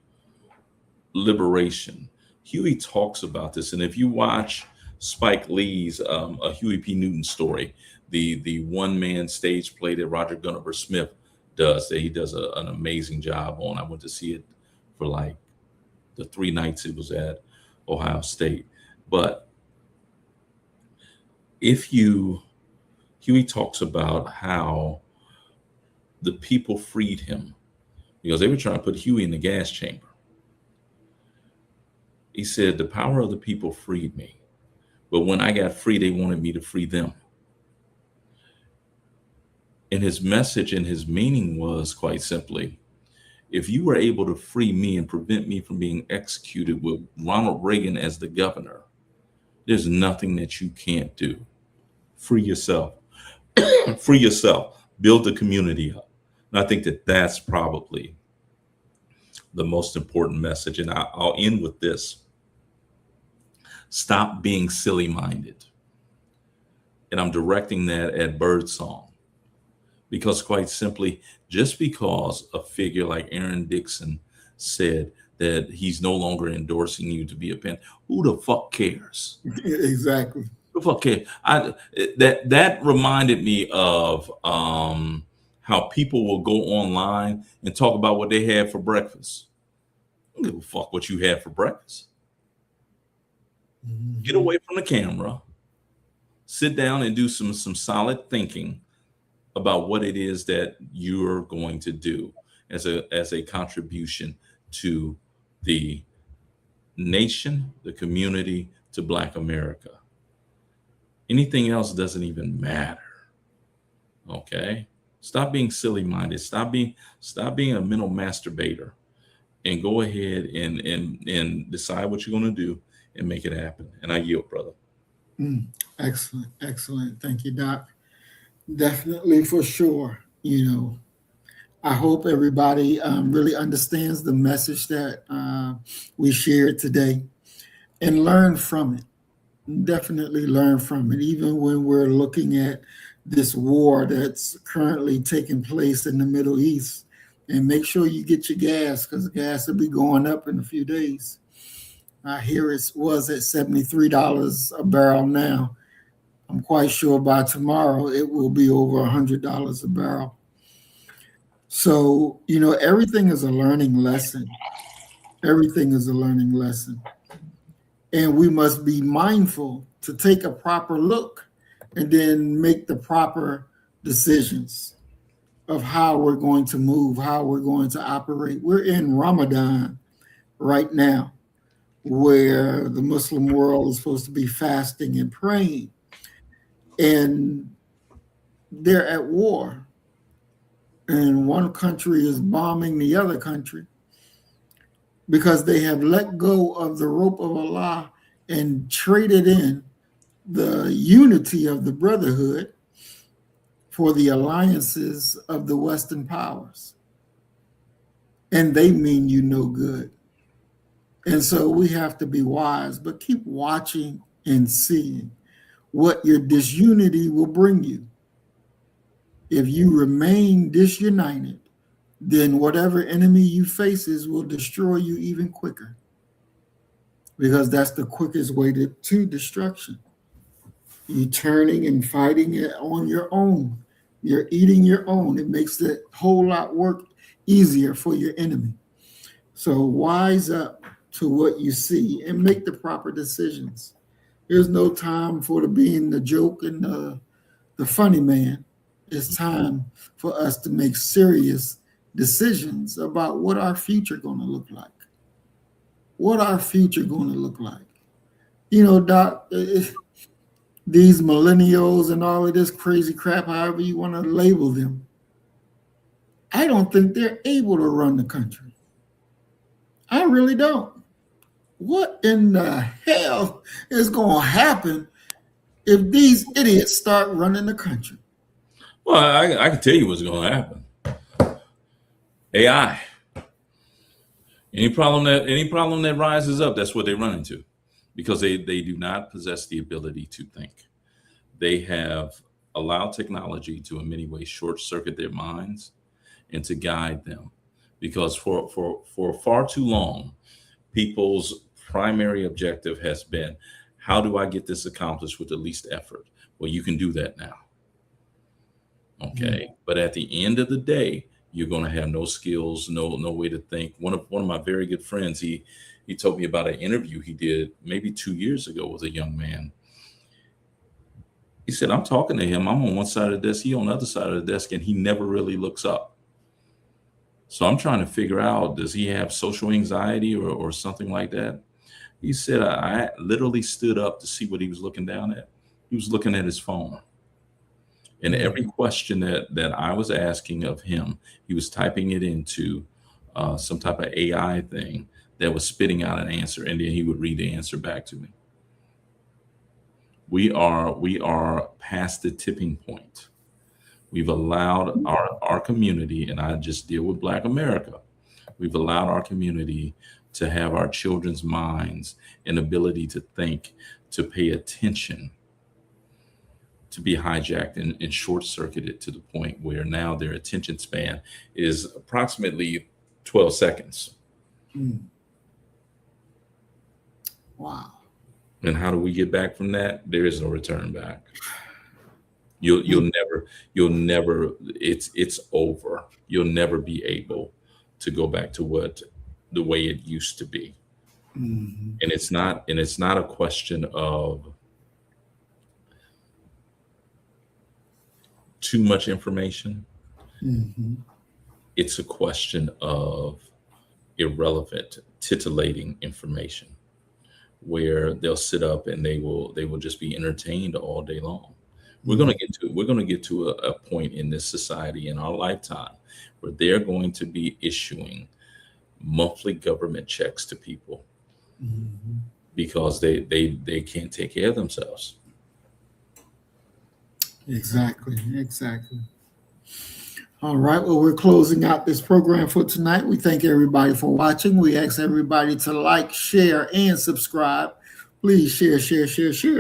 liberation, Huey talks about this. And if you watch Spike Lee's A Huey P. Newton story, the one-man stage play that Roger Gunnever Smith does, that he does an amazing job on. I went to see it for like the 3 nights it was at Ohio State. But Huey talks about how the people freed him because they were trying to put Huey in the gas chamber. He said, the power of the people freed me. But when I got free, they wanted me to free them. And his message and his meaning was quite simply, if you were able to free me and prevent me from being executed with Ronald Reagan as the governor, there's nothing that you can't do. Free yourself. Free yourself. Build the community up. And I think that that's probably the most important message. And I'll end with this. Stop being silly-minded. And I'm directing that at Birdsong. Because quite simply, just because a figure like Aaron Dixon said that he's no longer endorsing you to be a pen, who the fuck cares? Exactly. Who the fuck cares? That reminded me of how people will go online and talk about what they had for breakfast. I don't give a fuck what you had for breakfast. Get away from the camera, sit down and do some solid thinking about what it is that you're going to do as a contribution to the nation, the community, to Black America. Anything else doesn't even matter. Okay? Stop being silly-minded. Stop being a mental masturbator, and go ahead and decide what you're going to do and make it happen. And I yield, brother. Excellent, excellent. Thank you, Doc. Definitely, for sure. I hope everybody really understands the message that we shared today and learn from it. Definitely learn from it, even when we're looking at this war that's currently taking place in the Middle East. And make sure you get your gas, because gas will be going up in a few days. I hear it was at $73 a barrel now. I'm quite sure by tomorrow it will be over $100 a barrel. So, everything is a learning lesson. Everything is a learning lesson. And we must be mindful to take a proper look and then make the proper decisions of how we're going to move, how we're going to operate. We're in Ramadan right now, where the Muslim world is supposed to be fasting and praying. And they're at war. And one country is bombing the other country because they have let go of the rope of Allah and traded in the unity of the brotherhood for the alliances of the Western powers. And they mean you no good. And so we have to be wise, but keep watching and seeing what your disunity will bring you. If you remain disunited, then whatever enemy you faces will destroy you even quicker, because that's the quickest way to destruction. You turning and fighting it on your own. You're eating your own. It makes the whole lot work easier for your enemy. So wise up to what you see and make the proper decisions. There's no time for being the joke and the funny man. It's time for us to make serious decisions about what our future going to look like. What our future going to look like. You know, Doc, these millennials and all of this crazy crap, however you want to label them, I don't think they're able to run the country. I really don't. What in the hell is going to happen if these idiots start running the country? Well, I can tell you what's going to happen. AI. Any problem that rises up, that's what they run into, because they do not possess the ability to think. They have allowed technology to, in many ways, short circuit their minds and to guide them, because for far too long, people's primary objective has been, how do I get this accomplished with the least effort? Well, you can do that now. Okay. But at the end of the day, you're going to have no skills, no way to think. One of my very good friends, he told me about an interview he did maybe 2 years ago with a young man. He said, I'm talking to him. I'm on one side of the desk, he on the other side of the desk, and he never really looks up. So I'm trying to figure out, does he have social anxiety or something like that? He said, I literally stood up to see what he was looking down at. He was looking at his phone. And every question that I was asking of him, he was typing it into some type of AI thing that was spitting out an answer, and then he would read the answer back to me. We are past the tipping point. We've allowed our community, and I just deal with Black America, we've allowed our community to have our children's minds and ability to think, to pay attention, to be hijacked and short-circuited to the point where now their attention span is approximately 12 seconds. Wow. And how do we get back from that? There is no return back. You'll never, it's over. You'll never be able to go back to the way it used to be. And it's not a question of too much information. It's a question of irrelevant, titillating information, where they'll sit up and they will just be entertained all day long. We're going to get to a point in this society in our lifetime where they're going to be issuing monthly government checks to people because they can't take care of themselves. Exactly. All right. Well, we're closing out this program for tonight. We thank everybody for watching. We ask everybody to like, share, and subscribe. Please share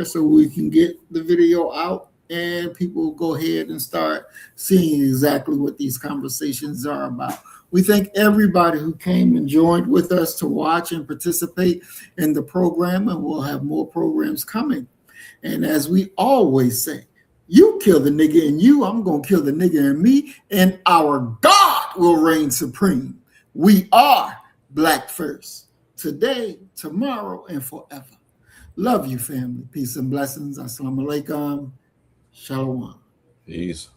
so we can get the video out and people will go ahead and start seeing exactly what these conversations are about. We thank everybody who came and joined with us to watch and participate in the program, and we'll have more programs coming. And as we always say, you kill the nigga in you, I'm going to kill the nigga in me, and our God will reign supreme. We are Black first, today, tomorrow, and forever. Love you, family. Peace and blessings. Assalamu alaikum. Shalom. Peace.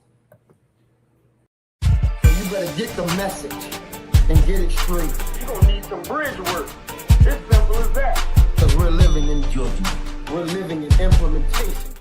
So you better get the message and get it straight. You're going to need some bridge work. It's simple as that. Because we're living in judgment. We're living in implementation.